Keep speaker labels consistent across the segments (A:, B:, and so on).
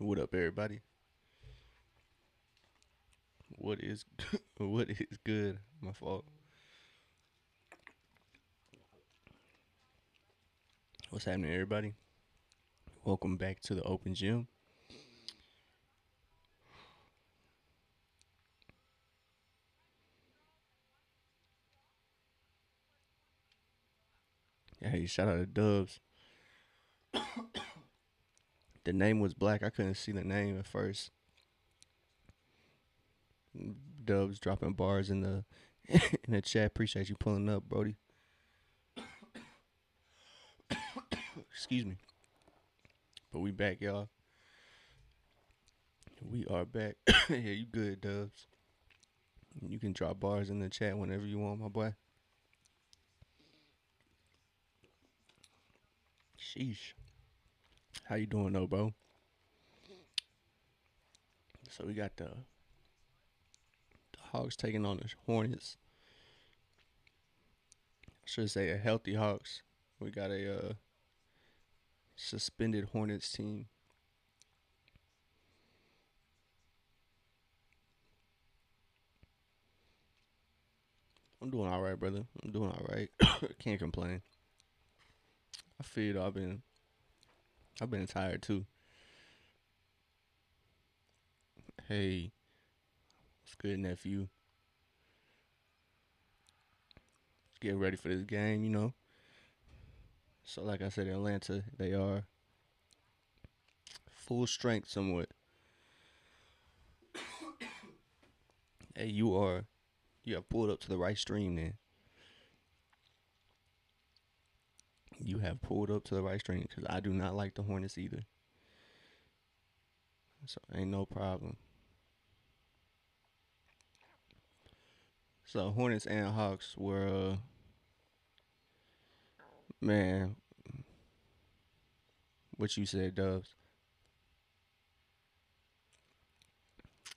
A: What up, everybody? What is what is good? My fault. What's happening, everybody? Welcome back to the open gym. Hey, shout out to Dubs. The name was black. I couldn't see the name at first. Dubs dropping bars in the in the chat. Appreciate you pulling up, Brody. Excuse me. But we back, y'all. We are back. Yeah, you good, Dubs? You can drop bars in the chat whenever you want, my boy. Sheesh. How you doing, though, bro? So we got the Hawks taking on the Hornets. I should say a healthy Hawks. We got a suspended Hornets team. I'm doing all right, brother. I'm doing all right. Can't complain. I feel I've been tired too. Hey, what's good, nephew? Get ready for this game. So, like I said, Atlanta, they are full strength somewhat. Hey, you have pulled up to the right stream. Then you have pulled up to the right stream because I do not like the Hornets either. So ain't no problem. So Hornets and Hawks were, man, what you said, Dubs.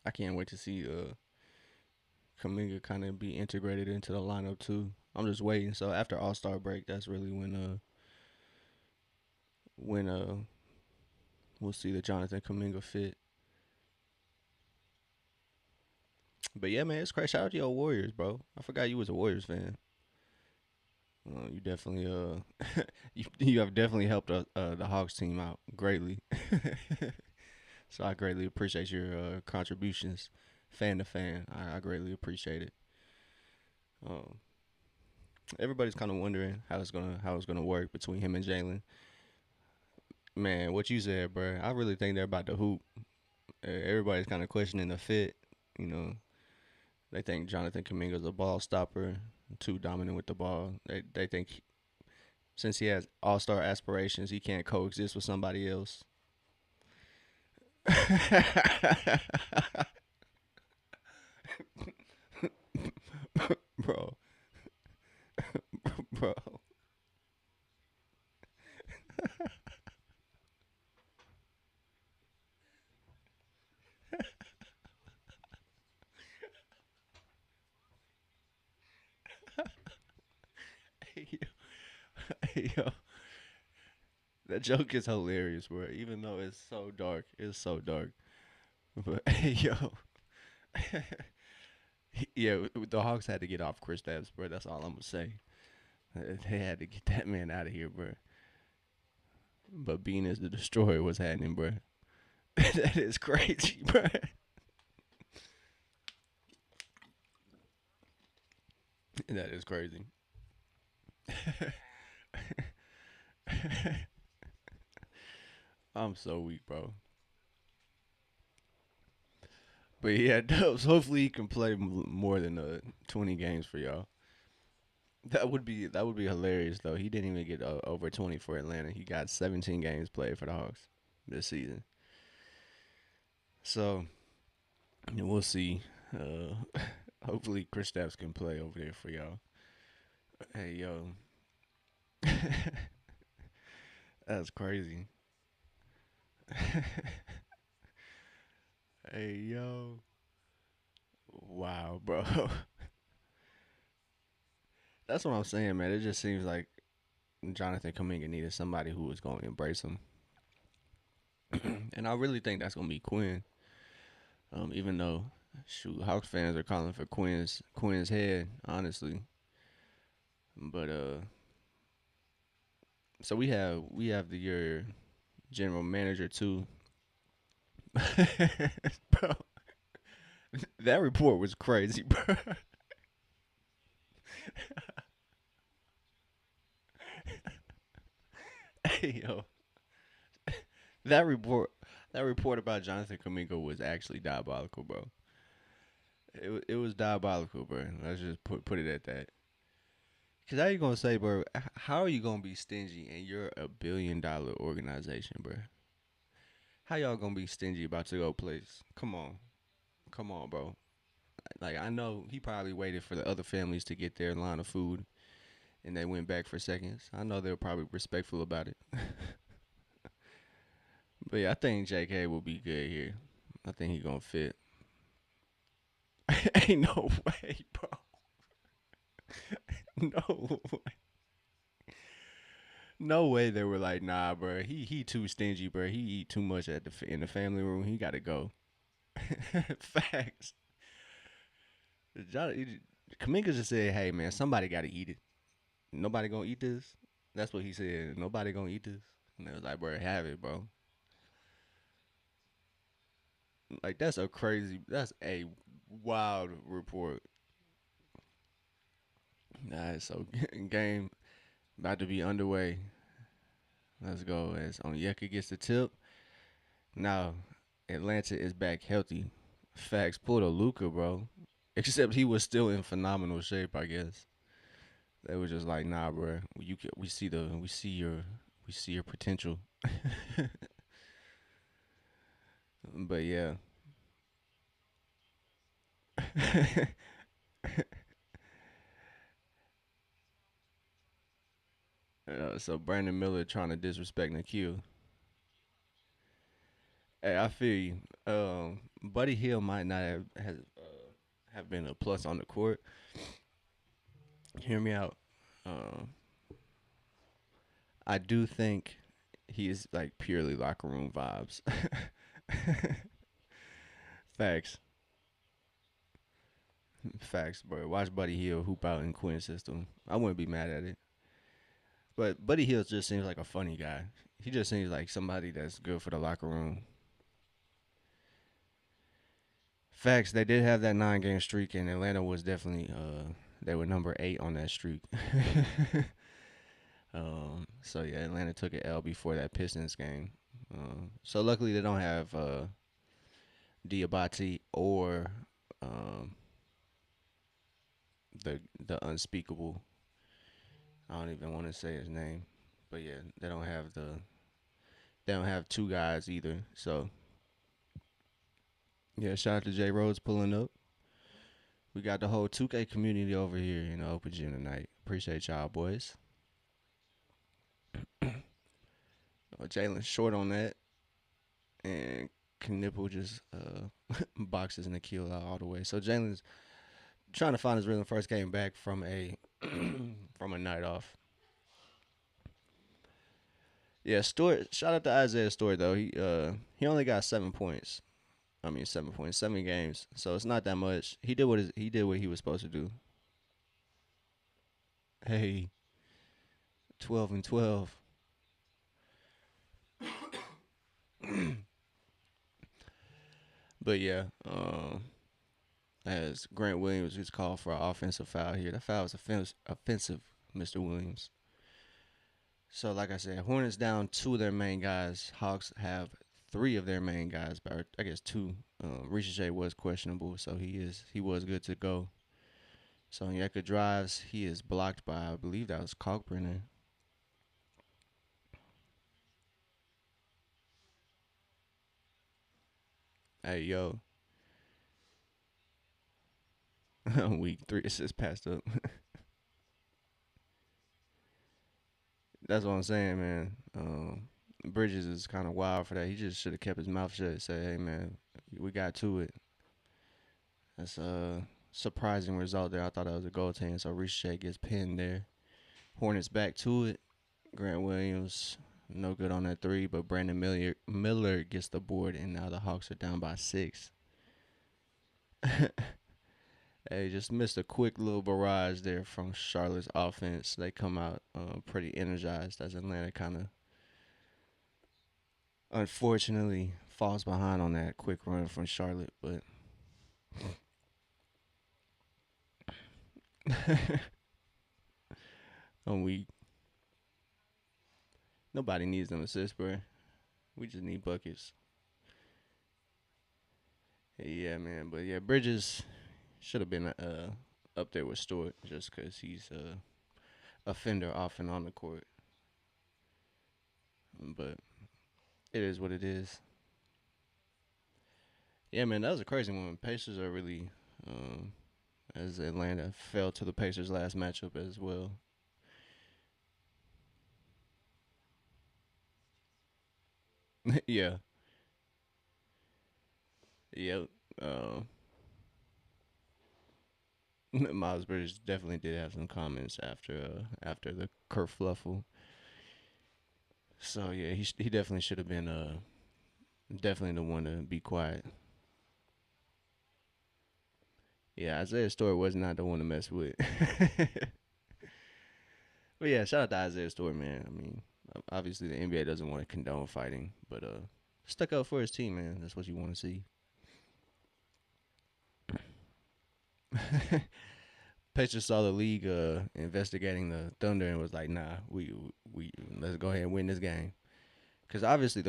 A: I can't wait to see Kaminga kind of be integrated into the lineup too. I'm just waiting. So after All Star break, that's really when we'll see the Jonathan Kaminga fit. But yeah, man, it's crazy. Shout out to your Warriors, bro. I forgot you was a Warriors fan. You definitely you have definitely helped the Hawks team out greatly. So I greatly appreciate your contributions, fan to fan. I greatly appreciate it. Um, Everybody's kind of wondering how it's gonna work between him and Jalen. Man, what you said, bro. I really think they're about to hoop. Everybody's kind of questioning the fit. You know, they think Jonathan Kaminga's a ball stopper, too dominant with the ball. They think since he has all star aspirations, he can't coexist with somebody else. Bro, bro. Hey, hey, yo, that joke is hilarious, bro. Even though it's so dark. But hey, yo, yeah, the Hawks had to get off Chris Stapps, bro. That's all I'm gonna say. They had to get that man out of here, bro. But being as the destroyer was happening, bro. That is crazy, bro. That is crazy. I'm so weak, bro. But yeah, Dubs. Hopefully he can play more than 20 games for y'all. That would be hilarious though. He didn't even get over 20 for Atlanta. He got 17 games played for the Hawks this season. So we'll see. Hopefully Chris Stapps can play over there for y'all. Hey yo, that's crazy. Hey yo, wow, bro. That's what I'm saying, man. It just seems like Jonathan Kaminga needed somebody who was going to embrace him. And I really think that's gonna be Quinn. Even though, shoot, Hawks fans are calling for Quinn's head, honestly. But so we have the your general manager too, bro. That report was crazy, bro. Hey yo, that report that report about Jonathan Kamingo was actually diabolical, bro. It was diabolical, bro. Let's just put it at that. Cause how you gonna say, bro? How are you gonna be stingy and you're a $1 billion organization, bro? How y'all gonna be stingy about to go place? Come on, bro. Like I know he probably waited for the other families to get their line of food, and they went back for seconds. I know they were probably respectful about it. But yeah, I think J.K. will be good here. I think he gonna fit. Ain't no way, bro. No, no way. They were like, nah, bro. He too stingy, bro. He eat too much in the family room. He got to go. Facts. Kaminga just said, "Hey man, somebody got to eat it. Nobody gonna eat this." That's what he said. Nobody gonna eat this. And they was like, "Bro, have it, bro." Like that's a wild report. Nah, so game about to be underway. Let's go. As Onyeka gets the tip. Now Atlanta is back healthy. Facts. Pulled a Luca, bro. Except he was still in phenomenal shape, I guess. They were just like, nah, bro. We see your potential. But yeah. So Brandon Miller trying to disrespect Nikhil. Hey, I feel you. Buddy Hill might not have been a plus on the court. Hear me out. Um, I do think he is like purely locker room vibes. Facts, facts, bro. Watch Buddy Hill hoop out in Quinn's system. I wouldn't be mad at it. But Buddy Hill just seems like a funny guy. He just seems like somebody that's good for the locker room. Facts, they did have that 9 game streak, and Atlanta was definitely they were number 8 on that streak. So yeah, Atlanta took an L before that Pistons game. So luckily they don't have Diabate or um, the unspeakable. I don't even want to say his name, but yeah, they don't have two guys either. So yeah, shout out to J Rhodes pulling up. We got the whole 2K community over here in the open gym tonight. Appreciate y'all, boys. Jalen short on that, and Knipple just boxes Nikhil out all the way. So Jalen's trying to find his rhythm. First came back from a from a night off. Yeah, Stewart. Shout out to Isaiah Stewart though. He only got 7 points. I mean 7 points, 7 games. So it's not that much. He did what he was supposed to do. Hey, 12 and 12. But yeah, as Grant Williams is called for an offensive foul here. That foul was offensive, Mr. Williams. So like I said, Hornets down 2 of their main guys. Hawks have 3 of their main guys, but I guess two. Ricochet was questionable, so he was good to go. So Onyeka drives. He is blocked by I believe that was Kalkbrenner. Hey yo, week 3 assists passed up. That's what I'm saying, man. Bridges is kind of wild for that. He just should have kept his mouth shut and said, "Hey man, we got to it." That's a surprising result there. I thought that was a goaltend. So Ricochet gets pinned there. Hornets back to it. Grant Williams No good on that three, but Brandon Miller gets the board, and now the Hawks are down by 6. Hey, just missed a quick little barrage there from Charlotte's offense. They come out pretty energized as Atlanta kind of unfortunately falls behind on that quick run from Charlotte. But we nobody needs them assists, bro. We just need buckets. Yeah, man. But yeah, Bridges should have been up there with Stewart just because he's a fender off and on the court. But it is what it is. Yeah, man, that was a crazy one. Pacers are really, um, as Atlanta fell to the Pacers last matchup as well. Yeah, yep. Uh, Miles Bridges definitely did have some comments after the kerfluffle. So yeah, he definitely should have been definitely the one to be quiet. Yeah, Isaiah Stewart was not the one to mess with. But yeah, shout out to Isaiah Stewart, man. I mean, obviously the NBA doesn't want to condone fighting, but stuck up for his team, man. That's what you want to see. Pacers saw the league investigating the Thunder and was like, "Nah, we let's go ahead and win this game." Because obviously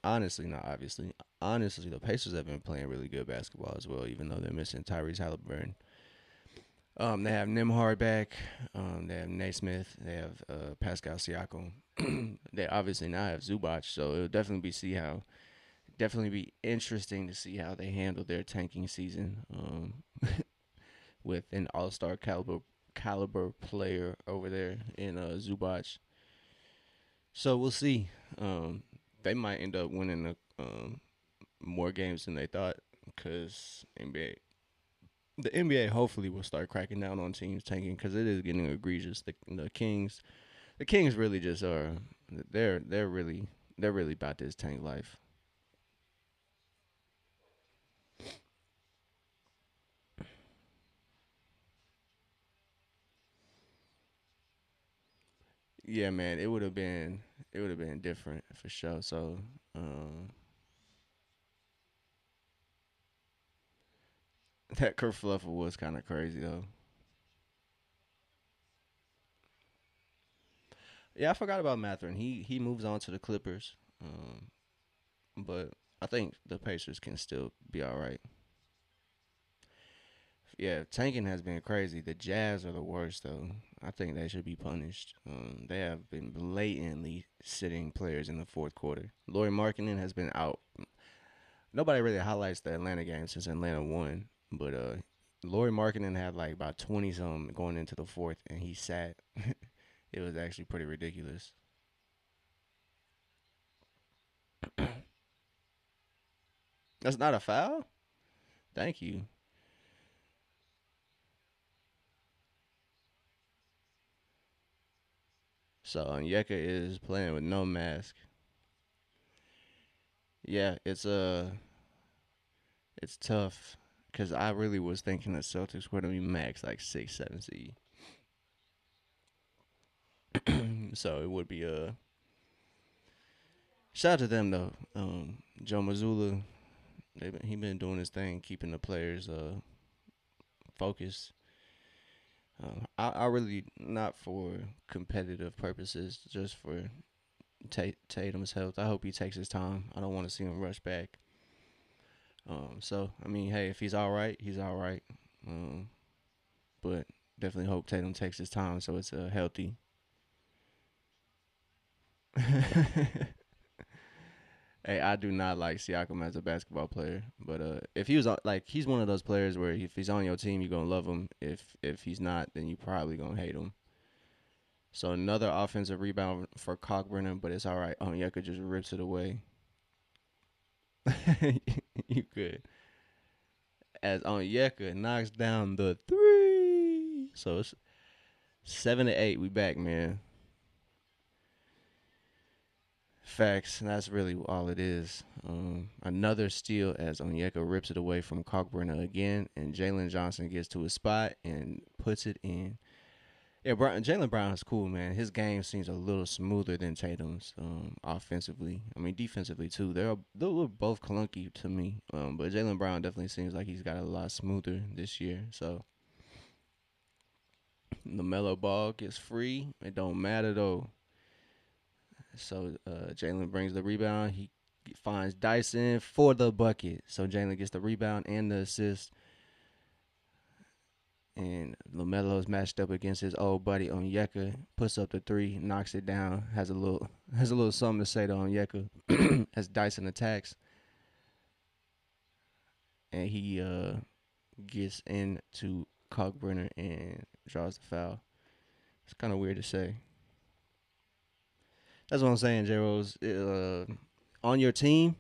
A: honestly, not obviously, honestly, the Pacers have been playing really good basketball as well, even though they're missing Tyrese Halliburton. They have Nimhard back. They have Naismith. They have Pascal Siakam. They obviously now have Zubac, so it'll definitely be interesting to see how they handle their tanking season. With an All Star caliber player over there in Zubac. So we'll see. They might end up winning more games than they thought because the NBA hopefully will start cracking down on teams tanking because it is getting egregious. The Kings really just are. They're really about this tank life. Yeah, man, it would have been different for sure. So, that kerfluffle was kind of crazy though. Yeah, I forgot about Matherin. He moves on to the Clippers, but I think the Pacers can still be all right. Yeah, tanking has been crazy. The Jazz are the worst though. I think they should be punished. They have been blatantly sitting players in the fourth quarter. Laurie Markkinen has been out. Nobody really highlights the Atlanta game since Atlanta won, but Laurie Markkinen had like about 20 some going into the fourth, and he sat. It was actually pretty ridiculous. That's not a foul. Thank you. So Onyeka is playing with no mask. Yeah, it's tough because I really was thinking the Celtics were gonna be max like 6, 7 seed. So it would be a shout out to them though. Joe Mazzulla, he been doing his thing, keeping the players focused. I really not for competitive purposes, just for Tatum's health. I hope he takes his time. I don't want to see him rush back. So I mean, hey, if he's all right, he's all right. Um, but definitely hope Tatum takes his time so it's healthy. Hey, I do not like Siakam as a basketball player, but if he was like he's one of those players where if he's on your team, you're gonna love him. If he's not, then you probably gonna hate him. So another offensive rebound for Cockburn, but it's all right. Onyeka just rips it away. You could. As Onyeka knocks down the three. So it's 7-8. We back, man. Facts. That's really all it is. Another steal as Onyeka rips it away from Cockburner again, and Jalen Johnson gets to his spot and puts it in. Yeah, Jalen Brown is cool, man. His game seems a little smoother than Tatum's offensively. I mean, defensively too. They're both clunky to me. But Jalen Brown definitely seems like he's got a lot smoother this year. So LaMelo Ball gets free. It don't matter though. So Jalen brings the rebound. He finds Dyson for the bucket. So Jalen gets the rebound and the assist. And LaMelo is matched up against his old buddy Onyeka. Puts up the three, knocks it down. Has a little something to say to Onyeka as Dyson attacks, and he gets into Cockburner and draws the foul. It's kind of weird to say. That's what I'm saying, J Rose. On your team,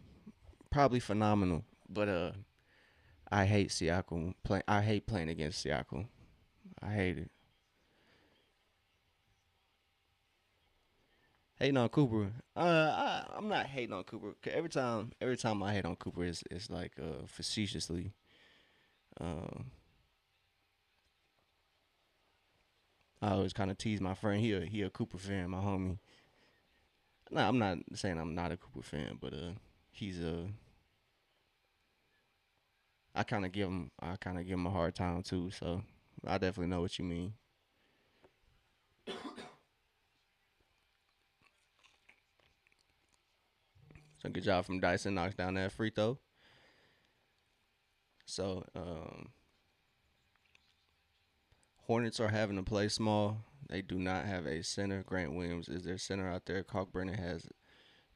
A: probably phenomenal, but I hate Siakam. I hate playing against Siakam. I hate it. Hating on Cooper. I'm not hating on Cooper. 'Cause every time I hate on Cooper, it's like facetiously. Um, I always kind of tease my friend. He a Cooper fan, my homie. No, I'm not saying I'm not a Cooper fan, but he's a. I kind of give him a hard time too. So I definitely know what you mean. So good job from Dyson, knocks down that free throw. So Hornets are having to play small. They do not have a center. Grant Williams is their center out there. Cockburner has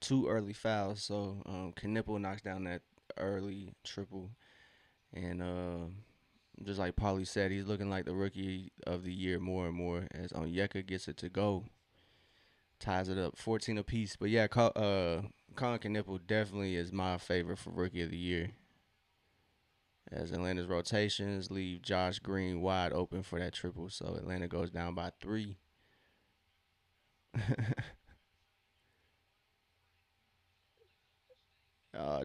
A: two early fouls. So Knipple knocks down that early triple. And just like Paulie said, he's looking like the rookie of the year more and more as Onyeka gets it to go. Ties it up 14 apiece. But yeah, Colin Knipple definitely is my favorite for rookie of the year. As Atlanta's rotations leave Josh Green wide open for that triple. So Atlanta goes down by three.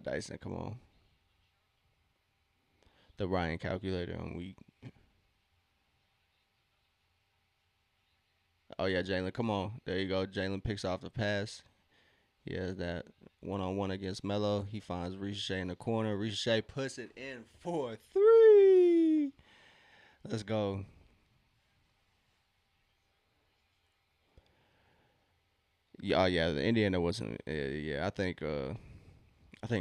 A: Dyson, come on. The Ryan calculator on week. Oh yeah, Jalen, come on. There you go. Jalen picks off the pass. He has that one-on-one against Melo. He finds Ricochet in the corner. Ricochet puts it in for three. Let's go. Yeah, oh yeah, the Indiana wasn't. Yeah, I think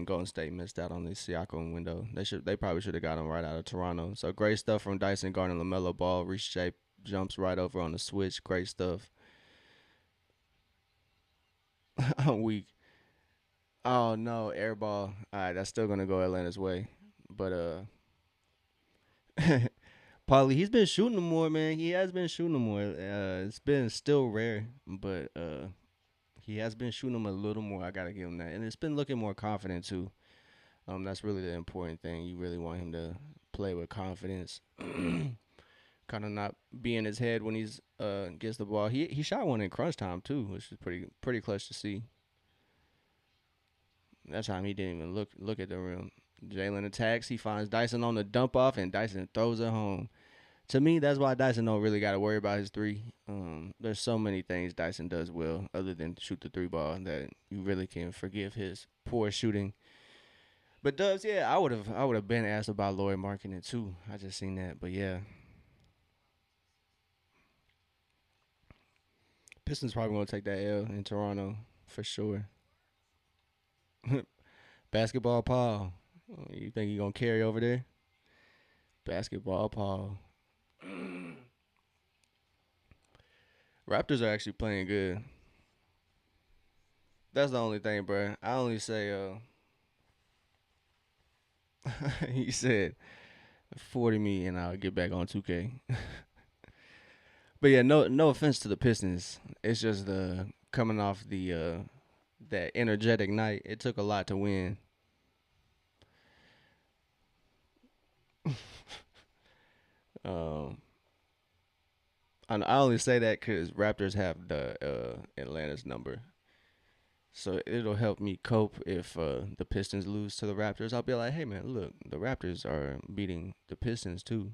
A: Golden State missed out on the Siakam window. They probably should have got him right out of Toronto. So great stuff from Dyson Garden, Lamelo Ball. Ricochet jumps right over on the switch. Great stuff. I'm weak. Oh no, air ball. All right, that's still gonna go Atlanta's way. But Paulie, he's been shooting them more, man. He has been shooting them more. It's been still rare, but he has been shooting them a little more. I gotta give him that, and it's been looking more confident too. That's really the important thing. You really want him to play with confidence, kind of not be in his head when he's gets the ball. He shot one in crunch time too, which is pretty clutch to see. That time he didn't even look at the rim. Jalen attacks. He finds Dyson on the dump off, and Dyson throws it home. To me, that's why Dyson don't really got to worry about his three. There's so many things Dyson does well, other than shoot the three ball, that you really can forgive his poor shooting. But Dubs, yeah, I would have been asked about Lloyd marking it too. I just seen that, but yeah, Pistons probably gonna take that L in Toronto for sure. Basketball Paul, you think he gonna carry over there? Basketball Paul. Raptors are actually playing good. That's the only thing, bro. I only say he said 40 me and I'll get back on 2K. But yeah, no offense to the Pistons. It's just the coming off the that energetic night. It took a lot to win. Um, I only say that because Raptors have the Atlanta's number. So it'll help me cope if the Pistons lose to the Raptors. I'll be like, hey man, look, the Raptors are beating the Pistons too.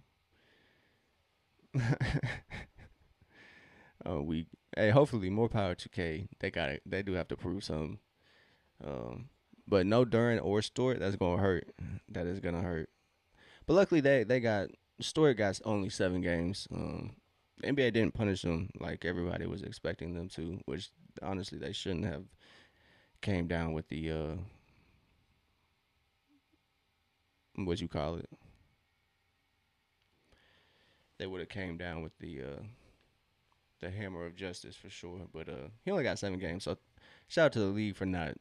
A: We hey, hopefully more power to K. They got it. They do have to prove something. Um, but no Duran or Stewart. That's gonna hurt. That is gonna hurt. But luckily they got Stewart got only 7 games. The NBA didn't punish them like everybody was expecting them to, which honestly they shouldn't have came down with the what you call it. They would have came down with the hammer of justice for sure. But he only got 7 games, so shout out to the league for not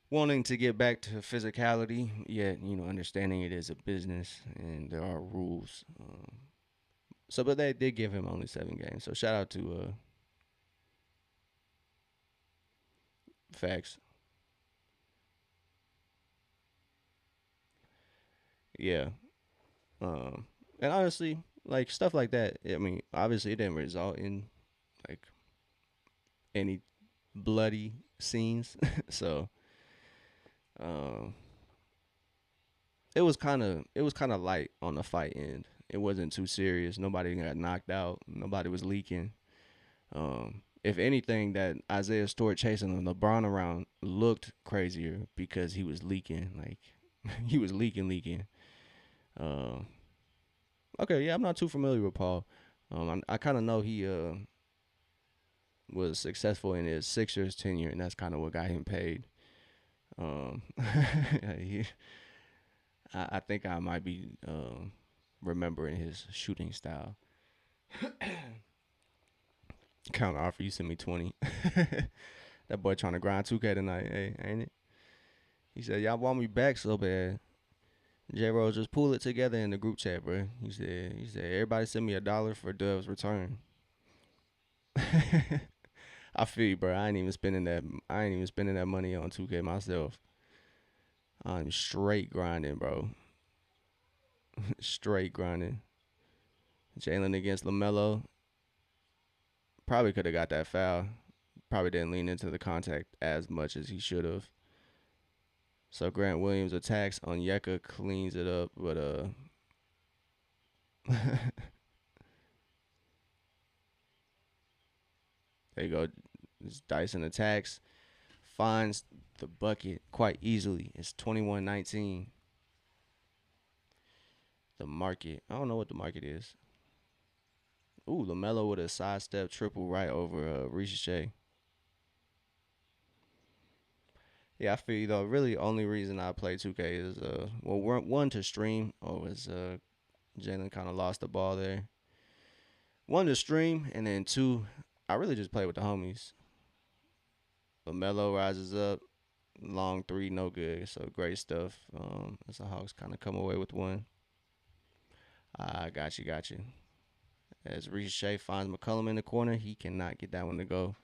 A: wanting to get back to physicality, yet understanding it is a business and there are rules. So, but they did give him only 7 games. So shout out to Facts. Yeah. Um, and honestly, like stuff like that. I mean, obviously, it didn't result in like any bloody scenes. So, um, it was kind of light on the fight end. It wasn't too serious. Nobody got knocked out. Nobody was leaking. If anything, that Isaiah Stewart chasing LeBron around looked crazier because he was leaking. Like he was leaking. Uh, okay, yeah, I'm not too familiar with Paul. I kind of know he was successful in his Sixers tenure, and that's kind of what got him paid. He, I think I might be remembering his shooting style. Counter offer, you sent me 20. That boy trying to grind 2K tonight, hey, ain't it? He said, y'all want me back so bad. J Rose, just pull it together in the group chat, bro. He said, everybody send me $1 for Dove's return. I feel you, bro. I ain't even spending that. I ain't even spending that money on 2K myself. I'm straight grinding, bro. Straight grinding. Jalen against Lamelo. Probably could have got that foul. Probably didn't lean into the contact as much as he should have. So Grant Williams attacks on Yeka, cleans it up, but there you go. This Dyson attacks, finds the bucket quite easily. It's 21-19. The market. I don't know what the market is. Ooh, LaMelo with a sidestep triple right over Ricochet. Yeah, I feel you though. Really, only reason I play 2K is well, one to stream. Oh, is Jalen kind of lost the ball there. One to stream, and then two, I really just play with the homies. LaMelo rises up, long three, no good. So great stuff. As the Hawks kind of come away with one. I got you. As Ricochet finds McCollum in the corner, he cannot get that one to go.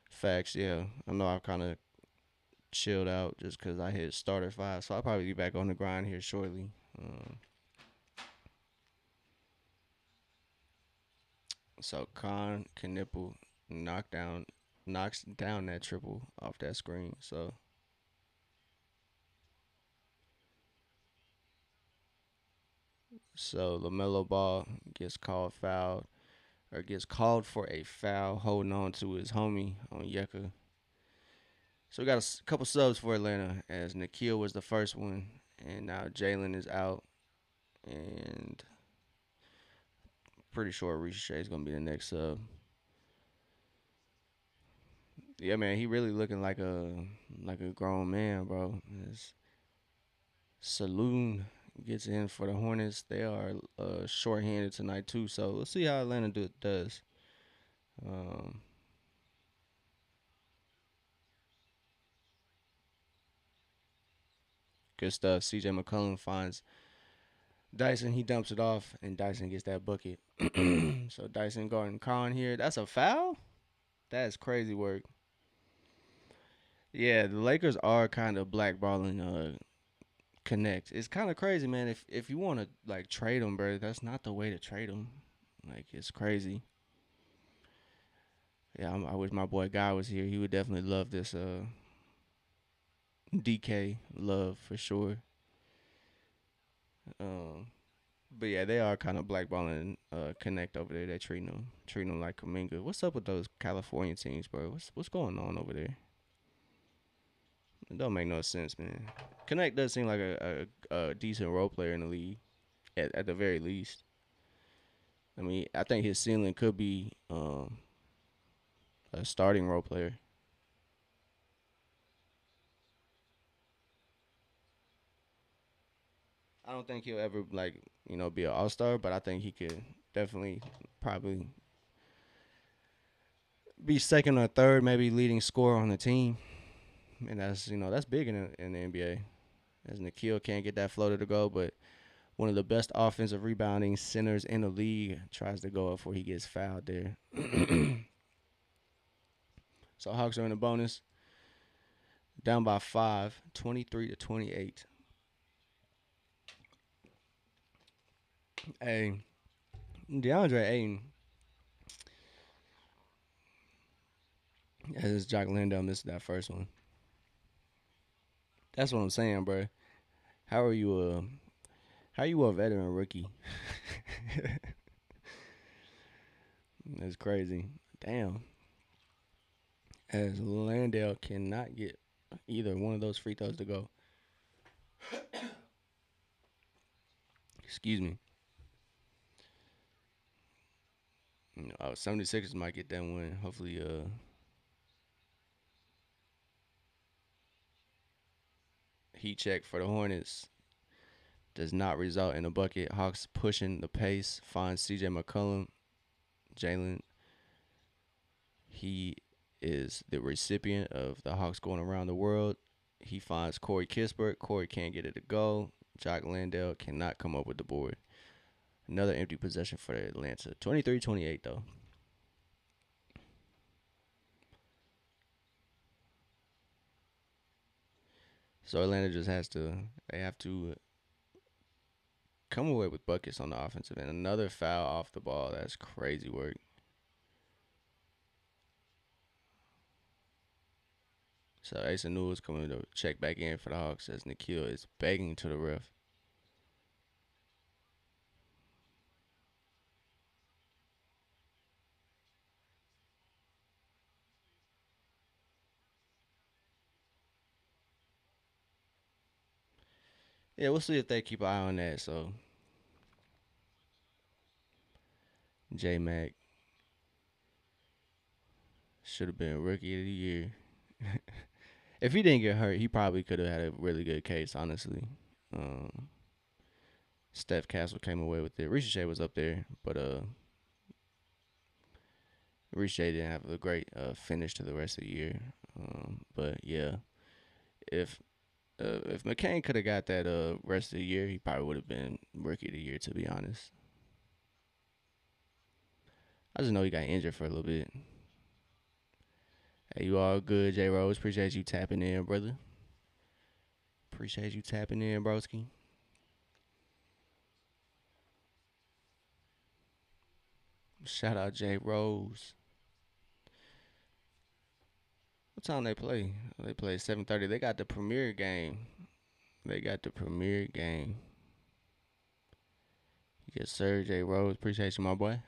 A: Facts, yeah. I know I've kind of chilled out just because I hit starter 5, so I'll probably be back on the grind here shortly. So Khan Knipple knocks down that triple off that screen. So Lamelo Ball gets called foul or gets called for a foul, holding on to his homie on Yucca. So we got a couple subs for Atlanta as Nikhil was the first one, and now Jalen is out, and pretty sure Ricochet is gonna be the next sub. Yeah, man, he really looking like a grown man, bro. His Saloon gets in for the Hornets. They are shorthanded tonight too, so let's see how Atlanta does. Um, Good stuff. CJ McCollum finds Dyson. He dumps it off, and Dyson gets that bucket. So Dyson guarding Khan here. That's a foul. That's crazy work. Yeah, the Lakers are kind of blackballing Connect. It's kind of crazy, man. If you want to like trade them, bro, that's not the way to trade them. Like it's crazy. Yeah, I wish my boy Guy was here. He would definitely love this DK love for sure. Um, but yeah, they are kind of blackballing Connect over there. They treating them like Kaminga. What's up with those California teams, bro? What's going on over there? It don't make no sense, man. Connect does seem like a decent role player in the league, at the very least. I mean, I think his ceiling could be a starting role player. I don't think he'll ever be an all star, but I think he could definitely probably be second or third, maybe leading scorer on the team, and that's big in the NBA. As Nikhil can't get that floater to go, but one of the best offensive rebounding centers in the league tries to go up before he gets fouled there. So Hawks are in a bonus, down by 5, 23-28. Hey, DeAndre Ayton, as Jock Landale missed that first one. That's what I'm saying, bro. How are you a veteran rookie? That's crazy. Damn. As Landale cannot get either one of those free throws to go. Excuse me. 76ers might get that win. Hopefully, heat check for the Hornets does not result in a bucket. Hawks pushing the pace. Finds CJ McCollum. Jalen. He is the recipient of the Hawks going around the world. He finds Corey Kispert. Corey can't get it to go. Jock Landale cannot come up with the board. Another empty possession for Atlanta. 23-28 though. So Atlanta just they have to come away with buckets on the offensive end. Another foul off the ball. That's crazy work. So Asa Newell is coming to check back in for the Hawks as Nikhil is begging to the ref. Yeah, we'll see if they keep an eye on that. So J Mac should have been rookie of the year. If he didn't get hurt, he probably could have had a really good case, honestly. Um, Steph Castle came away with it. Ricochet was up there, but Ricochet didn't have a great finish to the rest of the year. But yeah, if if McCain could have got that rest of the year, he probably would have been rookie of the year. To be honest, I just know he got injured for a little bit. Hey, you all good, J Rose? Appreciate you tapping in, brother. Appreciate you tapping in, broski. Shout out J Rose. What time they play? They play 7:30. They got the premiere game. They got the premiere game. Yes, sir, J Rose. Appreciate you, my boy.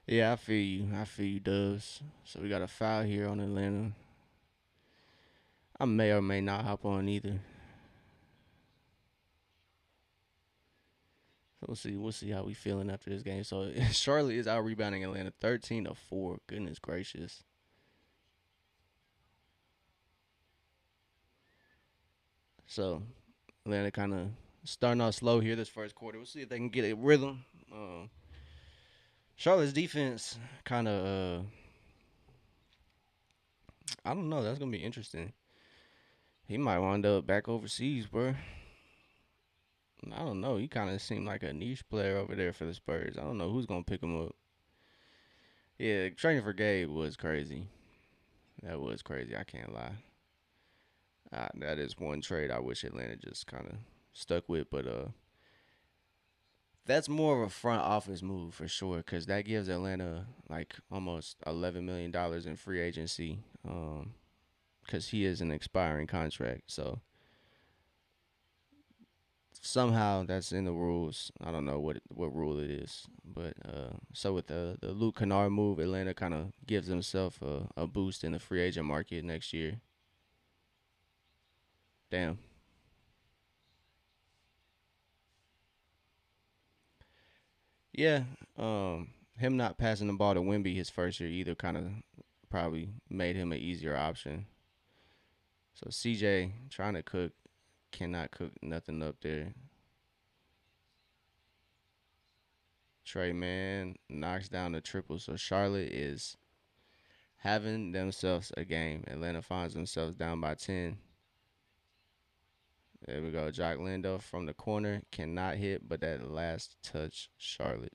A: Yeah, I feel you. I feel you, Dubs. So we got a foul here on Atlanta. I may or may not hop on either. So we'll see. We'll see how we feeling after this game. So Charlotte is out rebounding Atlanta 13-4. Goodness gracious. So Atlanta kind of starting off slow here this first quarter. We'll see if they can get a rhythm. Charlotte's defense kind of I don't know. That's gonna be interesting. He might wind up back overseas, bro. I don't know. He kind of seemed like a niche player over there for the Spurs. I don't know who's gonna pick him up. Yeah, trading for Gabe was crazy. That was crazy. I can't lie. That is one trade I wish Atlanta just kind of stuck with, but that's more of a front office move for sure because that gives Atlanta like almost $11 million in free agency. Because he is an expiring contract, so somehow that's in the rules. I don't know what rule it is, but so with the Luke Kennard move, Atlanta kind of gives himself a boost in the free agent market next year. Damn. Yeah. Him not passing the ball to Wimby his first year either kind of probably made him an easier option. So CJ trying to cook cannot cook nothing up there. Trey Man knocks down the triple. So Charlotte is having themselves a game. Atlanta finds themselves down by 10. There we go. Jock Lindo from the corner cannot hit, but that last touch, Charlotte.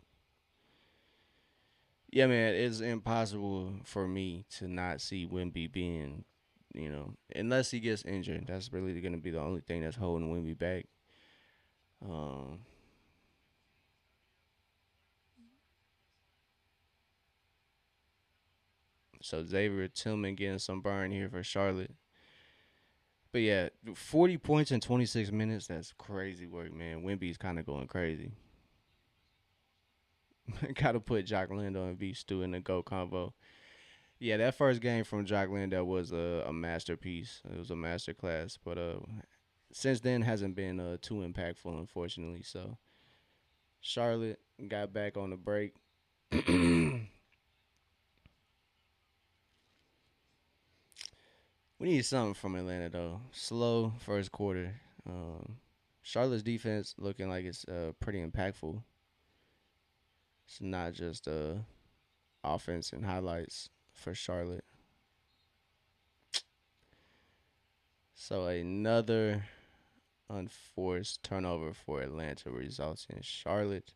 A: Yeah, man, it's impossible for me to not see Wimby being, unless he gets injured. That's really going to be the only thing that's holding Wimby back. Um, so Xavier Tillman getting some burn here for Charlotte. But yeah, 40 points in 26 minutes, that's crazy work, man. Wimby's kind of going crazy. Got to put Jock Lindo and Beef Stew in the GO combo. Yeah, that first game from Jock Lindo was a masterpiece. It was a masterclass. But since then hasn't been too impactful, unfortunately. So Charlotte got back on the break. We need something from Atlanta though. Slow first quarter. Um, Charlotte's defense looking like it's pretty impactful. It's not just offense and highlights for Charlotte. So another unforced turnover for Atlanta results in Charlotte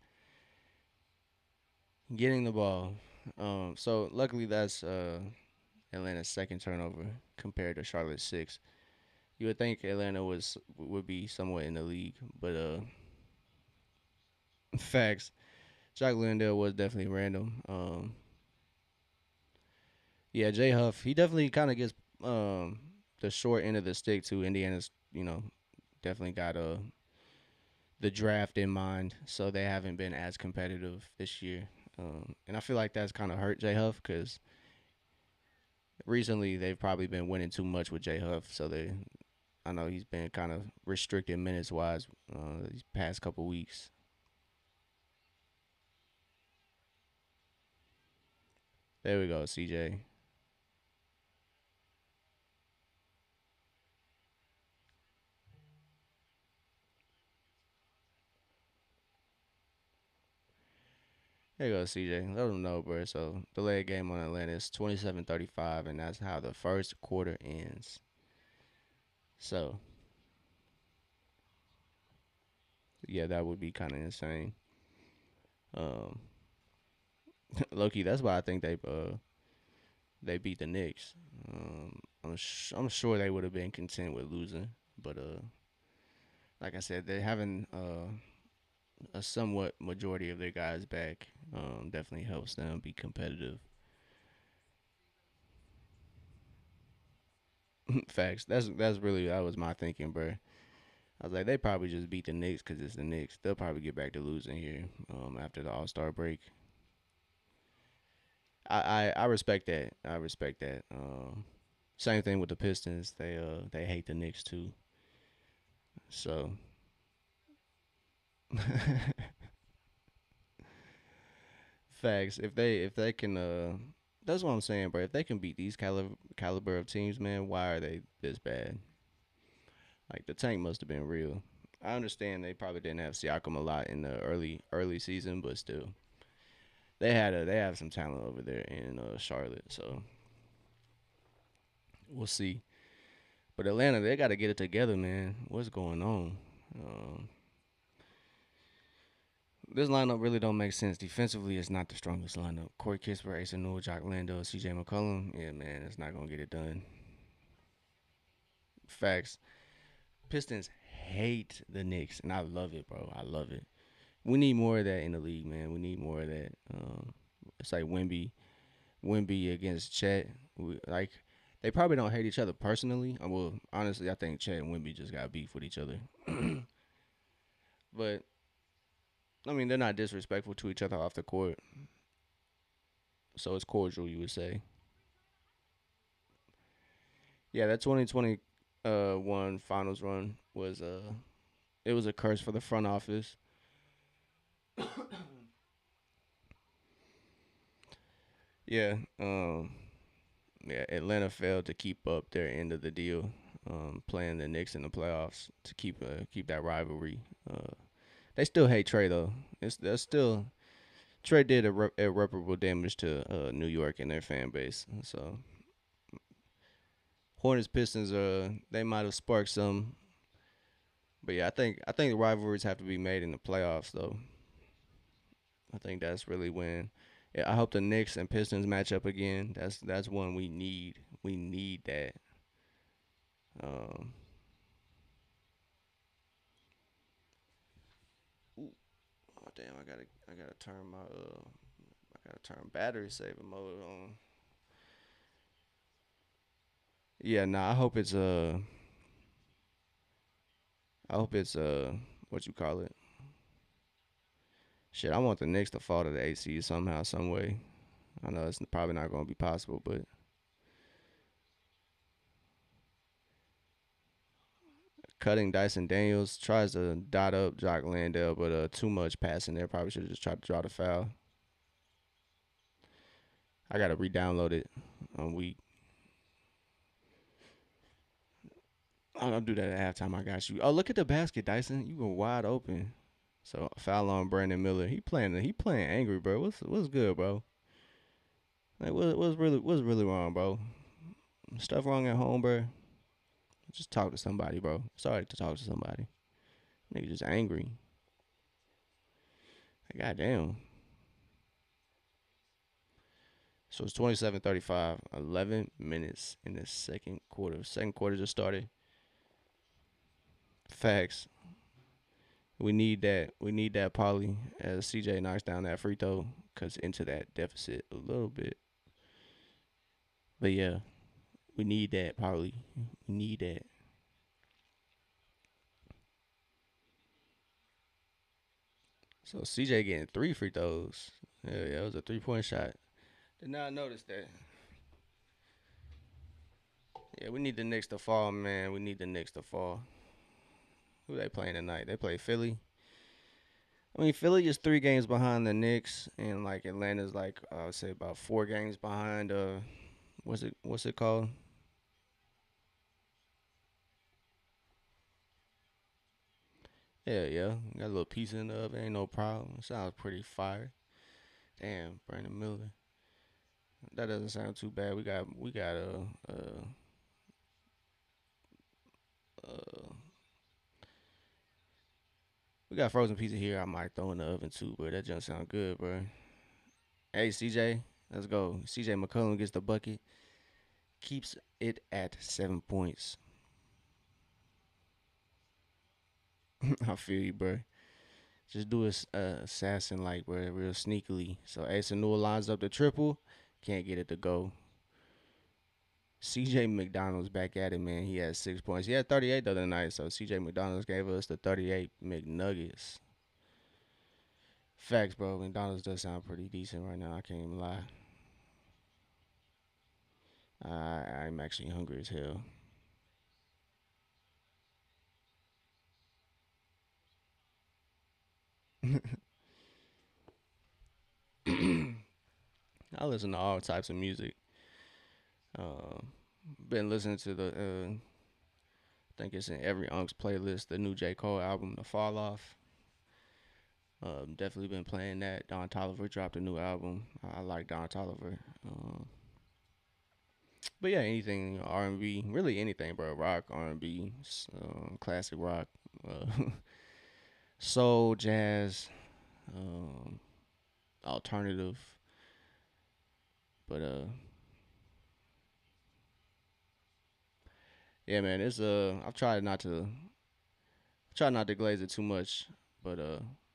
A: getting the ball. So luckily that's Atlanta's second turnover compared to Charlotte's six. You would think Atlanta would be somewhat in the league, but facts. Jack Landale was definitely random. Yeah, Jay Huff, he definitely kind of gets the short end of the stick to Indiana's. Definitely got the draft in mind, so they haven't been as competitive this year. And I feel like that's kind of hurt Jay Huff because recently they've probably been winning too much with Jay Huff, so I know he's been kind of restricted minutes wise these past couple weeks. There we go, CJ. There you go, CJ. Let them know, bro. So delayed game on Atlanta is 27-35, and that's how the first quarter ends. So yeah, that would be kind of insane. Um, Loki, that's why I think they beat the Knicks. I'm sure they would have been content with losing, but like I said, they having a somewhat majority of their guys back definitely helps them be competitive. Facts. That was my thinking, bro. I was like, they probably just beat the Knicks because it's the Knicks. They'll probably get back to losing here after the All Star break. I respect that. I respect that. Same thing with the Pistons. They hate the Knicks too. So facts. If they can that's what I'm saying, bro. If they can beat these caliber of teams, man, why are they this bad? Like the tank must have been real. I understand they probably didn't have Siakam a lot in the early season, but still, they have some talent over there in Charlotte. So we'll see. But Atlanta, they got to get it together, man. What's going on? Um, This lineup really don't make sense. Defensively, it's not the strongest lineup. Corey Kispert, Asa Newell, Jock Landale, C.J. McCollum. Yeah, man, it's not gonna get it done. Facts. Pistons hate the Knicks, and I love it, bro. I love it. We need more of that in the league, man. We need more of that. It's like Wimby against Chet. Like they probably don't hate each other personally. Well, honestly, I think Chet and Wimby just got beef with each other. But I mean, they're not disrespectful to each other off the court, so it's cordial, you would say. Yeah, that 2020 one finals run was it was a curse for the front office. Yeah, yeah, Atlanta failed to keep up their end of the deal, playing the Knicks in the playoffs to keep that rivalry. They still hate Trey though. It's That's still Trey did irreparable damage to New York and their fan base. So Hornets Pistons they might have sparked some, but yeah, I think the rivalries have to be made in the playoffs though. I think that's really when. Yeah, I hope the Knicks and Pistons match up again. That's one we need. We need that. Um, ooh, oh damn! I gotta turn my I gotta turn battery saver mode on. Yeah, nah. I hope it's what you call it. Shit, I want the Knicks to fall to the AC somehow, some way. I know it's probably not gonna be possible, but cutting Dyson Daniels tries to dot up Jock Landale, but too much passing there. Probably should have just tried to draw the foul. I gotta re-download it on week. I'll do that at halftime. I got you. Oh, look at the basket, Dyson. You were wide open. So foul on Brandon Miller. He playing angry, bro. What's good, bro? Like what's really wrong, bro? Stuff wrong at home, bro. Just talk to somebody, bro. Sorry to talk to somebody. Nigga just angry. Like, goddamn. So it's 27-35. 11 minutes in the second quarter. Second quarter just started. Facts. We need that. We need that Polly as CJ knocks down that free throw, cause into that deficit a little bit. But yeah, we need that Polly. We need that. So CJ getting three free throws. Yeah, it was a 3-point shot. Did not notice that. Yeah, we need the Knicks to fall, man. We need the Knicks to fall. Who they playing tonight? They play Philly. I mean, Philly is 3 games behind the Knicks, and like Atlanta's like I would say about 4 games behind. What's it called? Yeah, yeah. Got a little piece in the oven. Ain't no problem. Sounds pretty fire. Damn, Brandon Miller. That doesn't sound too bad. We got uh we got frozen pizza here. I might throw in the oven too, but that just sound good, bro. Hey CJ, let's go. CJ McCollum gets the bucket, keeps it at 7 points. I feel you, bro. Just do a assassin like, bro, real sneakily. So Asa Newell lines up the triple, can't get it to go. CJ McDonald's back at it, man. He had 6 points. He had 38 the other night, so CJ McDonald's gave us the 38 McNuggets. Facts, bro. McDonald's does sound pretty decent right now. I can't even lie. I'm actually hungry as hell. I listen to all types of music. Uh, been listening to I think it's in every Unc's playlist, the new J. Cole album, The Fall Off. Definitely been playing that. Don Tolliver dropped a new album. I like Don Tolliver. But yeah, anything R&B, really anything, bro. Rock, R&B, classic rock, uh, soul, jazz. um, alternative. But yeah, man, it's I've tried not to glaze it too much, but so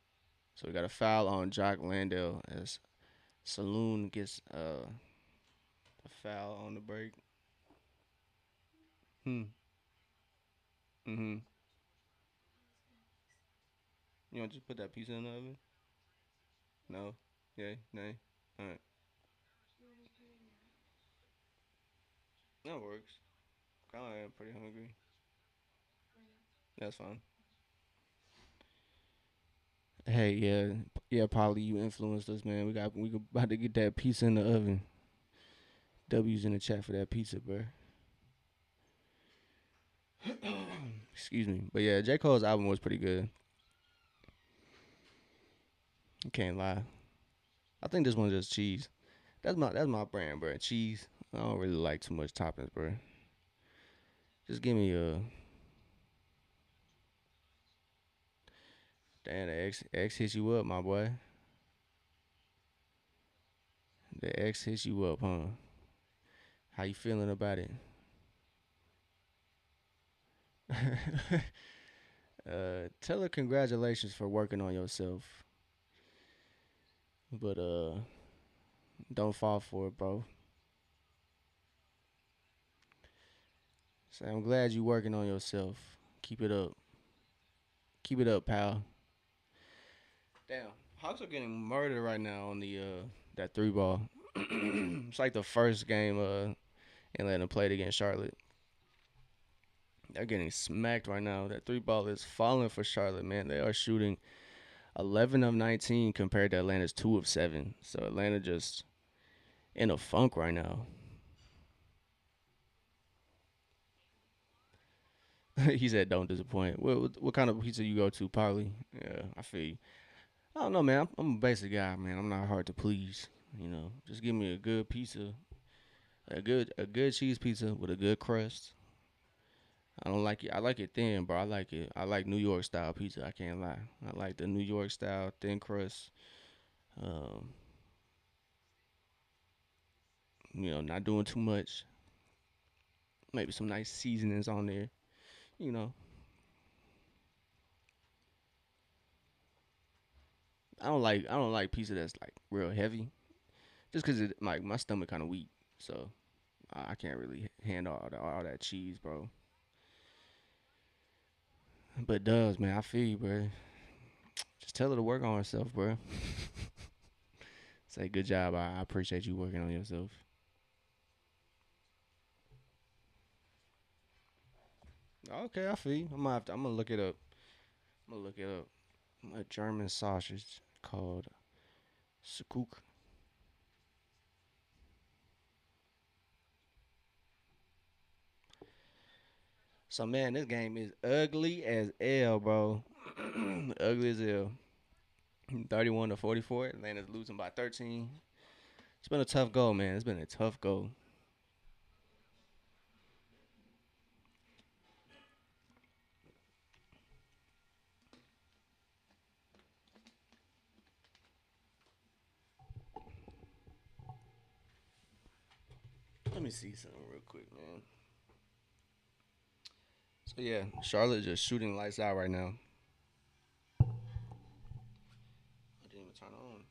A: we got a foul on Jock Landale as Saloon gets a foul on the break. Hmm. Mhm. You want to just put that pizza in the oven? No. Yeah. Nay. All right. That works. I am pretty hungry. That's fine. Hey, yeah, yeah, Polly, you influenced us, man. We about to get that pizza in the oven. W's in the chat for that pizza, bro. Excuse me, but yeah, J Cole's album was pretty good. I can't lie. I think this one's just cheese. That's my brand, bro. Cheese. I don't really like too much toppings, bro. Just give me a. Damn, the X hits you up, my boy. The X hits you up, huh? How you feeling about it? Tell her congratulations for working on yourself, but don't fall for it, bro. Say I'm glad you working on yourself. Keep it up. Keep it up, pal. Damn, Hawks are getting murdered right now on the that three ball. It's like the first game Atlanta played against Charlotte. They're getting smacked right now. That three ball is falling for Charlotte, man. They are shooting 11 of 19 compared to Atlanta's 2 of 7. So Atlanta just in a funk right now. He said, "Don't disappoint." What kind of pizza you go to, Polly? Yeah, I feel you. I don't know, man. I'm a basic guy, man. I'm not hard to please. Just give me a good pizza, a good cheese pizza with a good crust. I don't like it. I like it thin, bro. I like it. I like New York style pizza. I can't lie. I like the New York style thin crust. Um, not doing too much. Maybe some nice seasonings on there. You know, I don't like pizza that's like real heavy. Just cause it like my stomach kind of weak, so I can't really handle all that cheese, bro. But it does, man. I feel you, bro. Just tell her to work on herself, bro. Say good job. I appreciate you working on yourself. Okay, I feel you. I'm gonna look it up. I'm gonna look it up. A German sausage called Sukuk. So man, this game is ugly as L, bro. Ugly as L. 31-44. Atlanta's losing by 13. It's been a tough goal, man. It's been a tough goal. Let me see something real quick, man. So yeah, Charlotte just shooting lights out right now. I didn't even turn on.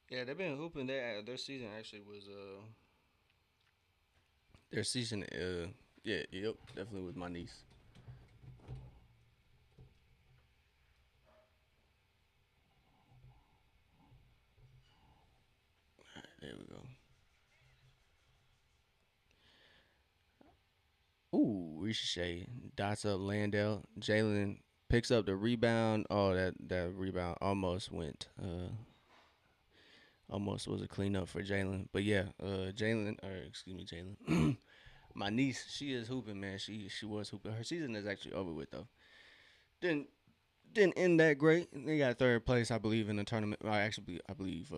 A: Yeah, they've been hooping. Their season actually was their season yeah, yep, definitely with my niece. There we go. Ooh, Ricochet dots up Landell. Jalen picks up the rebound. Oh, that rebound almost was a cleanup for Jalen. But yeah, Jalen, or excuse me, Jalen. My niece, she is hooping, man. She was hooping. Her season is actually over with though. Didn't didn't end that great. They got third place, I believe, in the tournament. I actually, I believe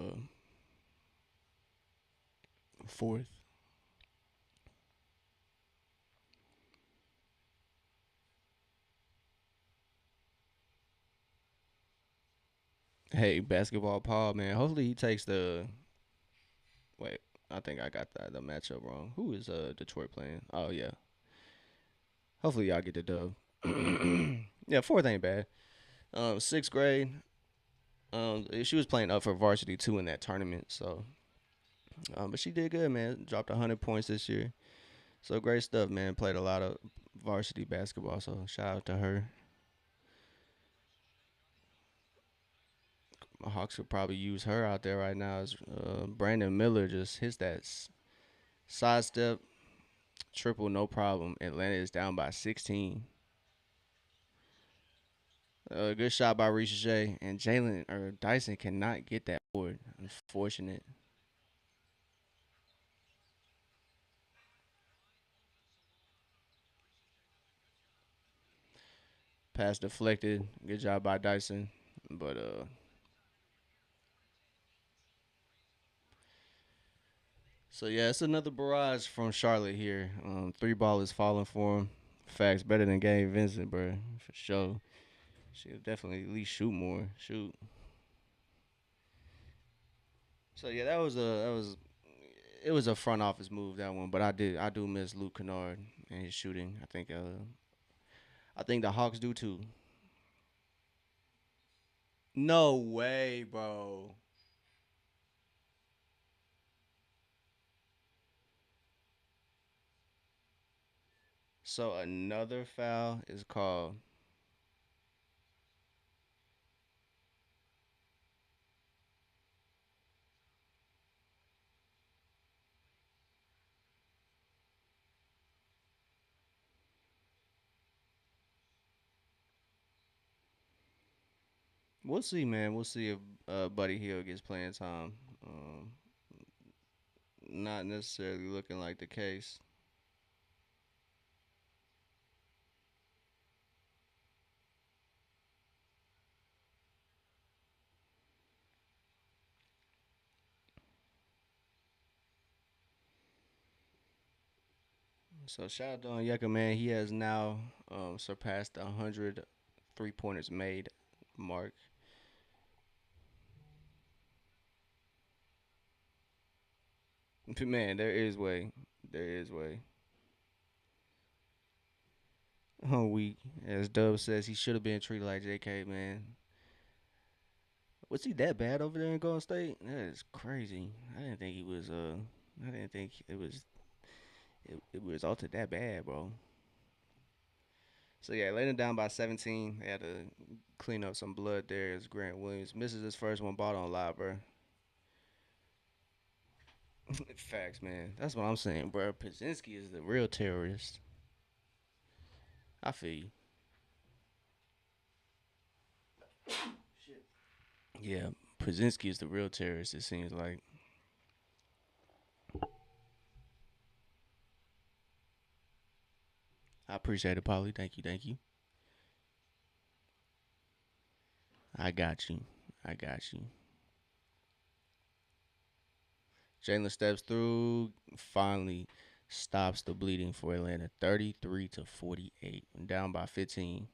A: fourth. Hey, basketball Paul, man. Hopefully he takes the wait. I think I got the matchup wrong. Who is Detroit playing? Oh yeah. Hopefully y'all get the dub. Yeah, fourth ain't bad. Sixth grade. She was playing up for varsity too in that tournament. So, but she did good, man. Dropped 100 points this year. So great stuff, man. Played a lot of varsity basketball. So shout out to her. Hawks could probably use her out there right now. As Brandon Miller just hits that sidestep triple, no problem. Atlanta is down by 16. Good shot by Ricochet and Jalen or Dyson cannot get that board. Unfortunate. Pass deflected. Good job by Dyson. But so yeah, it's another barrage from Charlotte here. Three ball is falling for him. Facts better than Gabe Vincent, bro, for sure. She'll definitely at least shoot more. Shoot. So yeah, that was it was a front office move that one, but I do miss Luke Kennard and his shooting. I think the Hawks do too. No way, bro. So another foul is called. We'll see, man. We'll see if Buddy Hill gets playing time. Um, Not necessarily looking like the case. So shout out to Onyeka, man. He has now surpassed the 100 3 pointers made mark. Man, there is way. There is way. Oh, we as Dub says, he should have been treated like JK, man. Was he that bad over there in Golden State? That is crazy. I didn't think he was. I didn't think it was altered that bad, bro. So yeah, laying down by 17. They had to clean up some blood there as Grant Williams misses his first one. Ball on live, bro. Facts, man. That's what I'm saying, bro. Pazinski is the real terrorist. I feel you. Yeah, Pazinski is the real terrorist. It seems like. I appreciate it, Polly. Thank you, thank you. I got you. I got you. Jalen steps through, finally stops the bleeding for Atlanta, 33-48, down by 15.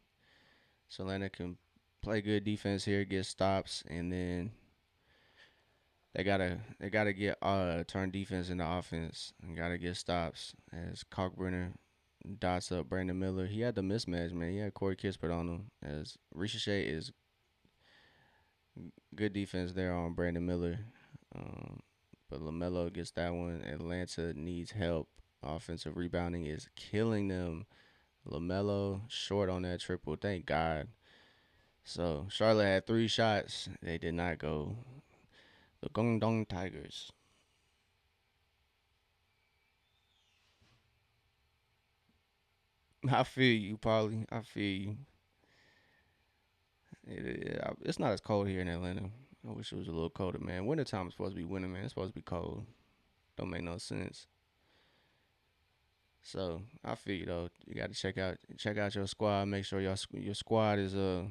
A: So Atlanta can play good defense here, get stops, and then they gotta get turn defense into offense and gotta get stops as Cockburner dots up Brandon Miller. He had the mismatch, man. He had Corey Kispert on him as Ricochet is good defense there on Brandon Miller. Um, but LaMelo gets that one. Atlanta needs help. Offensive rebounding is killing them. LaMelo short on that triple. Thank God. So Charlotte had three shots. They did not go. The Gongdong Tigers. I feel you, Paulie. I feel you. It's not as cold here in Atlanta. I wish it was a little colder, man. Wintertime is supposed to be winter, man. It's supposed to be cold. Don't make no sense. So I feel you though. You got to check out your squad. Make sure your squad is doing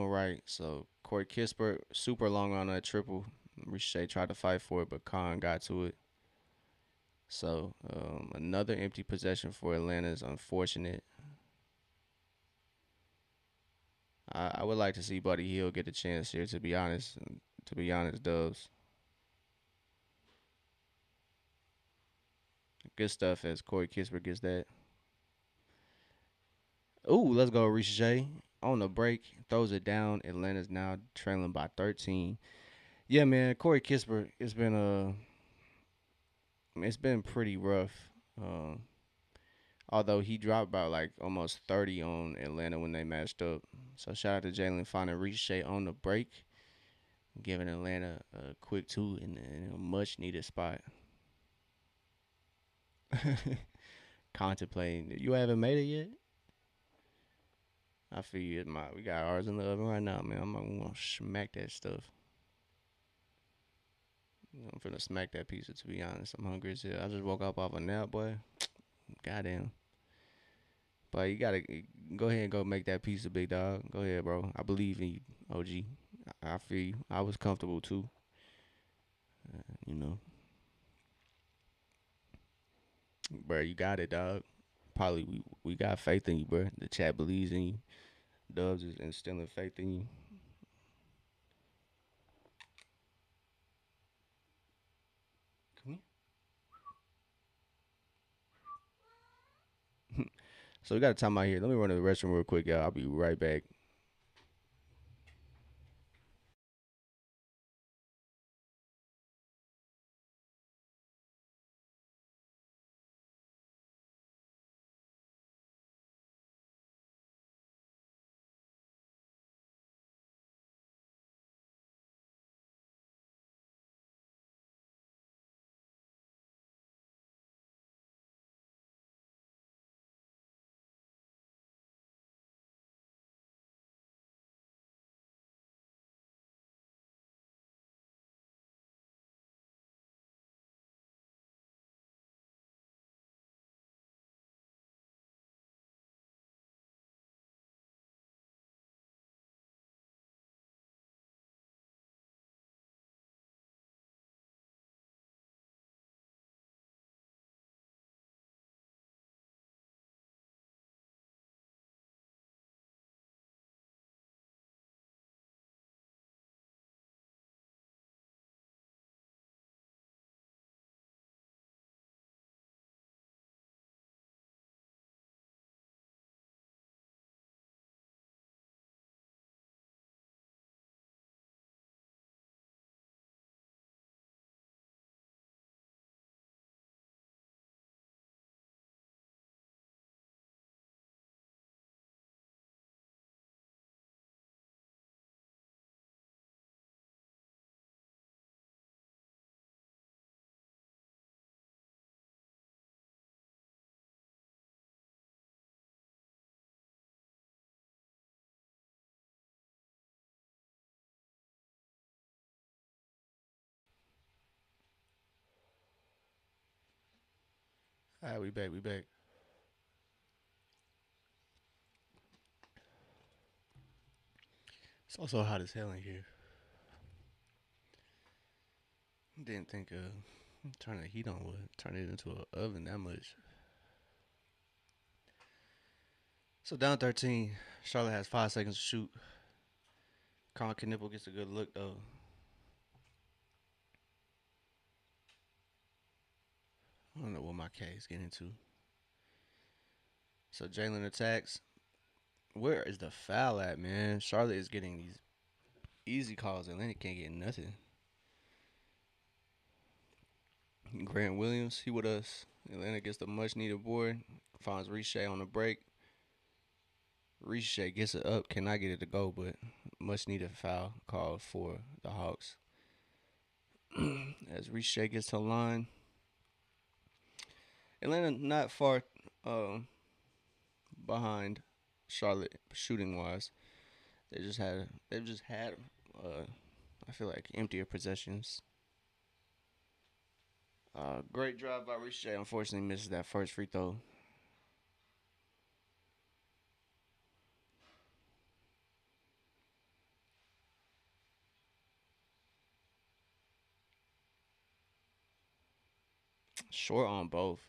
A: right. So Corey Kispert super long on that triple. Ricochet tried to fight for it, but Khan got to it. So another empty possession for Atlanta is unfortunate. I would like to see Buddy Hill get a chance here. To be honest, Dubs, good stuff as Corey Kispert gets that. Ooh, let's go Ricochet on the break, throws it down. Atlanta's now trailing by 13. Yeah, man, Corey Kispert. It's been pretty rough. Although he dropped about like almost 30 on Atlanta when they matched up. So shout out to Jalen finding Ricochet on the break, giving Atlanta a quick two in a much needed spot. Contemplating. You haven't made it yet? I feel you. We got ours in the oven right now, man. I'm gonna smack that stuff. I'm finna smack that pizza. To be honest, I'm hungry as hell. I just woke up off a nap, boy. Goddamn. But you gotta go ahead and go make that pizza, big dog. Go ahead, bro. I believe in you, OG. I feel you. I was comfortable too. You know, bro. You got it, dog. Probably we got faith in you, bro. The chat believes in you. Dubs is instilling faith in you. Come here. So we got a time out here. Let me run to the restroom real quick, y'all. I'll be right back. All right, we back. We back. It's also hot as hell in here. Didn't think turning the heat on would turn it into an oven that much. So down 13. Charlotte has 5 seconds to shoot. Colin Knipple gets a good look though. I don't know what my cat is getting into. So Jalen attacks. Where is the foul at, man? Charlotte is getting these easy calls. Atlanta can't get nothing. Grant Williams, he with us. Atlanta gets the much needed board. Finds Ricochet on the break. Ricochet gets it up. Cannot get it to go, but much needed foul called for the Hawks. As Ricochet gets to the line. Atlanta not far um behind Charlotte shooting wise. They've just had uh I feel like emptier possessions. Great drive by Rich J. Unfortunately, misses that first free throw. Short on both.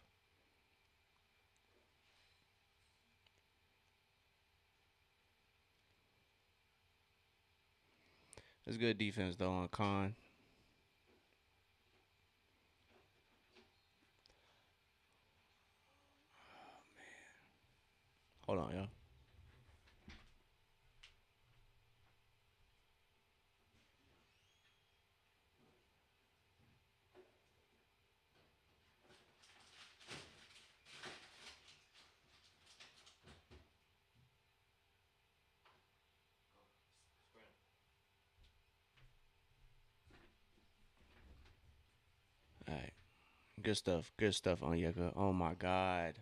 A: It's good defense though on Khan. Hold on, y'all. All right, good stuff. Good stuff on Yucca. Oh my God.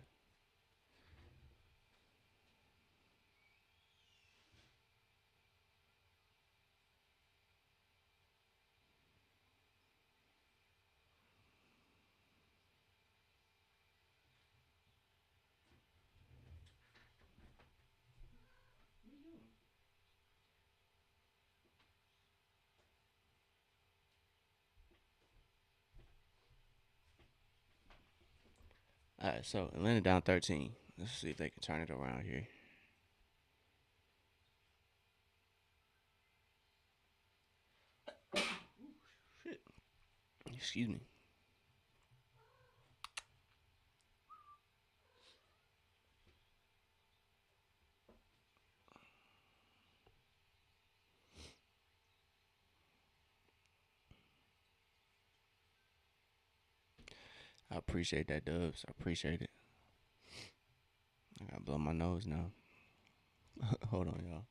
A: All right, so Atlanta down 13. Let's see if they can turn it around here. Shit. Excuse me. I appreciate that, Dubs. I appreciate it. I gotta blow my nose now. Hold on, y'all.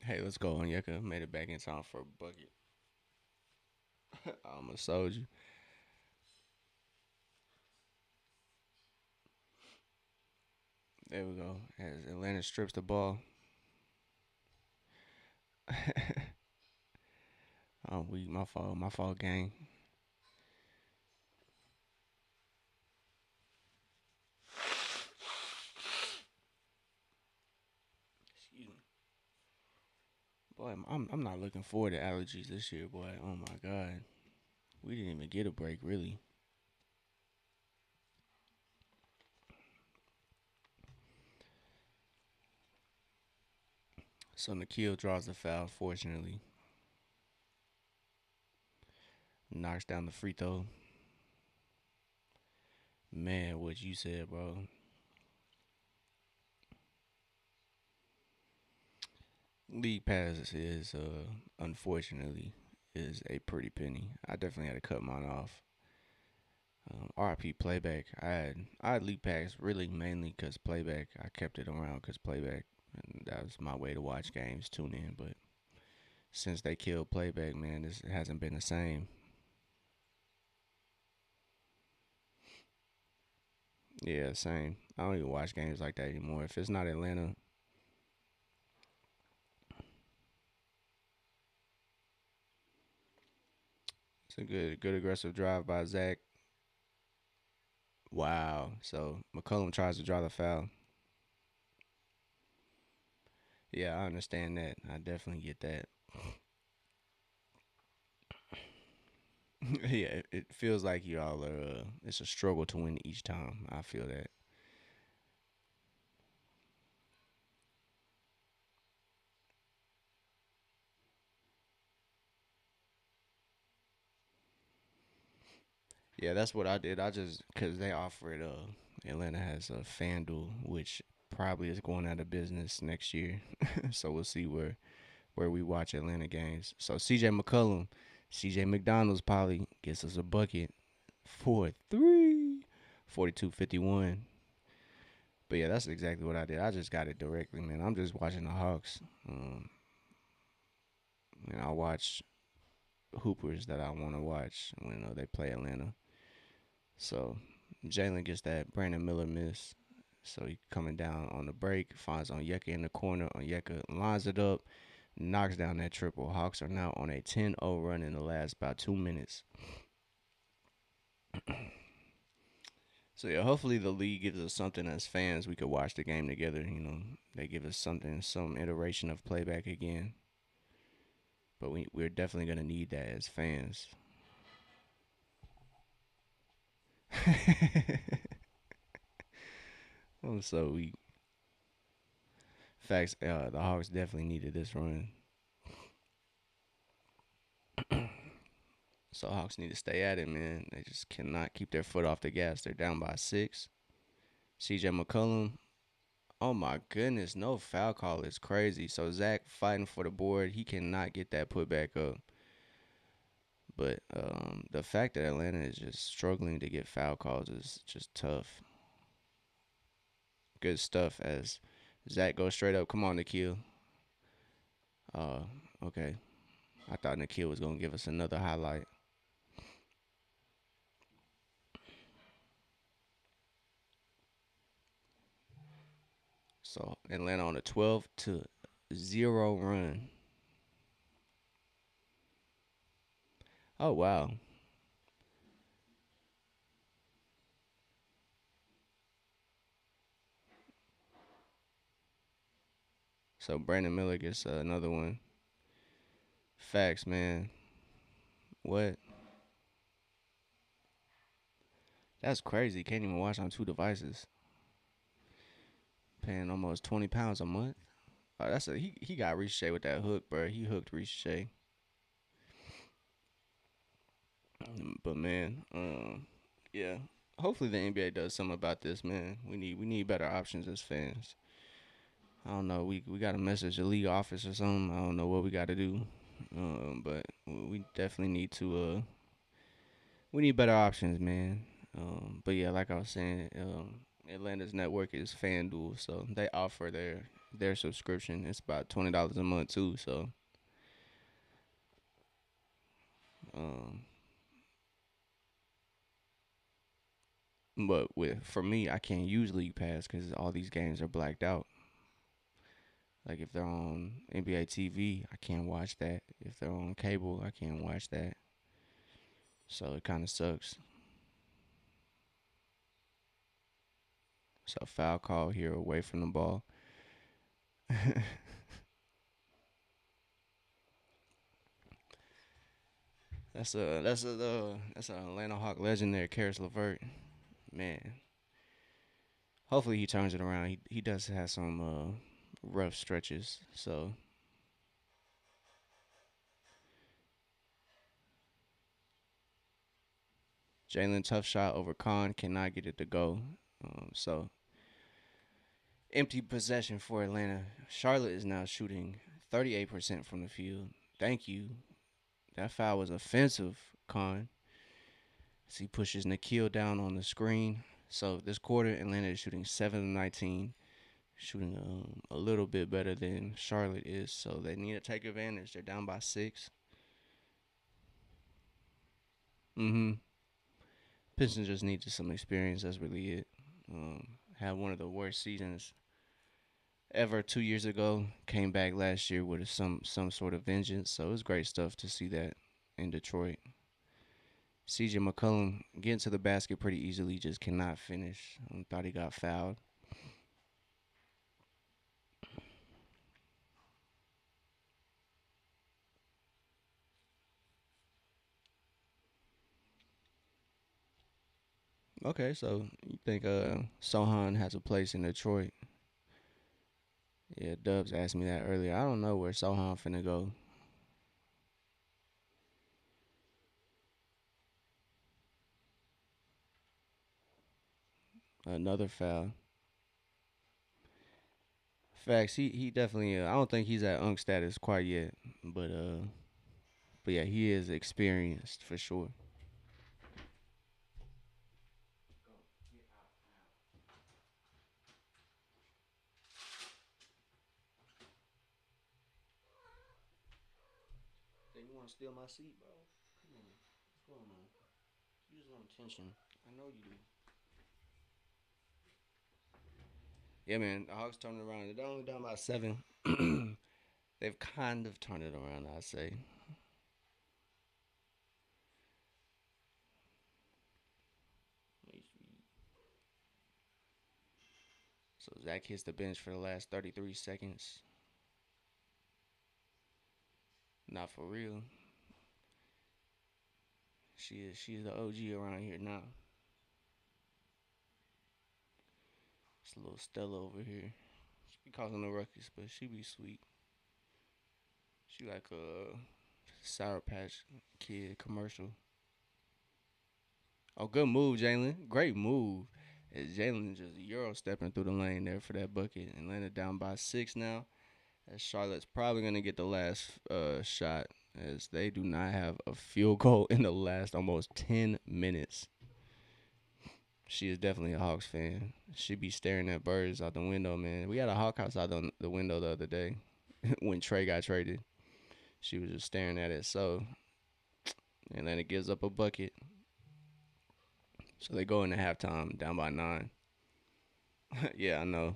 A: Hey, let's go, Onyeka. Made it back in time for a bucket. I almost sold you. There we go. As Atlanta strips the ball. Oh, weak. My fault. My fault, gang. Excuse me. Boy, I'm not looking forward to allergies this year, boy. Oh my God. We didn't even get a break, really. So Nikhil draws the foul, fortunately. Knocks down the free throw. Man, what you said, bro. League pass is unfortunately is a pretty penny. I definitely had to cut mine off. RIP playback. I had league pass really mainly because playback. I kept it around because playback. And that was my way to watch games, tune in. But since they killed playback, man, this hasn't been the same. Yeah, same. I don't even watch games like that anymore. If it's not Atlanta, it's a good aggressive drive by Zach. Wow. So McCollum tries to draw the foul. Yeah, I understand that. I definitely get that. Yeah, it feels like y'all are. It's a struggle to win each time. I feel that. Yeah, that's what I did. I just because they offered Atlanta has a FanDuel, which probably is going out of business next year. So we'll see where we watch Atlanta games. So CJ McCollum, CJ McDonald's probably gets us a bucket for three, 42-51. But yeah, that's exactly what I did. I just got it directly, man. I'm just watching the Hawks. And I watch hoopers that I want to watch when they play Atlanta. So Jalen gets that Brandon Miller miss. So he coming down on the break, finds Onyeka in the corner. Onyeka lines it up, knocks down that triple. Hawks are now on a 10-0 run in the last about 2 minutes. So yeah, hopefully the league gives us something as fans we could watch the game together. They give us something, some iteration of playback again. But we're definitely gonna need that as fans. So we facts. The Hawks definitely needed this run. So Hawks need to stay at it, man. They just cannot keep their foot off the gas. They're down by 6. CJ McCollum. Oh my goodness, no foul call is crazy. So Zach fighting for the board. He cannot get that put back up. But the fact that Atlanta is just struggling to get foul calls is just tough. Good stuff as Zach goes straight up. Come on, Nikhil. Uh, okay. I thought Nikhil was gonna give us another highlight. So Atlanta on a 12-0 run. Oh wow. So Brandon Miller gets another one. Facts, man. What? That's crazy. Can't even watch on two devices. Paying almost 20 pounds a month. Oh, he got Ricochet with that hook, bro. He hooked Ricochet. But man, yeah. Hopefully the NBA does something about this, man. We need better options as fans. I don't know. We got to message the league office or something. I don't know what we got to do. But we definitely need to we need better options, man. But yeah, like I was saying, Atlanta's network is FanDuel, so they offer their subscription. It's about $20 a month too. So, um, but with for me, I can't use League Pass because all these games are blacked out. Like if they're on NBA TV, I can't watch that. If they're on cable, I can't watch that. So it kind of sucks. So foul call here away from the ball. That's a Atlanta Hawk legend there, Karis LeVert. Man, hopefully he turns it around. He does have some rough stretches. So Jalen tough shot over Khan cannot get it to go. So empty possession for Atlanta. Charlotte is now shooting 38% from the field. Thank you. That foul was offensive, Khan. As he pushes Nikhil down on the screen. So this quarter, Atlanta is shooting 7 of 19, shooting a little bit better than Charlotte is. So they need to take advantage. They're down by 6. Mm-hmm. Pistons just need some experience. That's really it. Had one of the worst seasons ever 2 years ago. Came back last year with some sort of vengeance. So it was great stuff to see that in Detroit. CJ McCollum getting to the basket pretty easily, just cannot finish. Thought he got fouled. Okay, so you think Sohan has a place in Detroit? Yeah, Dubs asked me that earlier. I don't know where Sohan finna go. Another foul. Facts. He definitely. I don't think he's at Unk status quite yet, but yeah, he is experienced for sure. Hey, you want to steal my seat, bro? Come on. What's going on? You just want attention. I know you do. Yeah, man. The Hawks turned it around. They're only down by 7. They've kind of turned it around, I'd say. So Zach hits the bench for the last 33 seconds. Not for real. She's the OG around here now. It's a little Stella over here. She be causing the ruckus, but she be sweet. She like a Sour Patch Kid commercial. Oh, good move, Jalen. Great move. Jalen just Euro stepping through the lane there for that bucket and landed down by 6 now. As Charlotte's probably gonna get the last shot, as they do not have a field goal in the last almost 10 minutes. She is definitely a Hawks fan. She be staring at birds out the window, man. We had a hawk outside the window the other day when Trey got traded. She was just staring at it. So, and then it gives up a bucket. So they go into halftime down by 9. Yeah, I know.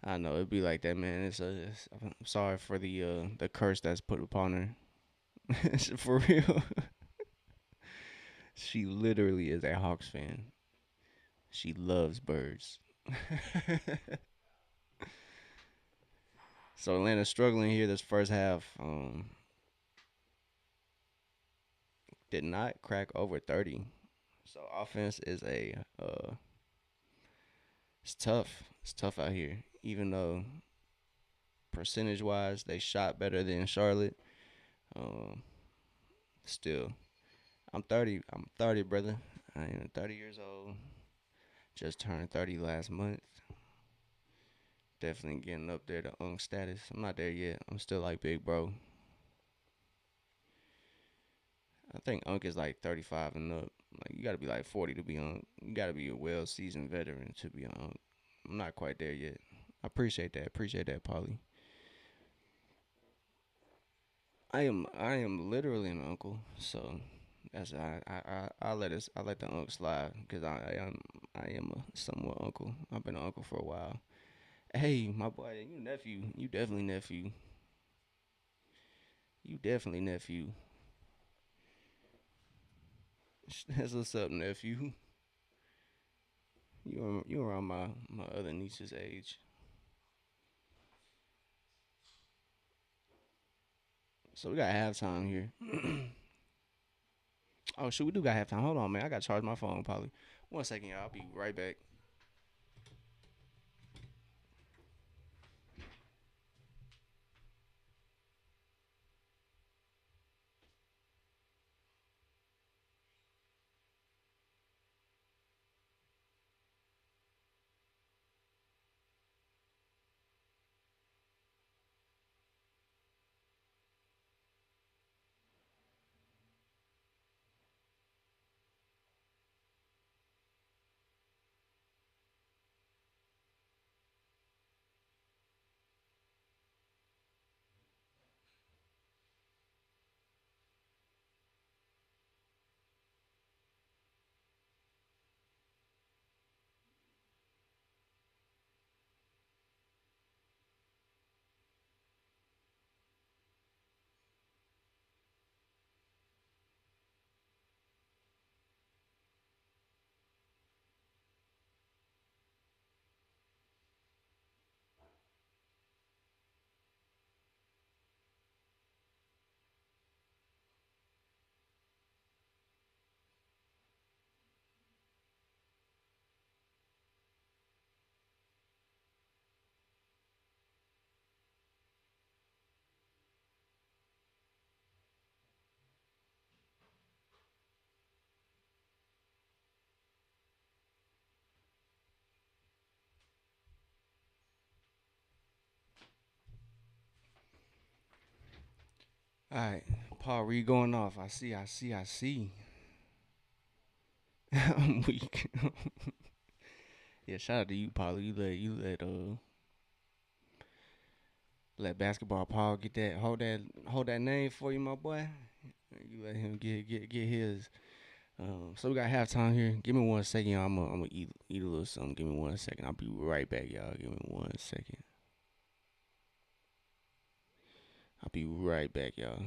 A: I know it'd be like that, man. I'm sorry for the curse that's put upon her. For real. She literally is a Hawks fan. She loves birds. So Atlanta's struggling here this first half. Did not crack over 30. So offense is it's tough. It's tough out here. Even though percentage wise they shot better than Charlotte, um, still I'm 30. I'm 30, brother. I am 30 years old. Just turned 30 last month. Definitely getting up there to Unk status. I'm not there yet. I'm still like big bro. I think Unk is like 35 and up. Like you gotta be like 40 to be Unk. You gotta be a well seasoned veteran to be Unk. I'm not quite there yet. I appreciate that. Appreciate that, Polly. I am literally an uncle. So that's I let us I let the Unk slide because I am a somewhat uncle. I've been an uncle for a while. Hey, my boy, you nephew. You definitely nephew. You definitely nephew. That's what's up, nephew. You around my other niece's age. So we got halftime here. Oh shoot, we do got halftime. Hold on, man. I got to charge my phone, probably. 1 second, y'all. I'll be right back. All right, Paul Reed going off. I see. I see. I see. I'm weak. Yeah, shout out to you, Paul. You let basketball Paul get that hold that name for you, my boy. You let him get his. So we got halftime here. Give me 1 second, y'all. I'm gonna eat a little something. Give me 1 second. I'll be right back, y'all. Give me 1 second. I'll be right back, y'all.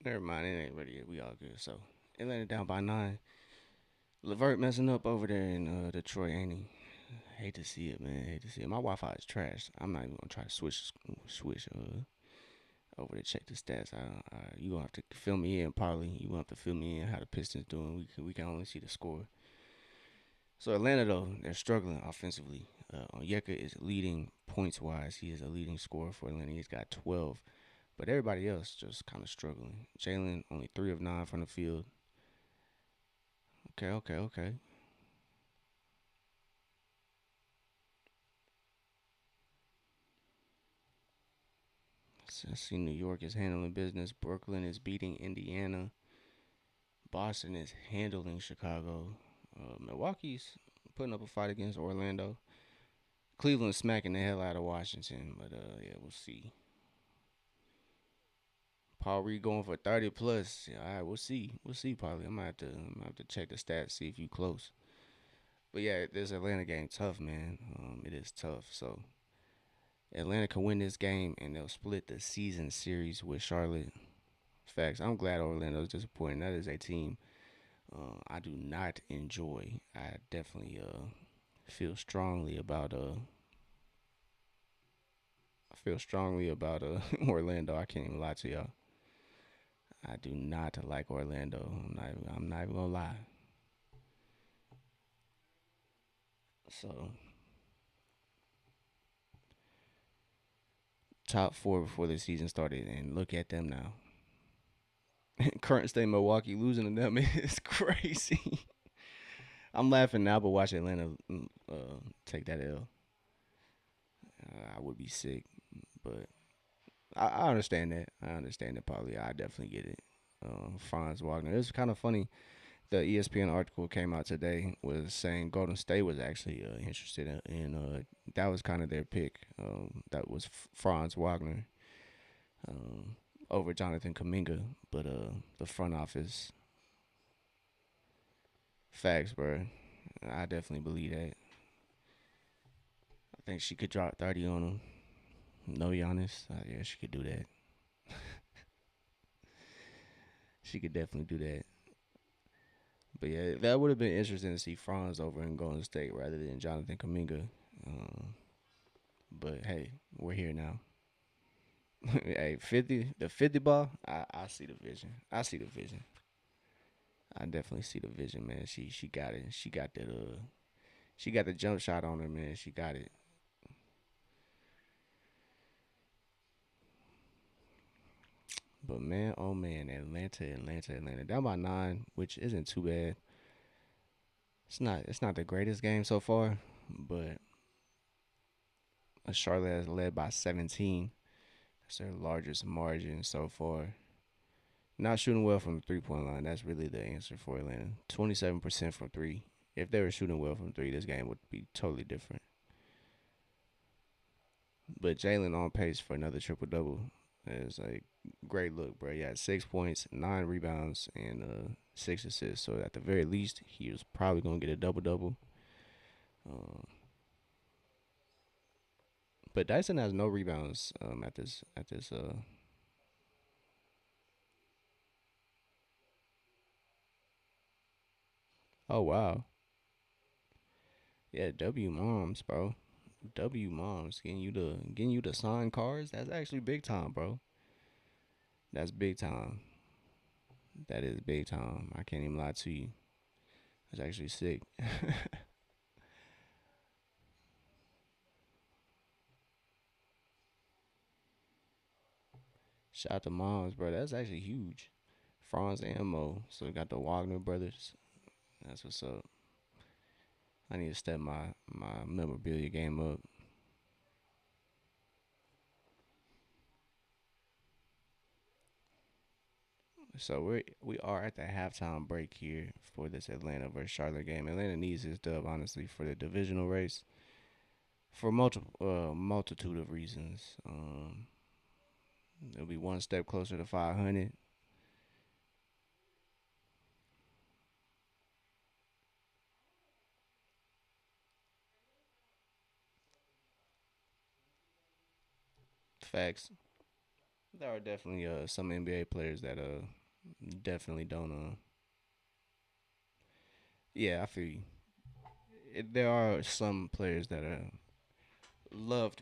A: Never mind, it ain't ready yet. We all good. So Atlanta down by 9. Levert messing up over there in Detroit, ain't he? Hate to see it, man. Hate to see it. My Wi-Fi is trash. I'm not even gonna try to switch over to check the stats. You gonna have to fill me in, probably. You gonna have to fill me in how the Pistons doing. We can only see the score. So Atlanta though, they're struggling offensively. Onyeka is leading points wise. He is a leading scorer for Atlanta. He's got 12, but everybody else just kind of struggling. Jalen only 3 of 9 from the field. Okay, okay, okay. So I see New York is handling business. Brooklyn is beating Indiana. Boston is handling Chicago. Milwaukee's putting up a fight against Orlando. Cleveland's smacking the hell out of Washington, but yeah, we'll see. Paul Reed going for 30 plus. Yeah, all right, we'll see. We'll see. Probably. I'm gonna have to check the stats, see if you close. But yeah, this Atlanta game tough, man. It is tough. So Atlanta can win this game, and they'll split the season series with Charlotte. Facts. I'm glad Orlando's disappointing. That is a team I do not enjoy. I definitely feel strongly about I feel strongly about Orlando. I can't even lie to y'all. I do not like Orlando. I'm not even gonna lie. So top four before the season started, and look at them now. Current state Milwaukee losing to them is crazy. I'm laughing now, but watch Atlanta take that L. I would be sick, but I understand that. I understand it. Probably, I definitely get it. Franz Wagner. It's kind of funny. The ESPN article came out today was saying Golden State was actually interested that was kind of their pick. That was Franz Wagner um, over Jonathan Kaminga, but the front office facts, bro. I definitely believe that. I think she could drop 30 on him. No Giannis. Yeah, she could do that. She could definitely do that. But yeah, that would have been interesting to see Franz over in Golden State rather than Jonathan Kaminga. Um, but hey, we're here now. Hey, 50, the 50 ball. I see the vision. I see the vision. I definitely see the vision, man. She got it. She got that. She got the jump shot on her, man. She got it. But man, oh man, Atlanta. Down by 9, which isn't too bad. It's not the greatest game so far, but Charlotte has led by 17. That's their largest margin so far. Not shooting well from the 3 point line. That's really the answer for Atlanta. 27% from three. If they were shooting well from three, this game would be totally different. But Jalen on pace for another triple double. It's like great look, bro. He had 6 points, 9 rebounds, and 6 assists. So at the very least, he was probably gonna get a double double. Um, but Dyson has no rebounds at this. Oh wow, yeah. W moms, bro. W moms getting you the signed cards. That's actually big time, bro. That's big time. That is big time. I can't even lie to you. That's actually sick. Shout out to moms, bro. That's actually huge. Franz and Mo. So we got the Wagner brothers. That's what's up. I need to step my memorabilia game up. So we are at the halftime break here for this Atlanta versus Charlotte game. Atlanta needs this dub honestly for the divisional race for multitude of reasons. It'll be one step closer to 500. Facts. There are definitely some NBA players that definitely don't yeah, I feel you. There are some players that are loved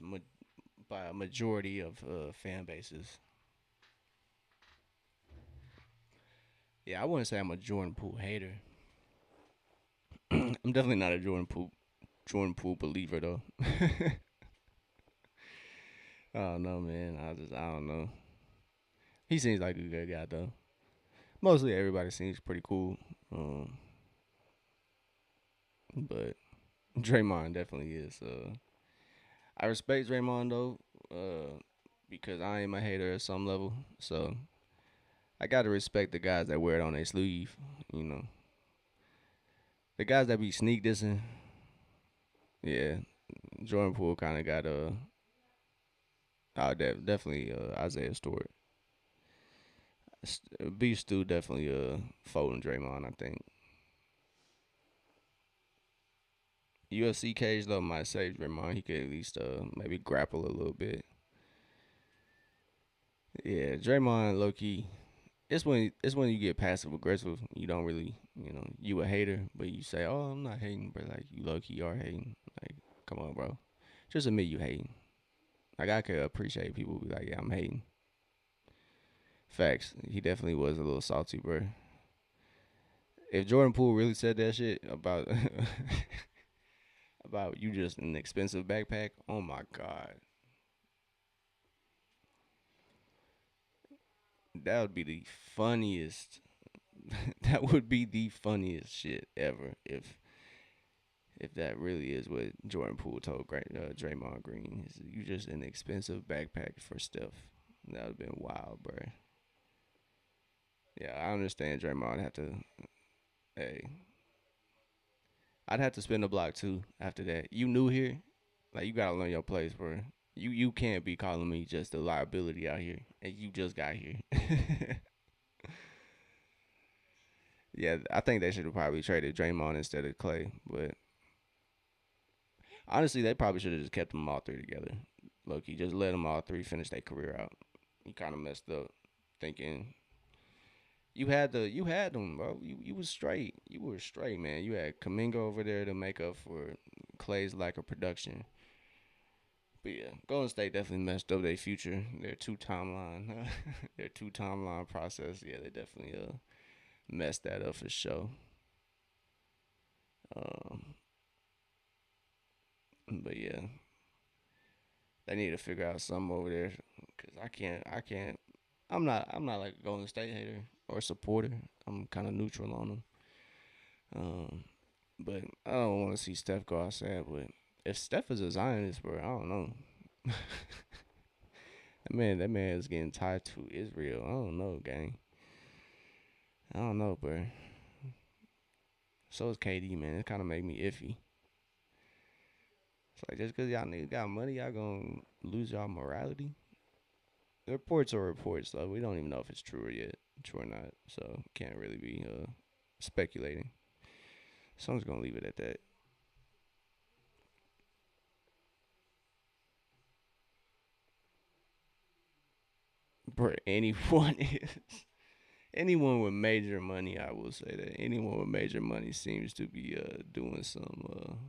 A: by a majority of fan bases. Yeah, I wouldn't say I'm a Jordan Poole hater. I'm definitely not a Jordan Poole believer though. I don't know, man. I don't know. He seems like a good guy though. Mostly everybody seems pretty cool. Um, but Draymond definitely is. I respect Draymond though, because I am a hater at some level. So I gotta respect the guys that wear it on their sleeve. You know, the guys that be sneak dissing. Yeah, Jordan Poole kind of got definitely Isaiah Stewart. B Stu definitely folding Draymond. I think UFC cage though might save Draymond. He could at least maybe grapple a little bit. Yeah, Draymond low key. It's when you get passive aggressive. You don't really you a hater, but you say, "Oh, I'm not hating," but like you low key are hating. Like, come on, bro. Just admit you hating. Like I could appreciate people be like, "Yeah, I'm hating." Facts. He definitely was a little salty, bro. If Jordan Poole really said that shit about about you just an expensive backpack, oh my god, that would be the funniest. That would be the funniest shit ever if that really is what Jordan Poole told Draymond Green. You just an expensive backpack for stuff. That would have been wild, bro. Yeah, I understand Draymond had to. Hey, I'd have to spin the block too after that. You new here, like you gotta learn your place, bro. You can't be calling me just a liability out here, and you just got here. Yeah, I think they should have probably traded Draymond instead of Clay, but honestly, they probably should have just kept them all three together. Loki, just let them all three finish their career out. You kind of messed up thinking you had them, bro. You was straight. You were straight, man. You had Kaminga over there to make up for Clay's lack of production. But yeah, Golden State definitely messed up their future. Their two timeline, their two timeline process. Yeah, they definitely messed that up for sure. Um, but yeah, they need to figure out something over there because I can't. I'm not like a Golden State hater or supporter. I'm kind of neutral on them. Um, but I don't want to see Steph go outside. But if Steph is a Zionist, bro, I don't know. That man is getting tied to Israel. I don't know, gang. I don't know, bro. So is KD, man. It kind of make me iffy. It's like just because y'all niggas got money, y'all gonna lose y'all morality. The reports are reports, though. We don't even know if it's true or yet, true or not. So can't really be speculating. So I'm just gonna leave it at that. Bro, anyone is anyone with major money. I will say that anyone with major money seems to be doing some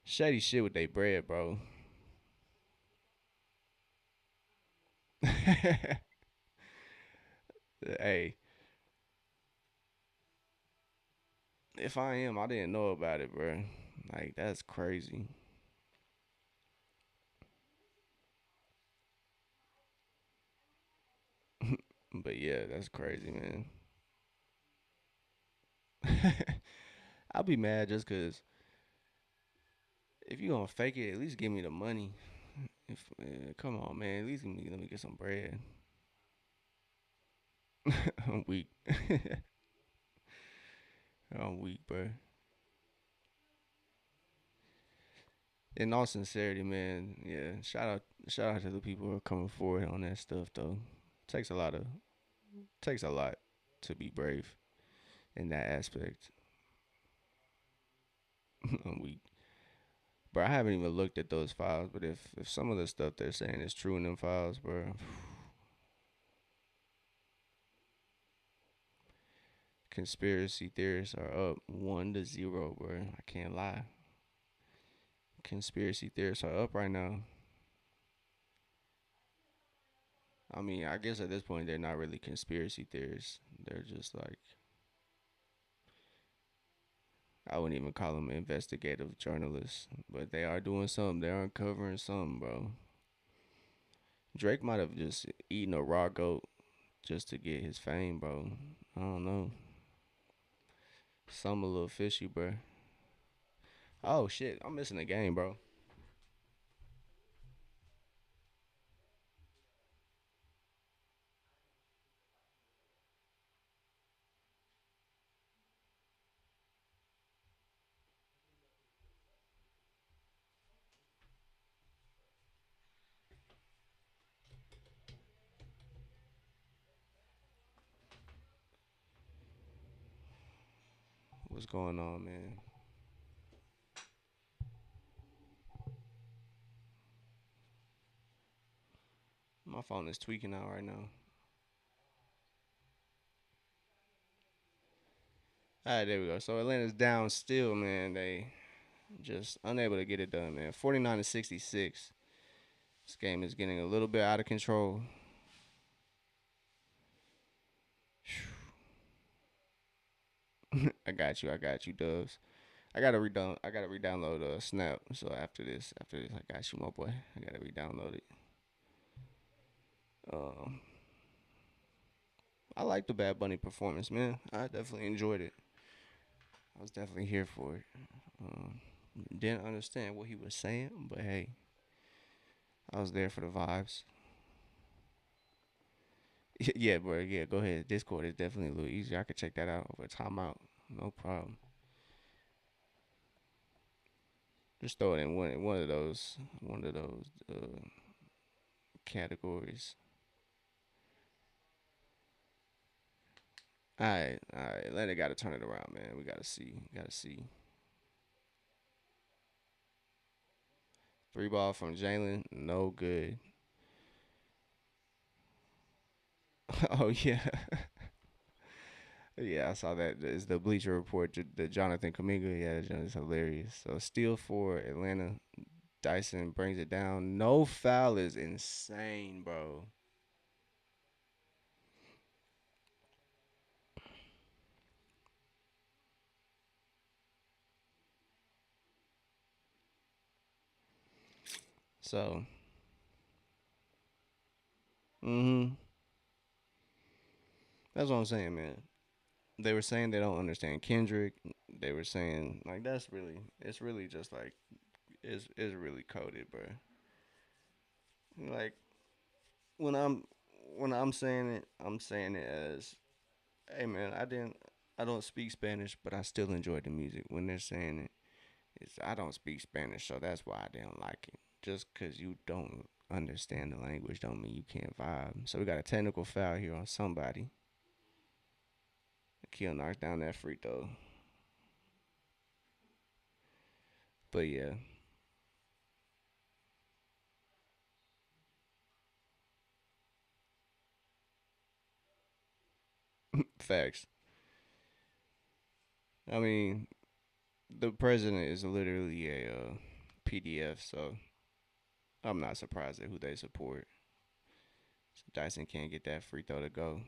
A: shady shit with their bread, bro. Hey, if I am, I didn't know about it, bro. Like that's crazy. But yeah, that's crazy, man. I'll be mad just cause if you gonna fake it, at least give me the money. If come on, man, at least let me get some bread. I'm weak. I'm weak, bro. In all sincerity, man, yeah. Shout out to the people who are coming forward on that stuff, though. Takes a lot of takes a lot to be brave in that aspect. I'm weak. Bro, I haven't even looked at those files, but if some of the stuff they're saying is true in them files, bro, conspiracy theorists are up 1-0, bro. I can't lie. Conspiracy theorists are up right now. I mean, I guess at this point they're not really conspiracy theorists. They're just like I wouldn't even call them investigative journalists, but they are doing something. They're uncovering something, bro. Drake might have just eaten a raw goat just to get his fame, bro. I don't know. Some a little fishy, bro. Oh shit, I'm missing a game, bro. What's going on, man? My phone is tweaking out right now. All right, there we go. So Atlanta's down still, man. They just unable to get it done, man. 49-66. This game is getting a little bit out of control. I got you, Dubs. I gotta re-download Snap. So after this, I got you, my boy. I gotta re-download it. Um, I like the Bad Bunny performance, man. I definitely enjoyed it. I was definitely here for it. Um, didn't understand what he was saying, but hey, I was there for the vibes. Yeah, bro. Yeah, go ahead. Discord is definitely a little easier. I could check that out over timeout. No problem. Just throw it in one of those categories. All right. Atlanta got to turn it around, man. We got to see. Three ball from Jalen, no good. Oh yeah, yeah. I saw that. It's the Bleacher Report. The Jonathan Kaminga. Yeah, that is hilarious. So steal for Atlanta. Dyson brings it down. No foul is insane, bro. So, mm-hmm. That's what I'm saying, man. They were saying they don't understand Kendrick. They were saying like that's really it's really just like it's really coded, bro. Like when I'm when I'm saying it, I'm saying it as, hey man, I don't speak Spanish, but I still enjoy the music. When they're saying it, it's I don't speak Spanish, so that's why I didn't like it. Just cause you don't understand the language don't mean you can't vibe. So we got a technical foul here on somebody. Kill knocks down that free throw. But yeah, facts. I mean, the president is literally a PDF, so I'm not surprised at who they support. So Dyson can't get that free throw to go.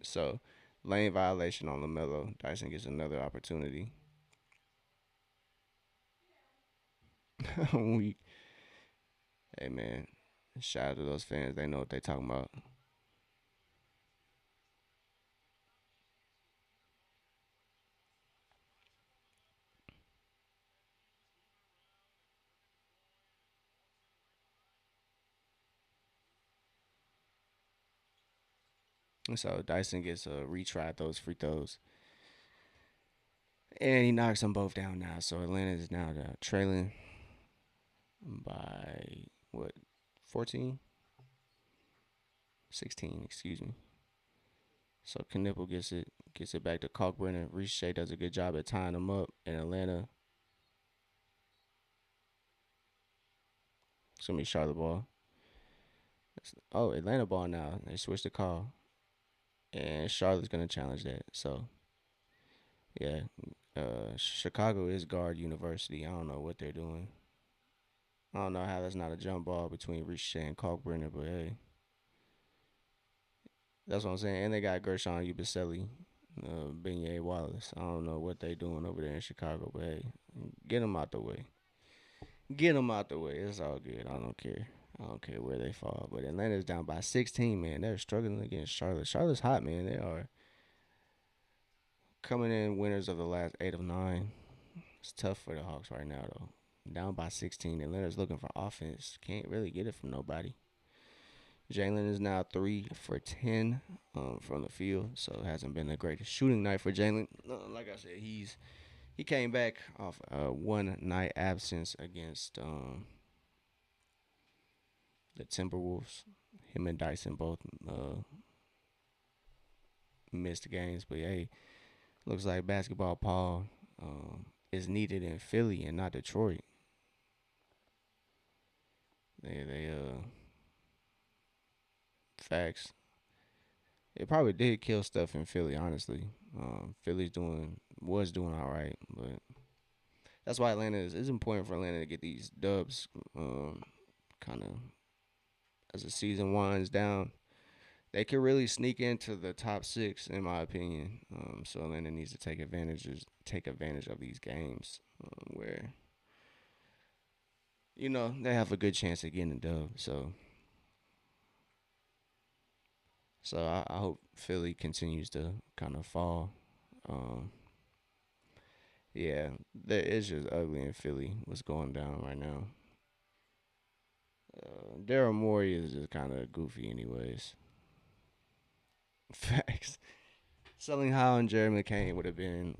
A: So lane violation on Lamelo. Dyson gets another opportunity. we, hey man, shout out to those fans. They know what they talking about. And so Dyson gets retried those free throws, and he knocks them both down now. So Atlanta is now trailing by what 14, 16, excuse me. So Knipple gets it back to Kalkbrenner. Riche does a good job at tying them up. And Atlanta, it's gonna be Charlotte ball. Oh, Atlanta ball now. They switched the call, and Charlotte's gonna challenge that. So yeah, Chicago is guard university. I don't know what they're doing. I don't know how that's not a jump ball between Riche and Kalkbrenner, but hey, that's what I'm saying. And they got Gershon Ubaselli, Beignet Wallace. I don't know what they doing over there in Chicago, but hey, get them out the way. Get them out the way. It's all good. I don't care. I don't care where they fall. But Atlanta's down by 16, man. They're struggling against Charlotte. Charlotte's hot, man. They are coming in winners of the last 8 of 9. It's tough for the Hawks right now, though. Down by 16. Atlanta's looking for offense. Can't really get it from nobody. Jalen is now 3 for 10 from the field, so it hasn't been the greatest shooting night for Jalen. Like I said, he came back off a one night absence against the Timberwolves. Him and Dyson both missed games, but hey, looks like basketball Paul is needed in Philly and not Detroit. They facts. It probably did kill stuff in Philly, honestly. Philly's doing was doing all right, but that's why Atlanta is. It's important for Atlanta to get these dubs, kind of as the season winds down. They could really sneak into the top 6, in my opinion. So Atlanta needs to take advantage of these games where they have a good chance of getting a dub. So I hope Philly continues to kind of fall. Um, yeah, it's just ugly in Philly. What's going down right now? Daryl Morey is just kind of goofy, anyways. Facts. Selling high on Jerry McCain would have been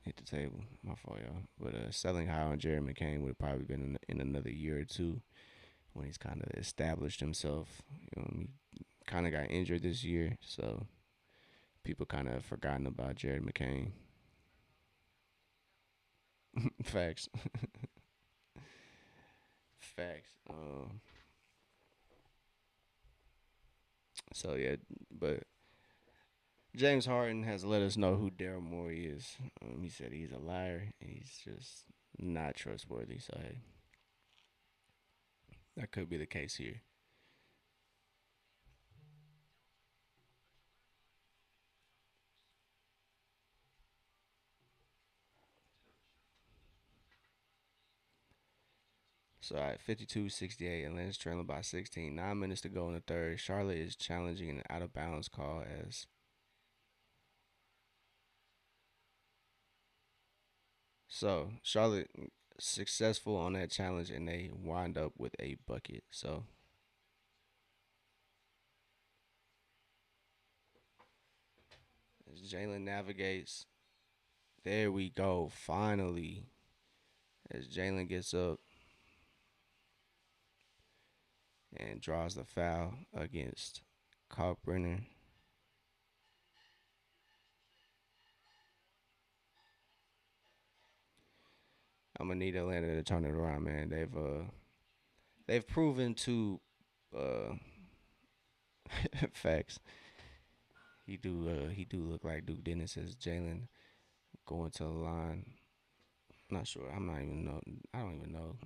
A: hit the table. My fault, y'all. But selling high on Jerry McCain would have probably been in another year or two when he's kind of established himself. kind of got injured this year, so people kind of forgotten about Jared McCain. Facts, facts. So yeah, but James Harden has let us know who Daryl Morey is. He said he's a liar and he's just not trustworthy. So hey, that could be the case here. So at 52-68, Atlanta's trailing by 16. 9 minutes to go in the third. Charlotte is challenging an out of bounds call as so Charlotte successful on that challenge and they wind up with a bucket. So as Jalen navigates, there we go. Finally, as Jalen gets up and draws the foul against Kalkbrenner. I'm gonna need Atlanta to turn it around, man. They've proven to uh facts. He do look like Duke Dennis as Jalen going to the line. Not sure. I'm not even know. I don't even know.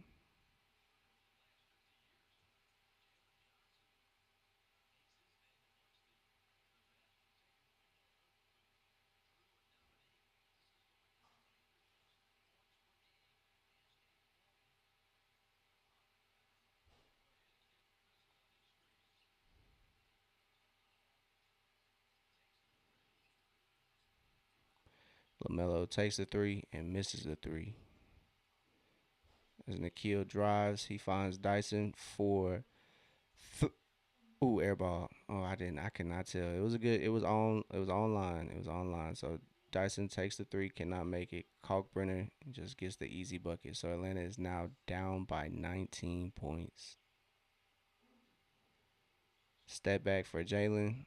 A: LaMelo takes the three and misses the three. As Nikhil drives, he finds Dyson for ooh airball. Oh, I didn't. I cannot tell. It was a good. It was on. It was online. It was online. So Dyson takes the three, cannot make it. Kalkbrenner just gets the easy bucket. So Atlanta is now down by 19 points. Step back for Jalen,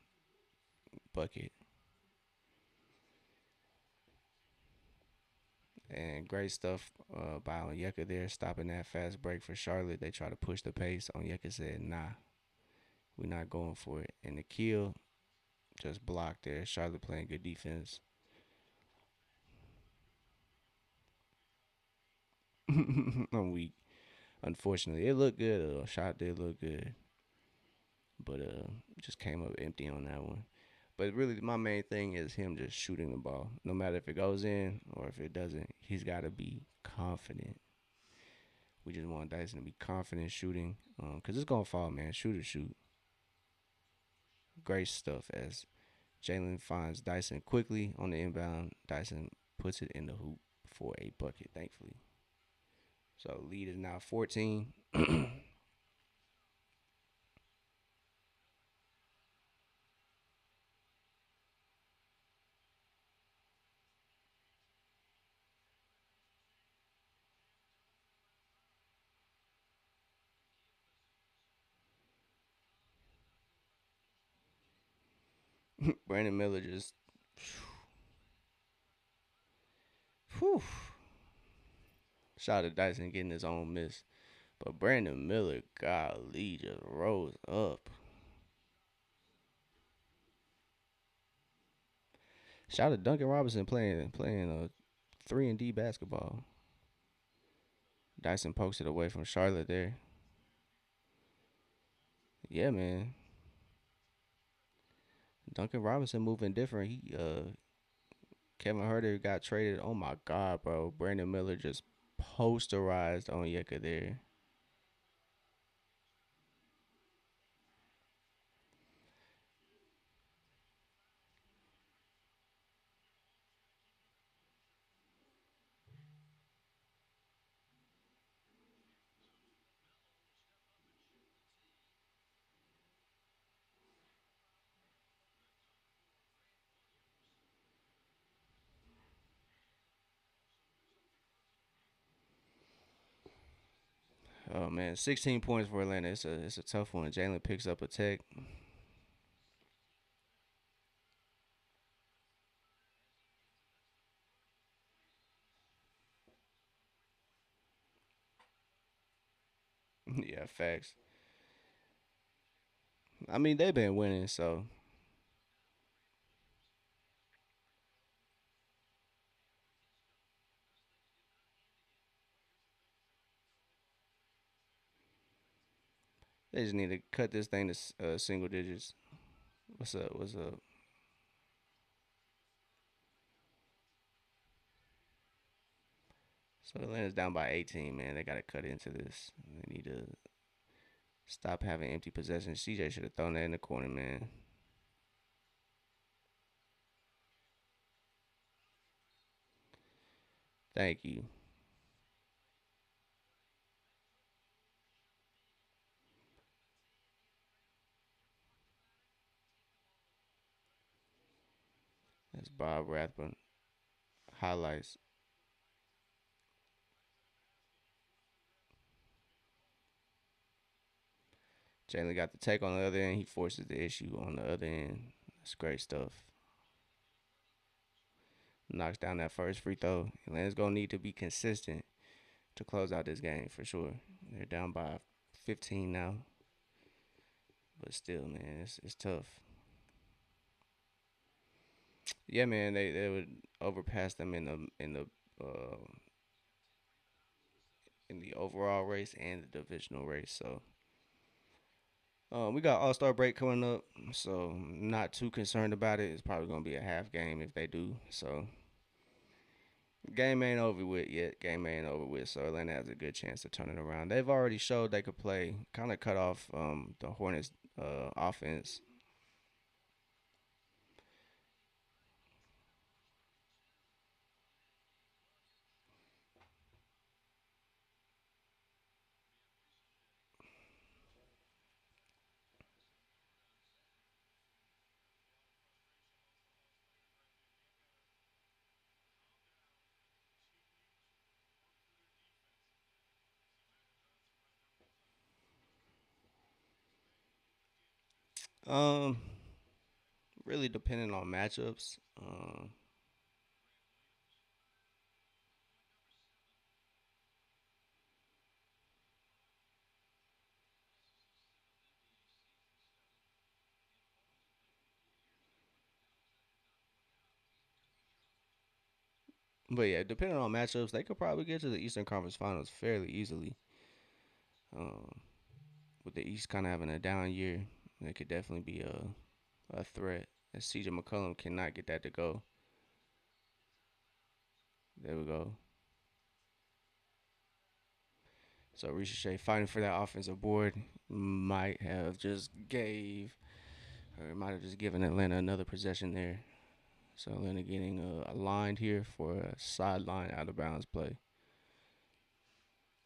A: bucket. And great stuff by Onyeka there, stopping that fast break for Charlotte. They try to push the pace. Onyeka said, nah, we're not going for it. And the kill just blocked there. Charlotte playing good defense. I'm weak. Unfortunately, it looked good. Shot did look good, but just came up empty on that one. But really, my main thing is him just shooting the ball. No matter if it goes in or if it doesn't, he's got to be confident. We just want Dyson to be confident shooting, cause it's gonna fall, man. Shoot or shoot. Great stuff as Jalen finds Dyson quickly on the inbound. Dyson puts it in the hoop for a bucket, thankfully. So lead is now 14. Brandon Miller just whew, shout out to Dyson getting his own miss. But Brandon Miller, golly, just rose up. Shout out to Duncan Robinson playing 3-and-D basketball. Dyson pokes it away from Charlotte there. Yeah, man. Duncan Robinson moving different. Kevin Herter got traded. Oh my God, bro. Brandon Miller just posterized Onyeka there. Oh man, 16 points for Atlanta. It's a tough one. Jalen picks up a tech. Yeah, facts. I mean, they've been winning, so they just need to cut this thing to single digits. What's up? What's up? So Atlanta's down by 18, man. They got to cut into this. They need to stop having empty possessions. CJ should have thrown that in the corner, man. Thank you. That's Bob Rathbun highlights. Jalen got the take on the other end. He forces the issue on the other end. That's great stuff. Knocks down that first free throw. Atlanta's gonna need to be consistent to close out this game for sure. They're down by 15 now, but still, man, it's tough. Yeah, man, they would overpass them uh, in the overall race and the divisional race. So we got All Star break coming up, so not too concerned about it. It's probably gonna be a half game if they do. So game ain't over with yet. Game ain't over with. So Atlanta has a good chance to turn it around. They've already showed they could play. Kind of cut off the Hornets offense. Um, really depending on matchups. But yeah, depending on matchups, they could probably get to the Eastern Conference Finals fairly easily. Um, with the East kind of having a down year, they could definitely be a threat. As CJ McCollum cannot get that to go. There we go. So Ricochet fighting for that offensive board might have just gave, or might have just given Atlanta another possession there. So Atlanta getting aligned here for a sideline out of bounds play.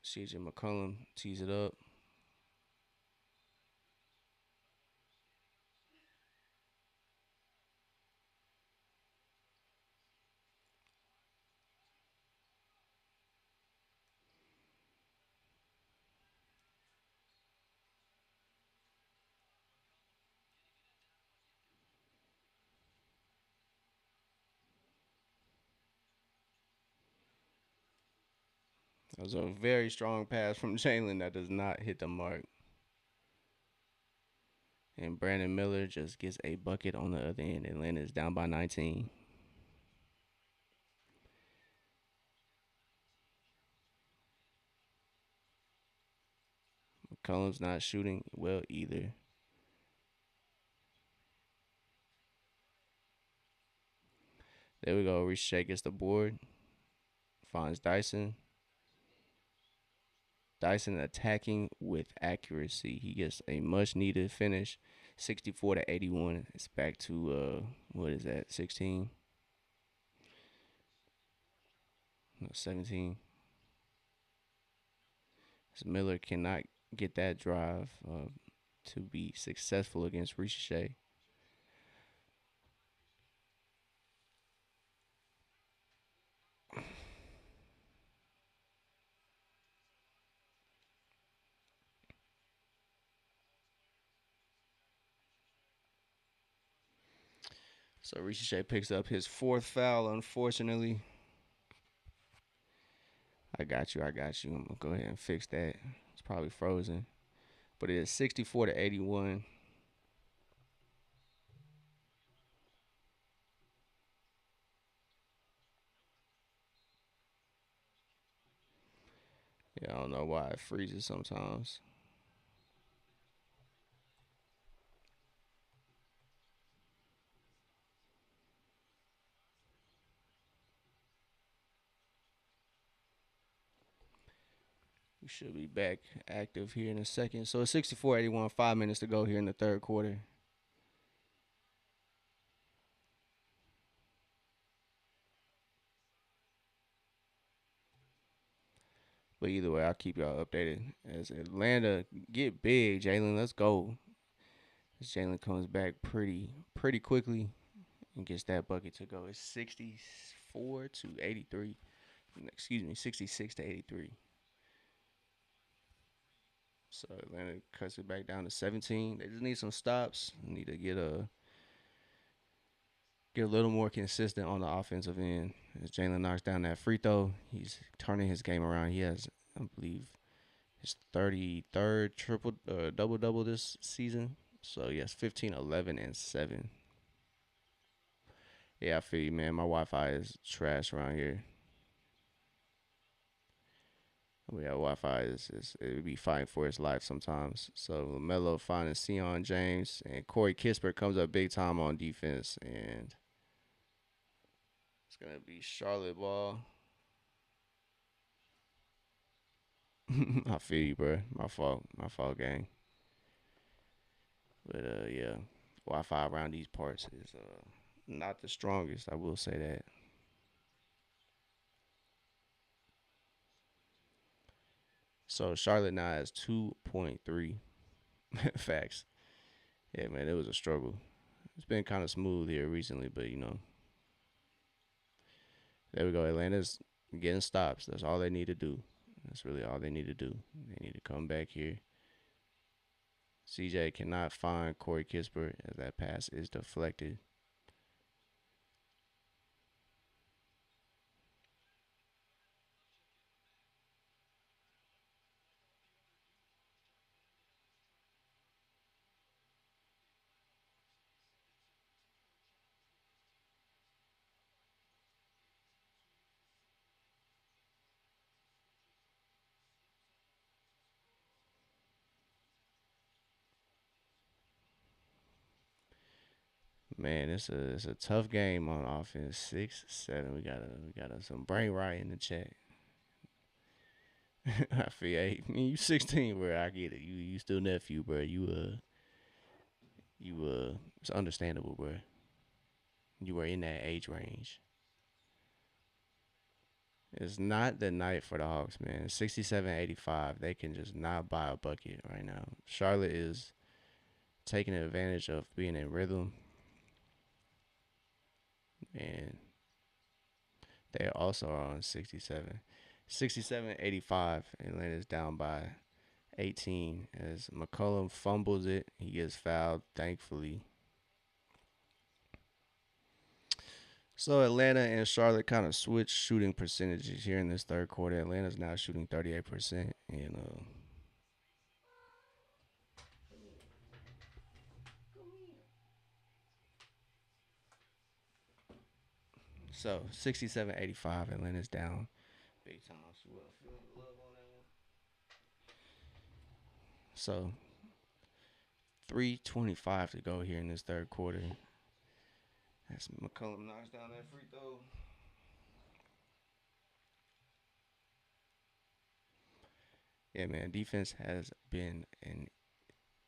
A: CJ McCollum tees it up. That was a very strong pass from Jalen that does not hit the mark. And Brandon Miller just gets a bucket on the other end. Atlanta is down by 19. McCollum's not shooting well either. There we go. Ricochet gets the board. Finds Dyson. Dyson attacking with accuracy. He gets a much needed finish. 64 to 81. It's back to what is that? 16? No, 17. So Miller cannot get that drive to be successful against Ricochet. So Ricochet picks up his fourth foul, unfortunately. I got you. I got you. I'm gonna go ahead and fix that. It's probably frozen, but it is 64 to 81. Yeah, I don't know why it freezes sometimes. We should be back active here in a second. So it's 64-81, 5 minutes to go here in the third quarter. But either way, I'll keep y'all updated. As Atlanta get big, Jalen, let's go. As Jalen comes back pretty quickly and gets that bucket to go. It's 64 to 83. Excuse me, 66 to 83. So Atlanta cuts it back down to 17. They just need some stops. They need to get a little more consistent on the offensive end. As Jalen knocks down that free throw, he's turning his game around. He has, I believe, his 33rd triple double double this season. So yes, 15, 11, and 7. Yeah, I feel you, man. My Wi-Fi is trash around here. Yeah, Wi-Fi is it be fighting for its life sometimes. So LaMelo finding Sion James and Corey Kispert comes up big time on defense, and it's gonna be Charlotte ball. I feel you, bro. My fault, gang. But yeah, Wi-Fi around these parts is not the strongest. I will say that. So Charlotte now has 2.3 facts. Yeah, man, it was a struggle. It's been kind of smooth here recently, but there we go. Atlanta's getting stops. That's all they need to do. That's really all they need to do. They need to come back here. CJ cannot find Corey Kispert as that pass is deflected. Man, it's a tough game on offense. 6-7. We got some brain riot in the chat. I feel hey, I mean, you 16, bro. I get it. You still nephew, bro. It's understandable, bro. You were in that age range. It's not the night for the Hawks, man. 67-85. They can just not buy a bucket right now. Charlotte is taking advantage of being in rhythm, and they also are on 67. 67-85. Atlanta's down by 18 as McCollum fumbles it. He gets fouled, thankfully. So Atlanta and Charlotte kind of switch shooting percentages here in this third quarter. Atlanta's now shooting 38%, and so 67-85. Atlanta's down big time. So So 3:25 to go here in this third quarter. As McCollum knocks down that free throw. Yeah, man, defense has been an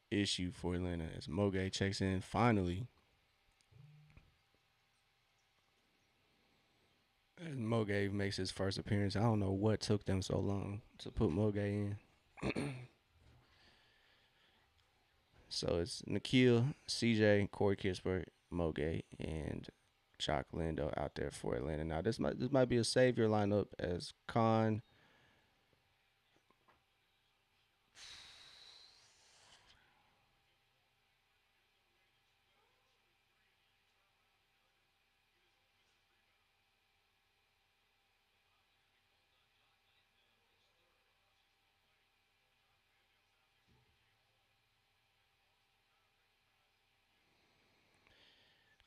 A: issue for Atlanta as Moge checks in finally. As Moge makes his first appearance, I don't know what took them so long to put Moge in. So it's Nikhil, CJ, Corey Kispert, Moge, and Chalk Lindo out there for Atlanta. Now this might be a savior lineup as Khan.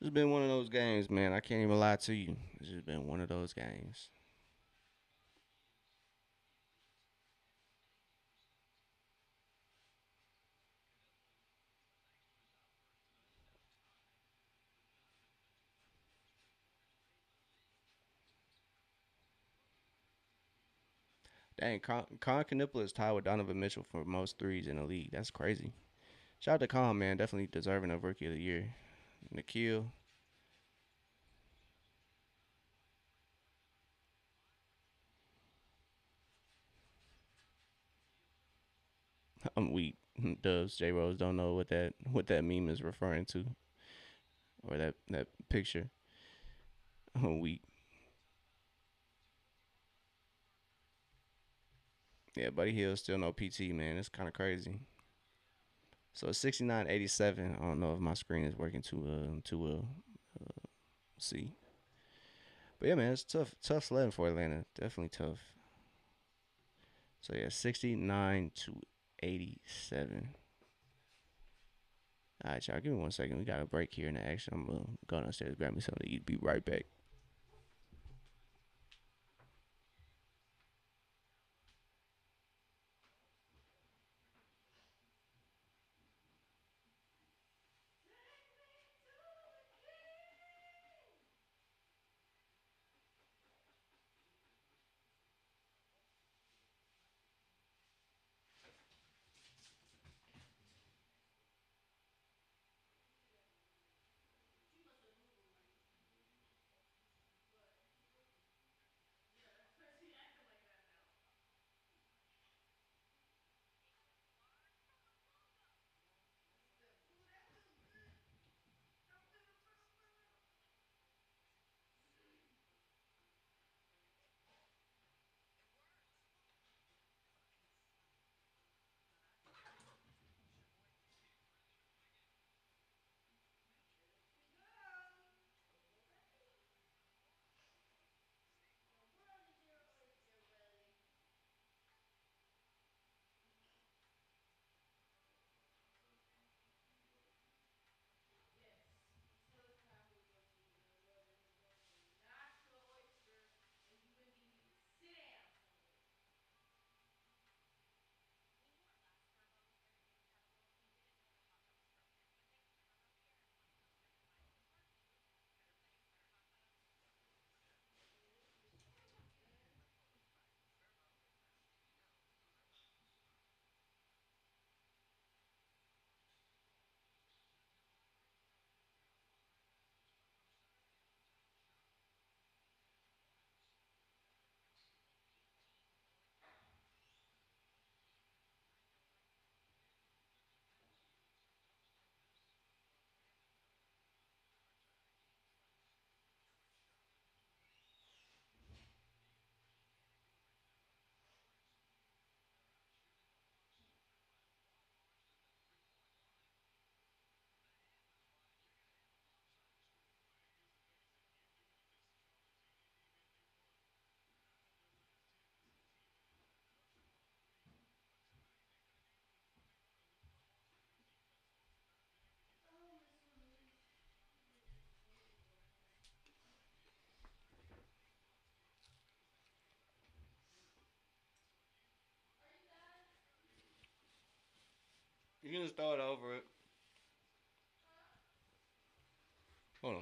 A: It's been one of those games, man. I can't even lie to you. It's just been one of those games. Dang, Con Canipla is tied with Donovan Mitchell for most threes in the league. That's crazy. Shout out to Con, man. Definitely deserving of Rookie of the Year. Nikhil, I'm weak. Does J Rose don't know what that meme is referring to or that picture. I'm weak. Yeah, Buddy Hill still no PT, man. It's kind of crazy. So 69-87. I don't know if my screen is working too well. See, but yeah, man, it's tough sledding for Atlanta. Definitely tough. So yeah, 69-87. All right, y'all. Give me 1 second. We got a break here in the action. I'm going upstairs, grab me something to eat. Be right back. You can just throw it over it. Hold on.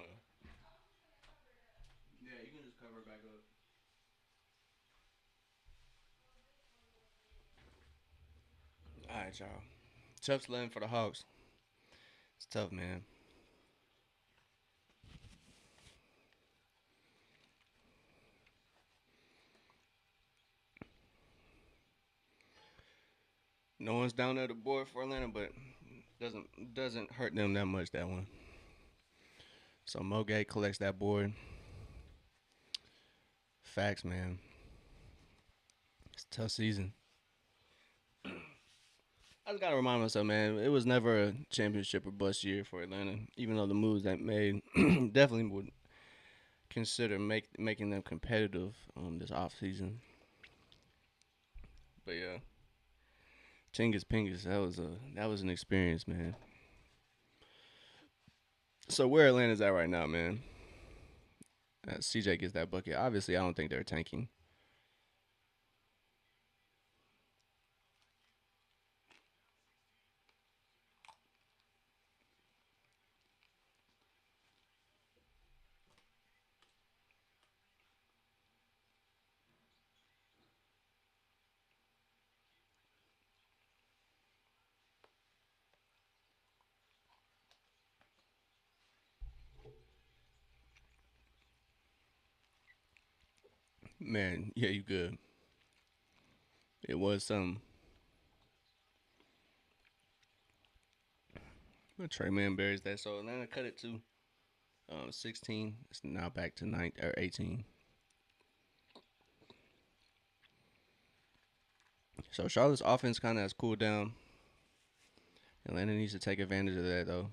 A: Yeah, you can just cover it back up. All right, y'all. Tough sledding for the Hawks. It's tough, man. No one's down there the board for Atlanta, but doesn't hurt them that much that one. So Mogay collects that board. Facts, man. It's a tough season. I just gotta remind myself, man, it was never a championship or bust year for Atlanta. Even though the moves that made definitely would consider making them competitive this offseason. But yeah, Tingus Pingus, that was an experience, man. So where Atlanta's at right now, man? CJ gets that bucket. Obviously, I don't think they're tanking. Man, yeah, you good. It was some. Trey Man buries that. So Atlanta cut it to 16. It's now back to 9 or 18. So Charlotte's offense kind of has cooled down. Atlanta needs to take advantage of that though.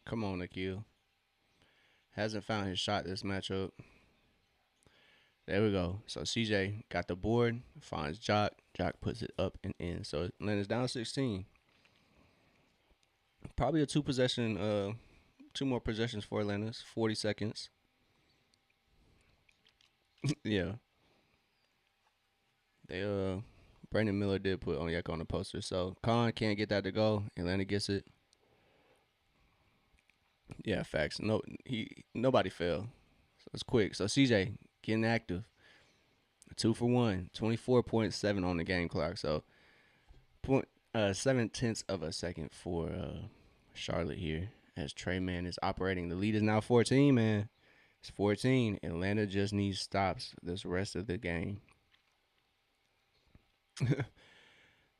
A: Come on, Nikhil. Hasn't found his shot this matchup. There we go. So CJ got the board, finds Jock. Jock puts it up and in. So Atlanta's down 16. Probably a two more possessions for Atlanta's. 40 seconds. Yeah. They Brandon Miller did put Onyeka on the poster. So Khan can't get that to go. Atlanta gets it. Yeah, facts. Nobody fell. So it's quick. So CJ getting active. 2 for 1. 24.7 on the game clock. So point 7 tenths of a second for Charlotte here. As Trey Man is operating. The lead is now 14, man. It's 14. Atlanta just needs stops this rest of the game.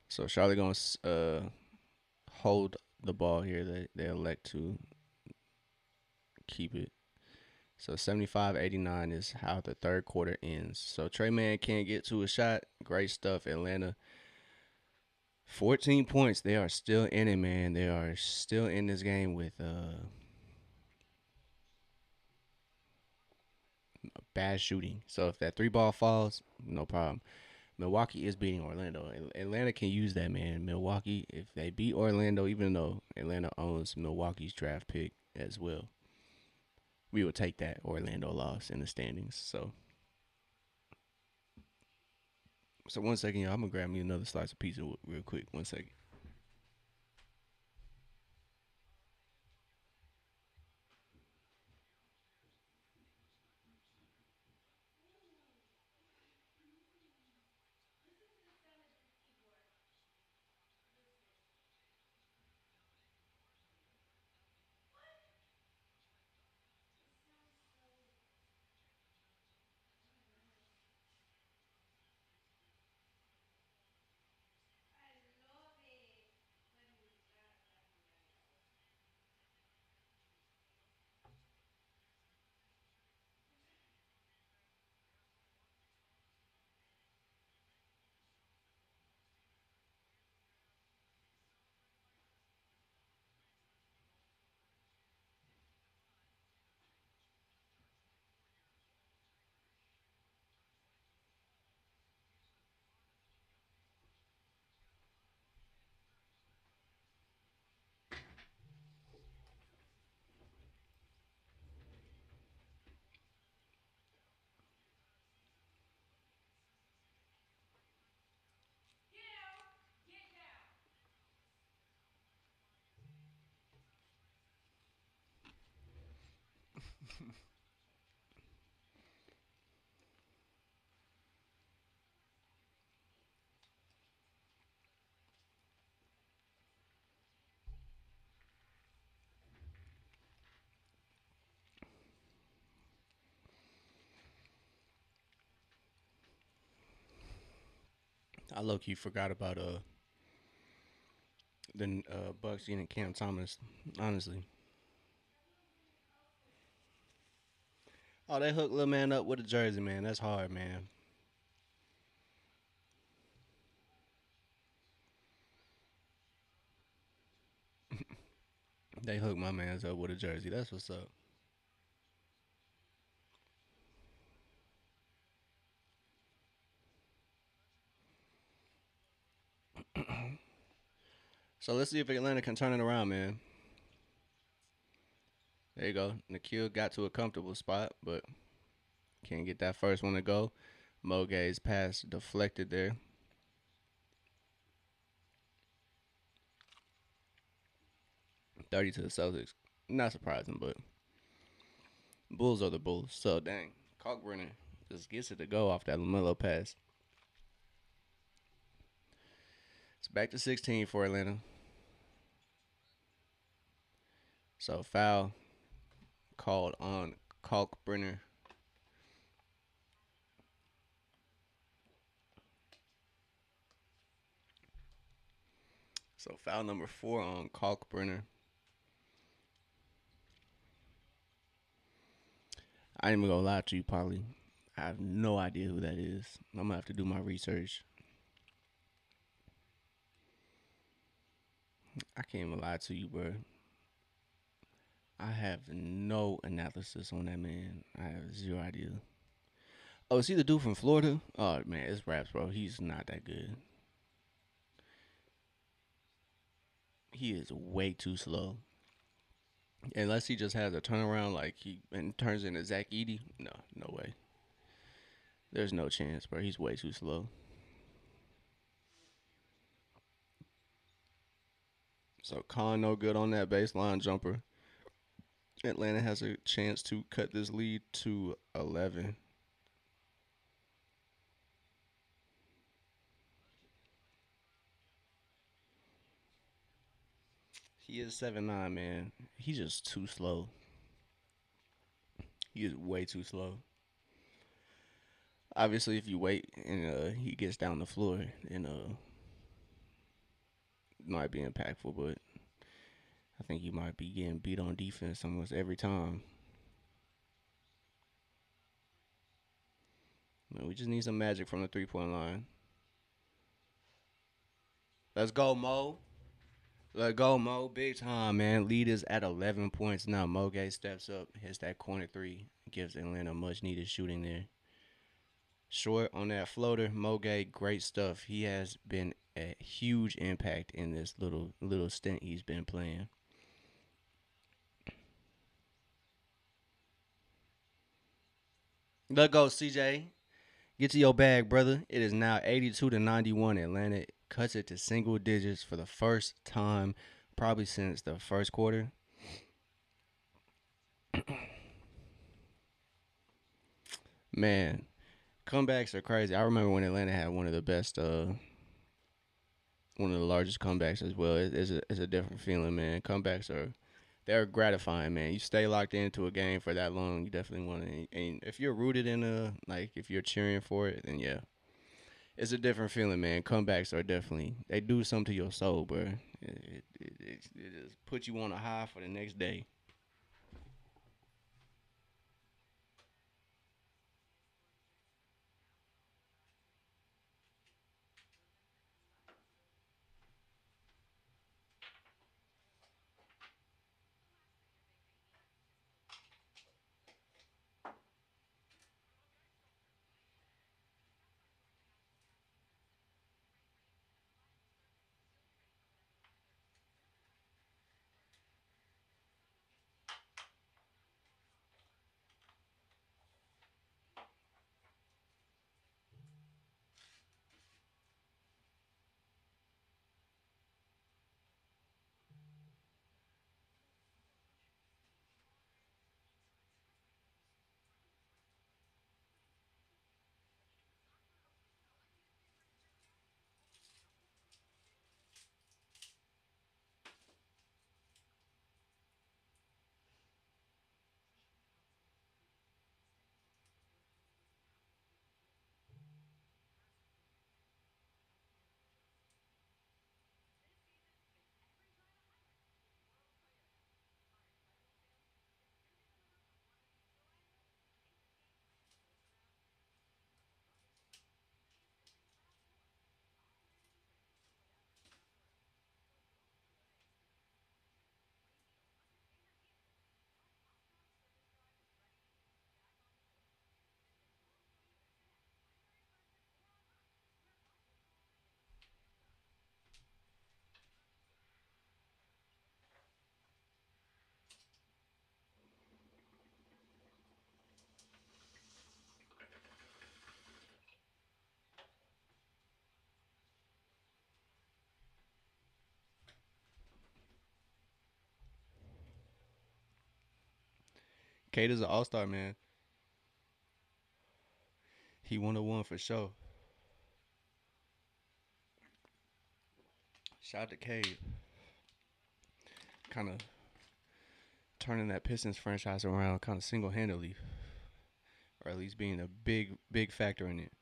A: So Charlotte gonna hold the ball here. They elect to keep it. So 75-89 is how the third quarter ends. So Trey Man can't get to a shot. Great stuff, Atlanta. 14 points. They are still in it, man. They are still in this game with bad shooting. So if that three ball falls, no problem. Milwaukee is beating Orlando. Atlanta can use that, man. Milwaukee, if they beat Orlando, even though Atlanta owns Milwaukee's draft pick as well, we will take that Orlando loss in the standings. So 1 second, y'all. I'm gonna grab me another slice of pizza real quick. 1 second. I low key forgot about the Bucks getting Cam Thomas. Honestly. Oh, they hooked little man up with a jersey, man. That's hard, man. They hooked my man's up with a jersey. That's what's up. So let's see if Atlanta can turn it around, man. There you go. Nikhil got to a comfortable spot, but can't get that first one to go. Moget's pass deflected there. 30 to the Celtics. Not surprising, but Bulls are the Bulls. So dang, Kalkbrenner just gets it to go off that LaMelo pass. It's back to 16 for Atlanta. So foul called on Kalkbrenner. So foul number 4 on Kalkbrenner. I ain't even gonna lie to you, Polly. I have no idea who that is. I'm gonna have to do my research. I can't even lie to you, bro. I have no analysis on that man. I have zero idea. Oh, is he the dude from Florida? Oh man, it's raps, bro. He's not that good. He is way too slow. Unless he just has a turnaround like he and turns into Zach Edey. No, no way. There's no chance, bro. He's way too slow. So Khan no good on that baseline jumper. Atlanta has a chance to cut this lead to 11. He is 7'9", man. He's just too slow. He is way too slow. Obviously, if you wait and he gets down the floor, then it might be impactful. But I think he might be getting beat on defense almost every time. We just need some magic from the 3-point line. Let's go, Mo. Let's go, Mo. Big time, man. Lead is at 11 points now. Moge steps up, hits that corner three, gives Atlanta much needed shooting there. Short on that floater, Moge, great stuff. He has been a huge impact in this little stint he's been playing. Let go, CJ. Get to your bag, brother. It is now 82 to 91. Atlanta cuts it to single digits for the first time, probably since the first quarter. Man, comebacks are crazy. I remember when Atlanta had one of the best, one of the largest comebacks as well. It's a different feeling, man. Comebacks are they're gratifying, man. You stay locked into a game for that long, you definitely want to. And if you're rooted in like if you're cheering for it, then yeah, it's a different feeling, man. Comebacks are definitely they do something to your soul, bro. It just puts you on a high for the next day. Cade is an all star, man. He 101 for sure. Shout out to Cade. Kind of turning that Pistons franchise around kind of single handedly, or at least being a big factor in it.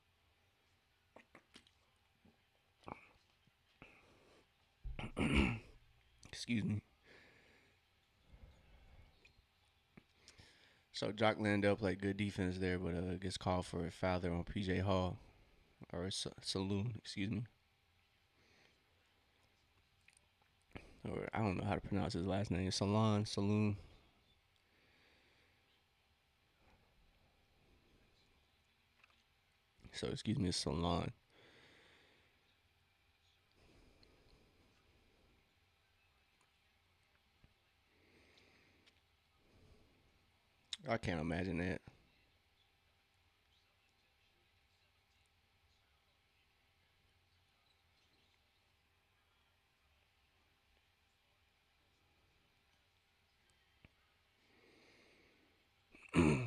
A: Excuse me. So Jock Landale played good defense there, but gets called for a foul there on PJ Hall or Saloon, excuse me. Or I don't know how to pronounce his last name. Saloon. So excuse me, it's Salon. I can't imagine that.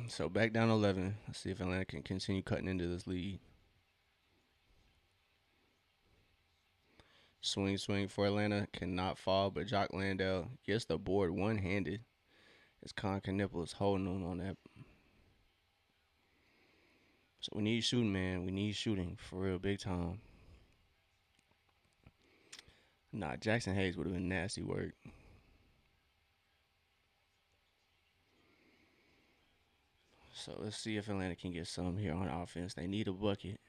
A: So back down 11. Let's see if Atlanta can continue cutting into this lead. Swing for Atlanta. Cannot fall, but Jock Landale gets the board one handed. As Con Knipple is holding on that. So we need shooting, man. We need shooting for real, big time. Nah, Jackson Hayes would have been nasty work. So let's see if Atlanta can get some here on offense. They need a bucket.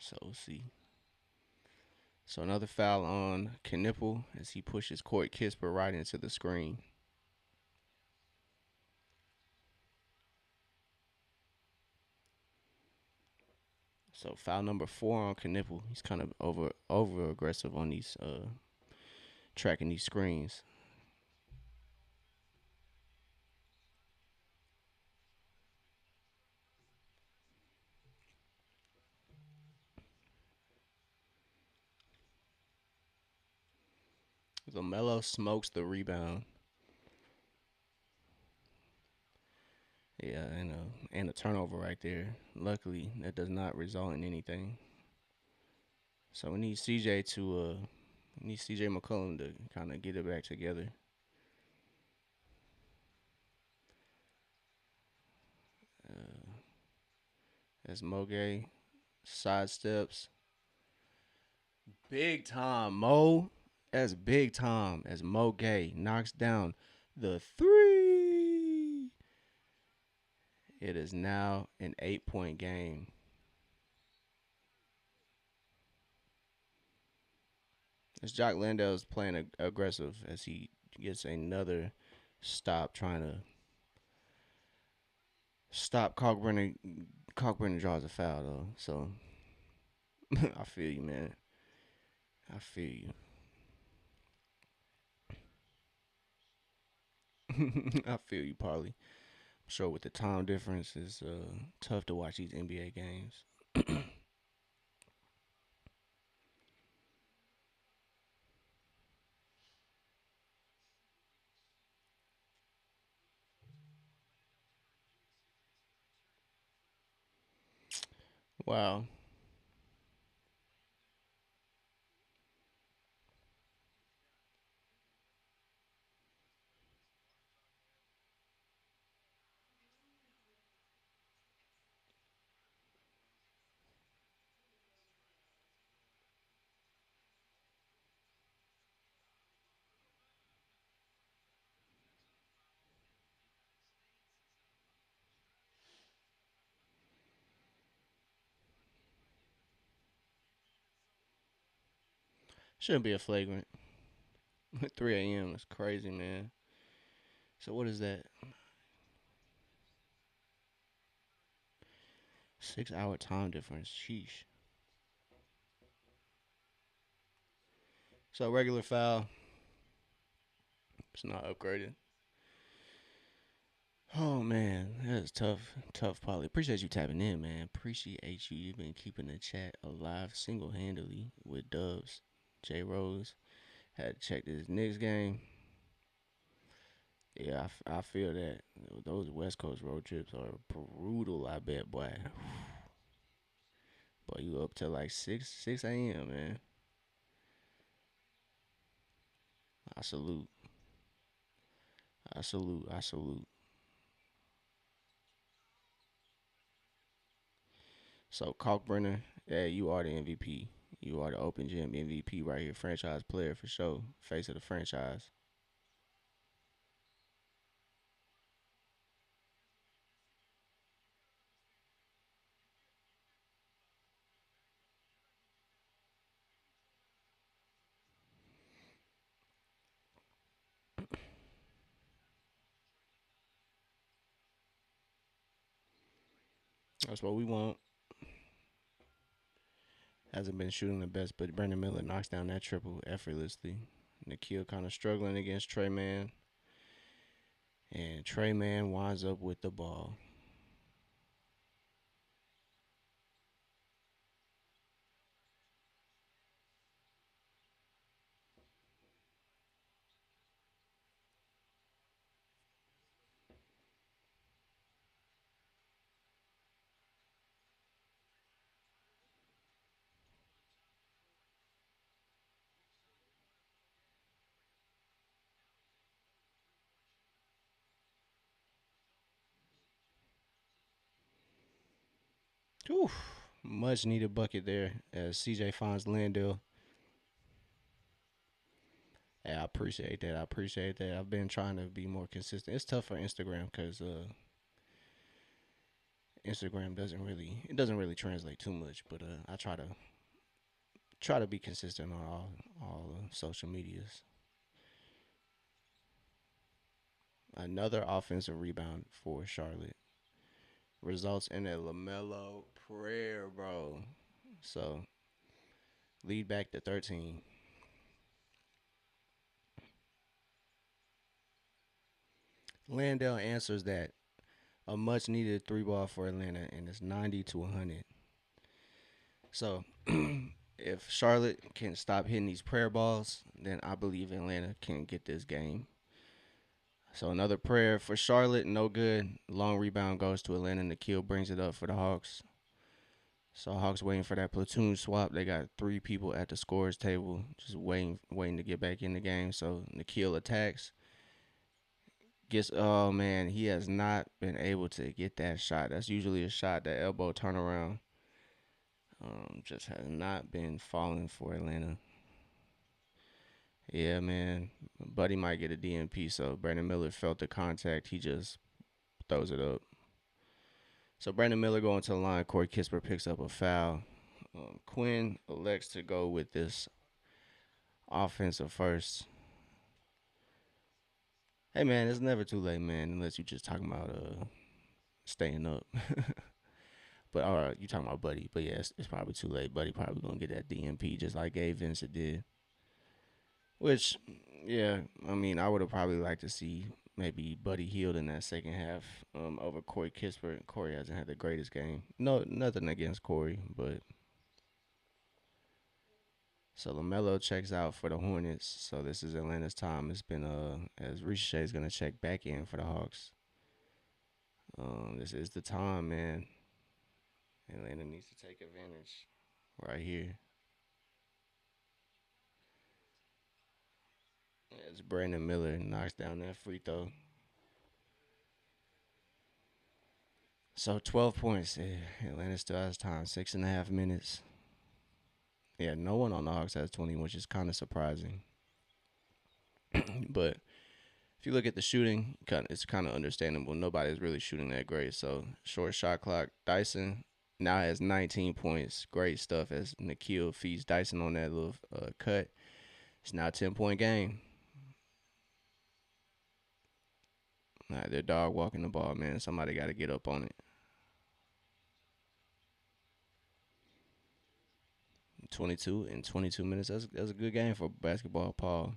A: So we'll see. So another foul on Knipple as he pushes Court Kisper right into the screen. So foul number 4 on Knipple. He's kind of over aggressive on these tracking these screens. LaMelo smokes the rebound. Yeah, and a turnover right there. Luckily, that does not result in anything. So we need CJ McCollum to kind of get it back together. As Moge sidesteps, big time Mo. That's big time as Mo Gay knocks down the three. It is now an 8-point game. As Jock Landale is playing aggressive as he gets another stop trying to stop Cockburn. Cockburn draws a foul though, so I feel you, man. I feel you. I feel you, Parley. I'm sure with the time difference, it's tough to watch these NBA games. Wow. Shouldn't be a flagrant. 3 a.m. is crazy, man. So what is that? 6 hour time difference. Sheesh. So regular foul. It's not upgraded. Oh man, that is tough. Tough, Polly. Appreciate you tapping in, man. Appreciate you. You've been keeping the chat alive single handedly with Dubs. J Rose had to check this Knicks game. Yeah, I feel that. Those West Coast road trips are brutal. I bet, boy. Boy, you up till like six a.m. man. I salute. I salute. I salute. So Kalkbrenner, yeah, you are the MVP. You are the Open Gym MVP right here. Franchise player for sure. Face of the franchise. That's what we want. Hasn't been shooting the best, but Brandon Miller knocks down that triple effortlessly. Nikhil kind of struggling against Trey Man, and Trey Man winds up with the ball. Whew. Much needed bucket there as CJ finds Landell. Yeah, I appreciate that. I appreciate that. I've been trying to be more consistent. It's tough for Instagram because Instagram doesn't really translate too much, but I try to be consistent on all social medias. Another offensive rebound for Charlotte results in a Lamelo prayer, bro. So lead back to 13. Landell answers that a much needed three ball for Atlanta, and it's 90 to 100. So if Charlotte can stop hitting these prayer balls, then I believe Atlanta can get this game. So another prayer for Charlotte, no good. Long rebound goes to Atlanta, and the kill brings it up for the Hawks. So Hawks waiting for that platoon swap. They got three people at the scores table, just waiting to get back in the game. So Nikhil attacks. Gets oh man, he has not been able to get that shot. That's usually a shot, that elbow turnaround. Just has not been falling for Atlanta. Yeah, man. Buddy might get a DNP, so Brandon Miller felt the contact. He just throws it up. So Brandon Miller going to the line. Corey Kispert picks up a foul. Quinn elects to go with this offensive first. Hey man, it's never too late, man, unless you just talking about staying up. But all right, you talking about Buddy. But yeah, it's probably too late. Buddy probably gonna get that DMP just like Gabe Vincent did. Which, yeah, I mean, I would have probably liked to see maybe Buddy healed in that second half over Corey Kispert. Corey hasn't had the greatest game. No, nothing against Corey, but so Lamelo checks out for the Hornets. So this is Atlanta's time. It's been as Ricochet is gonna check back in for the Hawks. This is the time, man. Atlanta needs to take advantage right here. As Brandon Miller knocks down that free throw. So 12 points. Yeah, Atlanta still has time. 6.5 minutes. Yeah, no one on the Hawks has 20, which is kind of surprising. But if you look at the shooting, it's kind of understandable. Nobody's really shooting that great. So short shot clock. Dyson now has 19 points. Great stuff as Nikhil feeds Dyson on that little cut. It's now a 10-point game. All right, they're dog walking the ball, man. Somebody got to get up on it. 22 in 22 minutes. That's a good game for basketball, Paul.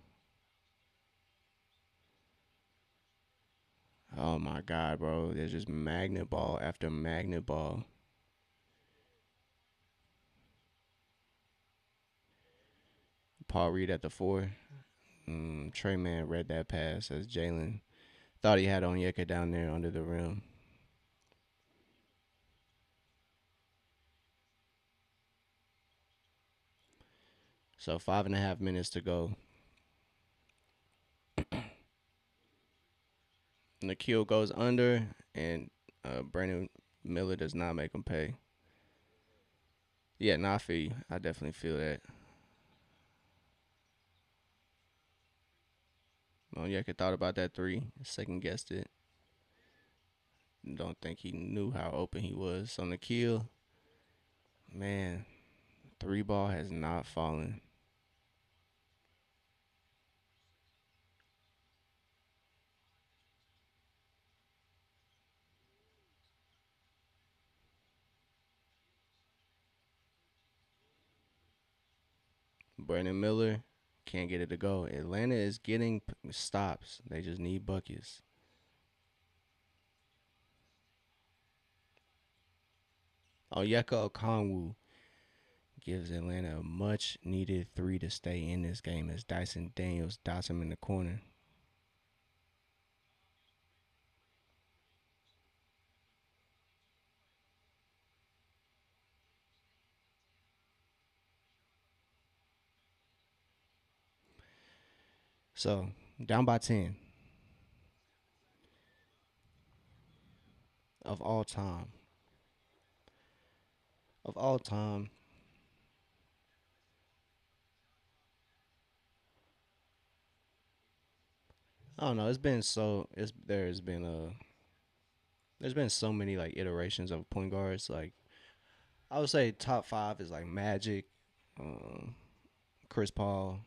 A: Oh my God, bro. There's just magnet ball after magnet ball. Paul Reed at the four. Trey Man read that pass as Jalen Thought he had Onyeka down there under the rim. So 5.5 minutes to go. Nikhil goes under, and Brandon Miller does not make him pay. Yeah, nah, I feel you. I definitely feel that. Onyeka thought about that three, second guessed it. Don't think he knew how open he was. So Nikhil, man, three ball has not fallen. Brandon Miller can't get it to go. Atlanta is getting stops. They just need buckets. Onyeka Okongwu gives Atlanta a much needed three to stay in this game as Dyson Daniels dots him in the corner. So down by 10 of all time. Of all time, I don't know. There's been so many like iterations of point guards. Like I would say top five is like Magic, um, Chris Paul,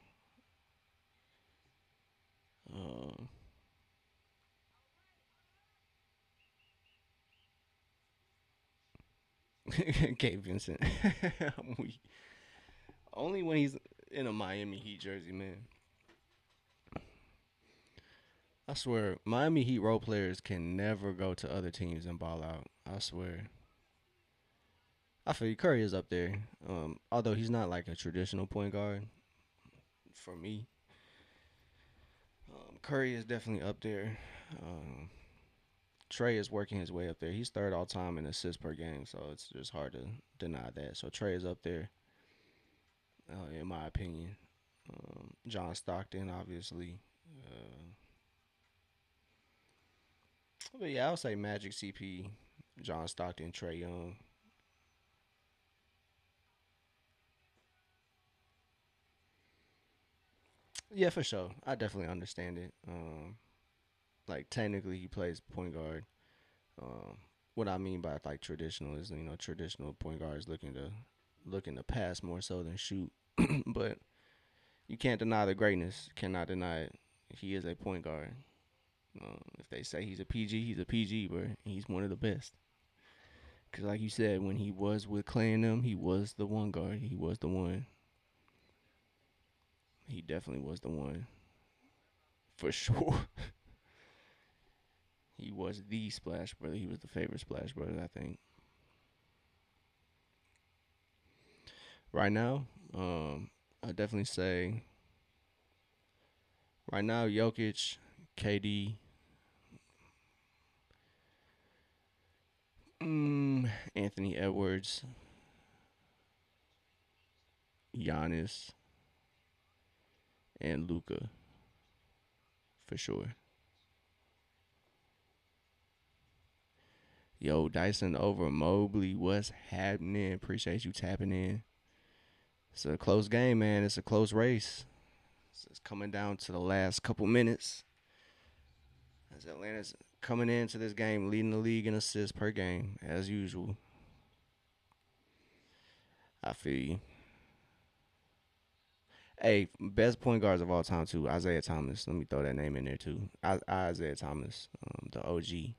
A: um, Gabe Vincent. I'm weak. Only when he's in a Miami Heat jersey, man. I swear, Miami Heat role players can never go to other teams and ball out. I swear. I feel you. Curry is up there. Although he's not like a traditional point guard for me. Curry is definitely up there. Um, Trey is working his way up there. He's third all time in assists per game, so it's just hard to deny that. So Trey is up there, in my opinion. John Stockton, obviously. But yeah, I would say Magic, CP, John Stockton, Trey Young. Yeah, for sure. I definitely understand it. Like technically, he plays point guard. Um, what I mean by like traditional is traditional point guards looking to pass more so than shoot. But you can't deny the greatness. Cannot deny it. He is a point guard. If they say he's a PG, he's a PG, bro. He's one of the best. Cause like you said, when he was with Clay and them, he was the one guard. He was the one. He definitely was the one for sure. He was the splash brother. He was the favorite splash brother, I think. Right now, I definitely say right now Jokic, KD, Anthony Edwards, Giannis, and Luca for sure. Yo, Dyson over Mobley. What's happening? Appreciate you tapping in. It's a close game, man. It's a close race. It's coming down to the last couple minutes. As Atlanta's coming into this game, leading the league in assists per game, as usual. I feel you. Hey, best point guards of all time, too. Isaiah Thomas. Let me throw that name in there, too. Isaiah Thomas, the OG,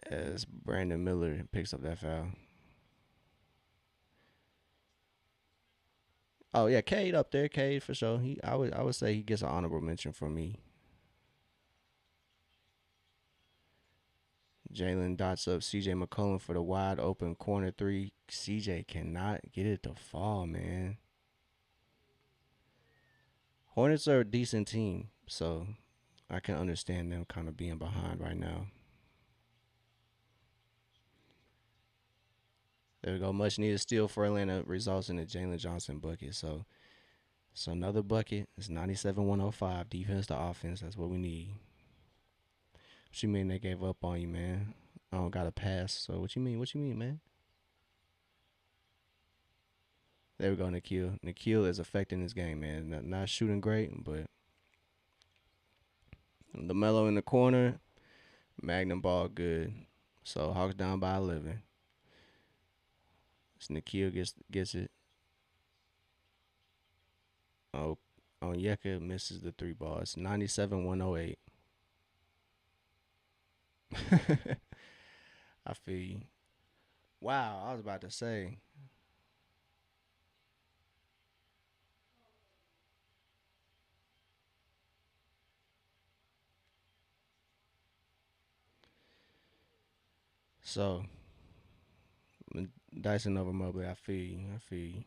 A: as Brandon Miller picks up that foul. Oh yeah, Cade up there, Cade for sure. I would say he gets an honorable mention from me. Jalen dots up CJ McCollum for the wide open corner three. CJ cannot get it to fall, man. Hornets are a decent team, so I can understand them kind of being behind right now. There we go. Much needed steal for Atlanta results in a Jalen Johnson bucket. So another bucket. It's 97-105. Defense to offense. That's what we need. What you mean they gave up on you, man? I don't got a pass. So what you mean? What you mean, man? There we go, Nikhil. Nikhil is affecting this game, man. Not shooting great, but the mellow in the corner. Magnum ball good. So Hawks down by 11. So Nikhil gets it. Oh, Onyeka misses the three ball. It's 97-108. I feel you. Wow, I was about to say. So Dyson over Mobley. I feel you. I feel you.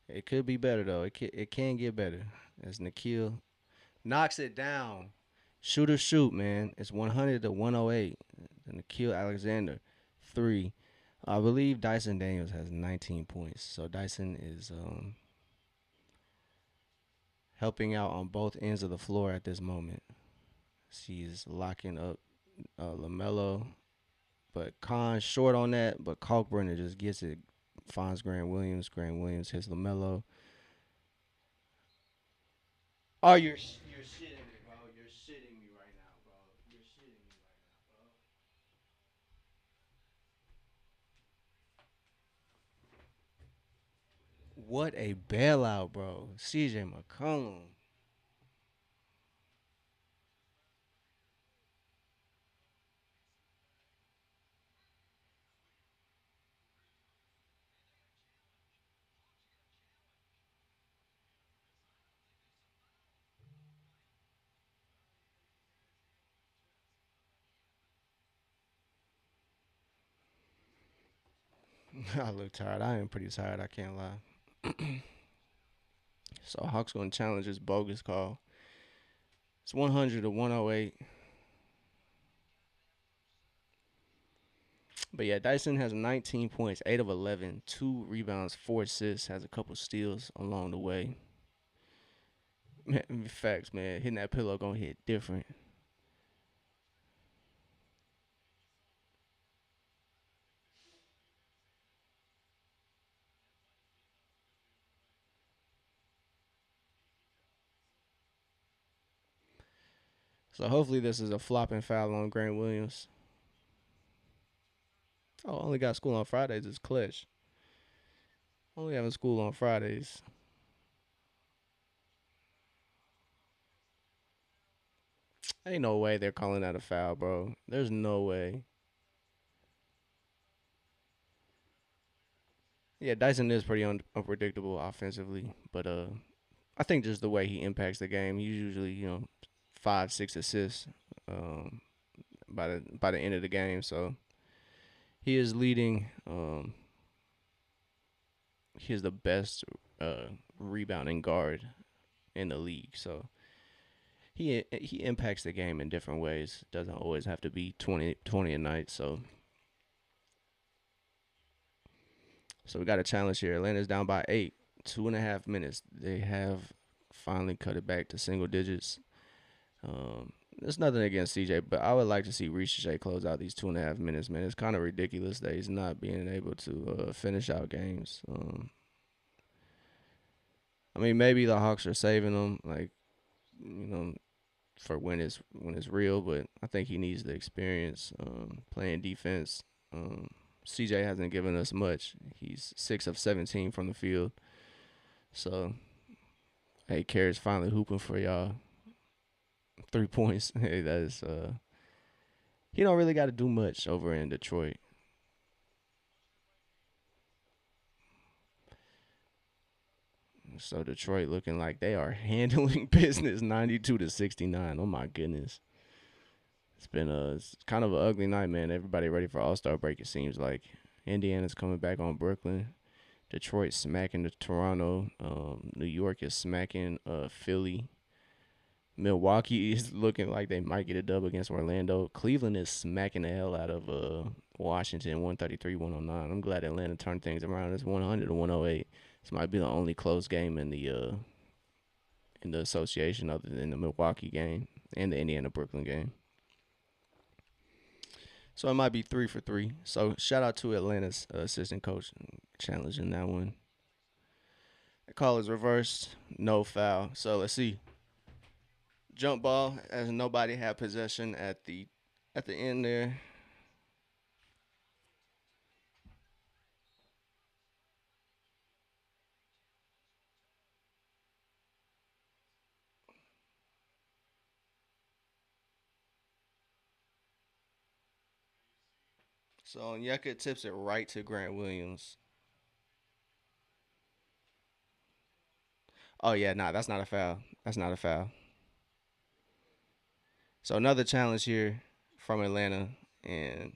A: It could be better though. It can get better. As Nikhil knocks it down. Shooter shoot, man. It's 100 to 108. Nikhil Alexander, three. I believe Dyson Daniels has 19 points. So Dyson is helping out on both ends of the floor at this moment. She's locking up Lamelo, but Khan short on that. But Kalkbrenner just gets it. Finds Grant Williams. Grant Williams hits Lamelo. Oh, you're shitting me, bro. You're shitting me right now, bro. You're shitting me right now, bro. What a bailout, bro. CJ McCollum. I look tired. I am pretty tired. I can't lie. So Hawks gonna challenge this bogus call. It's 100 to 108. But yeah, Dyson has 19 points, 8 of 11, 2 rebounds, 4 assists, has a couple steals along the way. Man, facts, man. Hitting that pillow gonna hit different. So hopefully this is a flopping foul on Grant Williams. Oh, only got school on Fridays. It's clutch. Only having school on Fridays. Ain't no way they're calling that a foul, bro. There's no way. Yeah, Dyson is pretty unpredictable offensively, but I think just the way he impacts the game, he's usually 5, 6 assists um, by the end of the game. So he is leading. He is the best rebounding guard in the league. So he impacts the game in different ways. Doesn't always have to be 20 a night. So we got a challenge here. Atlanta's down by 8, 2.5 minutes. They have finally cut it back to single digits. There's nothing against CJ, but I would like to see Rishi close out these 2.5 minutes, man. It's kind of ridiculous that he's not being able to finish out games. I mean, maybe the Hawks are saving him, like you know, for when it's real. But I think he needs the experience playing defense. CJ hasn't given us much. He's 6 of 17 from the field. So hey, Carrick's finally hooping for y'all. 3 points. Hey, that is he don't really got to do much over in Detroit. So Detroit looking like they are handling business 92-69. Oh my goodness. It's kind of an ugly night, man. Everybody ready for All-Star break it seems like. Indiana's coming back on Brooklyn. Detroit smacking the Toronto. New York is smacking Philly. Milwaukee is looking like they might get a dub against Orlando. Cleveland is smacking the hell out of Washington 133-109. I'm glad Atlanta turned things around. It's 100 to 108. This might be the only close game in the association other than the Milwaukee game and the Indiana Brooklyn game. So it might be 3 for 3. So shout out to Atlanta's assistant coach challenging that one. The call is reversed, no foul. So let's see. Jump ball as nobody had possession at the end there. So Onyeka tips it right to Grant Williams. Oh yeah, nah, that's not a foul. That's not a foul. So another challenge here from Atlanta, and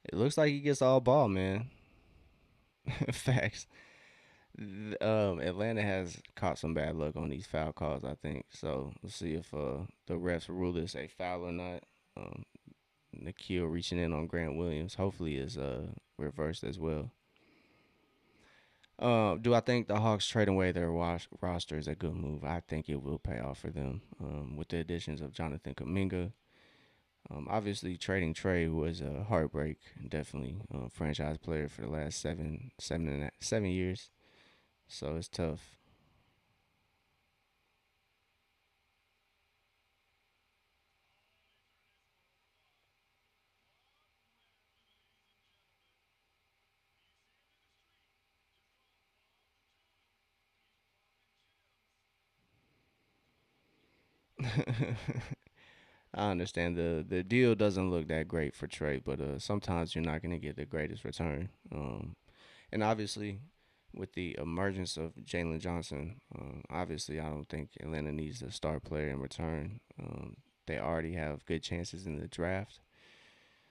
A: it looks like he gets all ball, man. Facts. Atlanta has caught some bad luck on these foul calls, I think. So let's see if the refs rule this a foul or not. Um, Nikhil reaching in on Grant Williams, hopefully is reversed as well. Do I think the Hawks trading away their roster is a good move? I think it will pay off for them with the additions of Jonathan Kaminga. Obviously, trading Trey was a heartbreak. Definitely, franchise player for the last 7 years. So it's tough. I understand the deal doesn't look that great for Trey, but sometimes you're not going to get the greatest return. And obviously, with the emergence of Jalen Johnson, obviously I don't think Atlanta needs a star player in return. They already have good chances in the draft.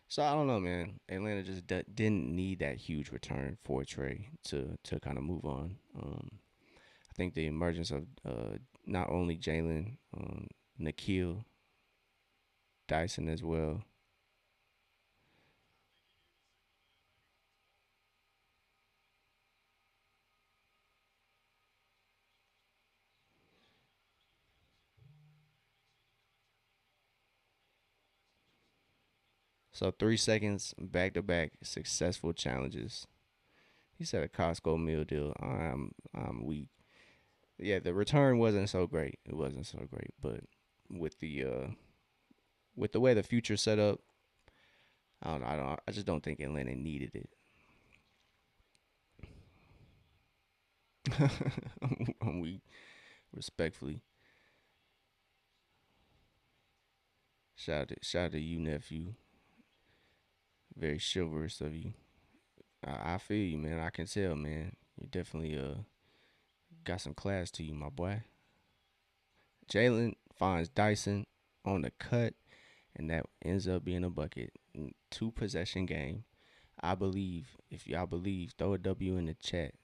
A: So I don't know, man. Atlanta just didn't need that huge return for Trey to kind of move on. I think the emergence of not only Jalen, Nikhil, Dyson as well. So 3 seconds back to back successful challenges. He said a Costco meal deal. I'm weak. Yeah, the return wasn't so great. It wasn't so great, but with the way the future set up, I don't know. I just don't think Atlanta needed it. I'm weak, respectfully. Shout out to you, nephew. Very chivalrous of you. I feel you, man. I can tell, man. You definitely got some class to you, my boy. Jalen finds Dyson on the cut, and that ends up being a bucket. Two possession game. I believe. If y'all believe, throw a W in the chat.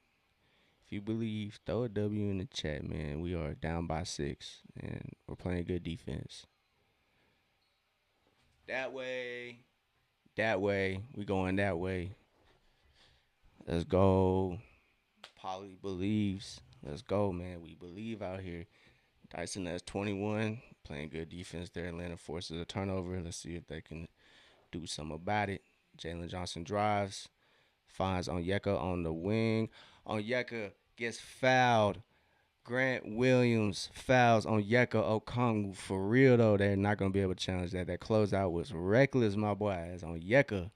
A: If you believe, throw a W in the chat, man. We are down by 6, and we're playing good defense. That way. That way. We going that way. Let's go. Polly believes. Let's go, man. We believe out here. Dyson has 21, playing good defense there. Atlanta forces a turnover. Let's see if they can do something about it. Jalen Johnson drives, finds Onyeka on the wing. Onyeka gets fouled. Grant Williams fouls Onyeka Okongwu. For real, though, they're not going to be able to challenge that. That closeout was reckless, my boy. As Onyeka,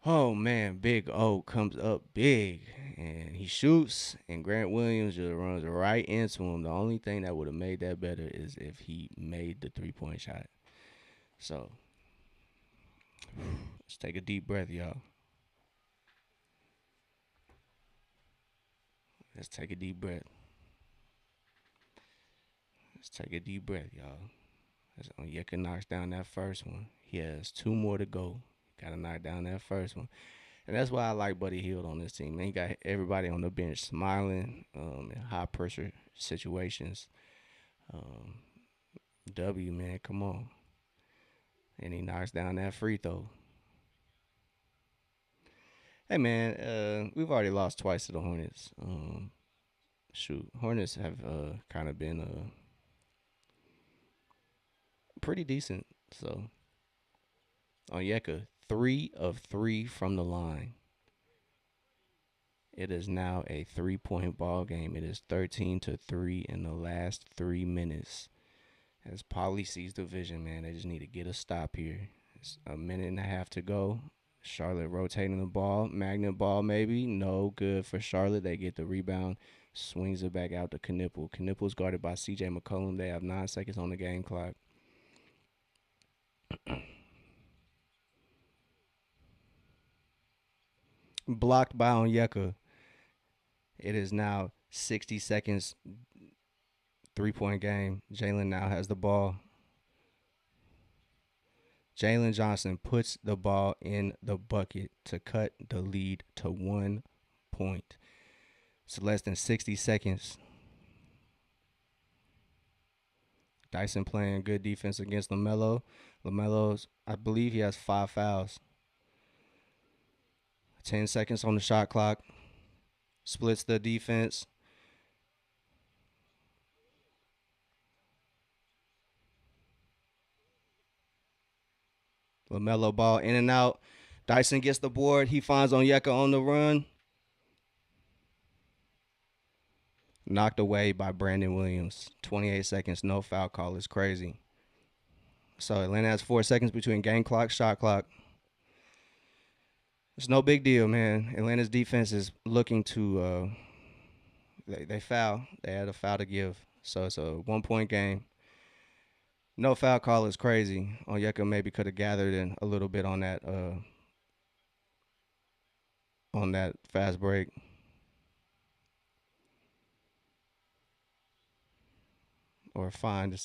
A: oh, man, Big O comes up big, and he shoots, and Grant Williams just runs right into him. The only thing that would have made that better is if he made the three-point shot. So let's take a deep breath, y'all. Let's take a deep breath. Let's take a deep breath, y'all. As Onyeka knocks down that first one. He has two more to go. Got to knock down that first one. And that's why I like Buddy Hield on this team. Man, he got everybody on the bench smiling in high pressure situations. Um, W, man, come on. And he knocks down that free throw. Hey, man, we've already lost twice to the Hornets. Shoot, Hornets have kind of been pretty decent. So, Onyeka, 3 of 3 from the line. It is now a 3-point ball game. It is 13-3 in the last 3 minutes. As Polly sees the vision, man, they just need to get a stop here. It's a minute and a half to go. Charlotte rotating the ball. Magnet ball, maybe. No good for Charlotte. They get the rebound. Swings it back out to Knipple. Knipple's guarded by CJ McCollum. They have 9 seconds on the game clock. Blocked by Onyeka. It is now 60 seconds, 3-point game. Jalen now has the ball. Jalen Johnson puts the ball in the bucket to cut the lead to 1 point. It's less than 60 seconds. Dyson playing good defense against LaMelo. LaMelo's, I believe he has 5 fouls. 10 seconds on the shot clock. Splits the defense. LaMelo ball in and out. Dyson gets the board. He finds Onyeka on the run. Knocked away by Brandon Williams. 28 seconds, no foul call. It's crazy. So Atlanta has 4 seconds between game clock, shot clock. It's no big deal, man. Atlanta's defense is looking to they foul. They had a foul to give. So it's a 1-point game. No foul call is crazy. Onyeka maybe could have gathered in a little bit on that fast break. Or find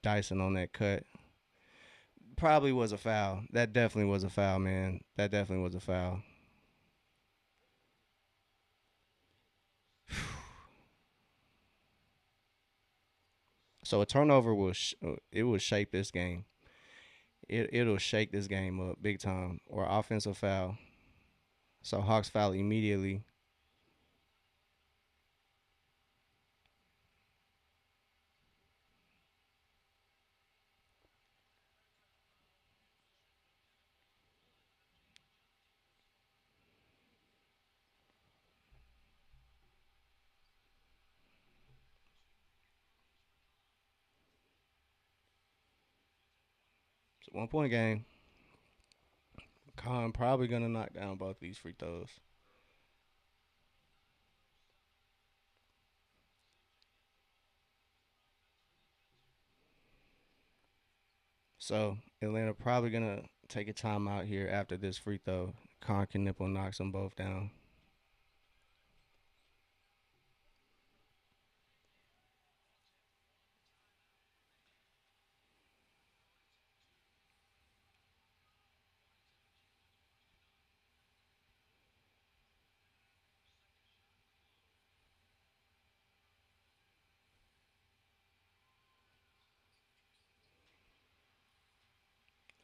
A: Dyson on that cut. Probably was a foul. That definitely was a foul, man. That definitely was a foul. So a turnover it will shape this game. It'll shake this game up big time. Or offensive foul. So Hawks foul immediately. It's a 1-point game. Khan probably gonna knock down both these free throws. So Atlanta probably gonna take a timeout here after this free throw. Khan can nipple knocks them both down.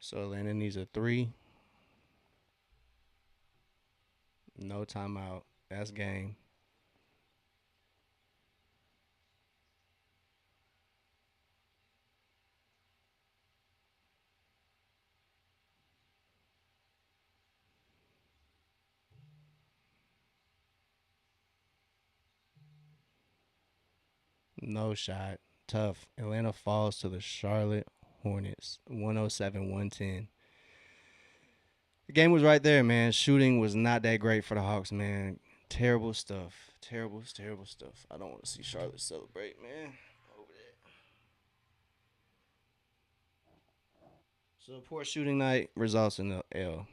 A: So Atlanta needs a three. No timeout. That's game. No shot. Tough. Atlanta falls to the Charlotte Hornets. 107-110. The game was right there, man. Shooting was not that great for the Hawks, man. Terrible stuff. Terrible stuff. I don't want to see Charlotte celebrate, man. Over that. So poor shooting night results in the L.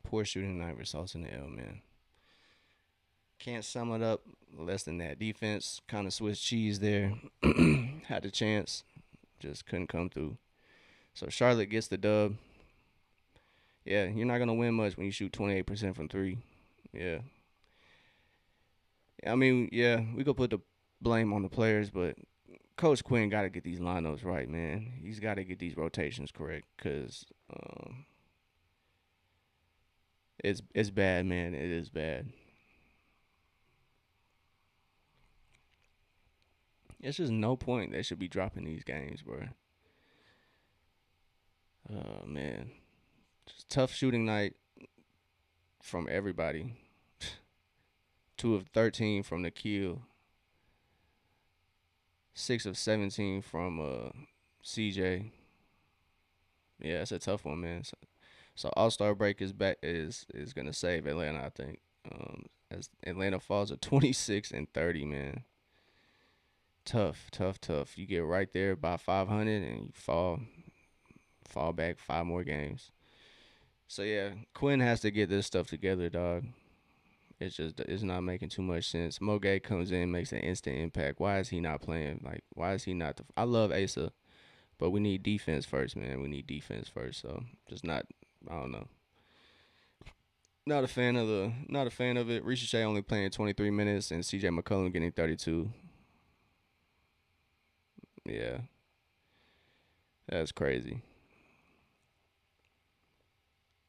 A: Poor shooting night results in the L, man. Can't sum it up less than that. Defense kind of Swiss cheese there. Had a chance, just couldn't come through. So Charlotte gets the dub. Yeah, you're not gonna win much when you shoot 28% from three. Yeah, I mean, yeah, we could put the blame on the players, but Coach Quinn got to get these lineups right, man. He's got to get these rotations correct because it's bad, man. It is bad. It's just no point they should be dropping these games, bro. Oh man, just tough shooting night from everybody. 2 of 13 from the kill, 6 of 17 from CJ. Yeah, it's a tough one, man. So All Star break is back is gonna save Atlanta, I think. As Atlanta falls to 26-30, man. Tough, tough, tough. You get right there by 500 and you fall back 5 more games. So yeah, Quinn has to get this stuff together, dog. It's not making too much sense. Moge comes in, makes an instant impact. Why is he not playing? Like, why is he not? I love Asa, but we need defense first, man. We need defense first. So just not. I don't know. Not a fan of it. Ricochet only playing 23 minutes and CJ McCollum getting 32. Yeah, that's crazy.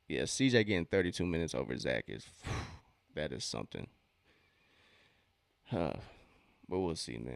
A: Yeah, CJ getting 32 minutes over Zach is that is something. But we'll see, man.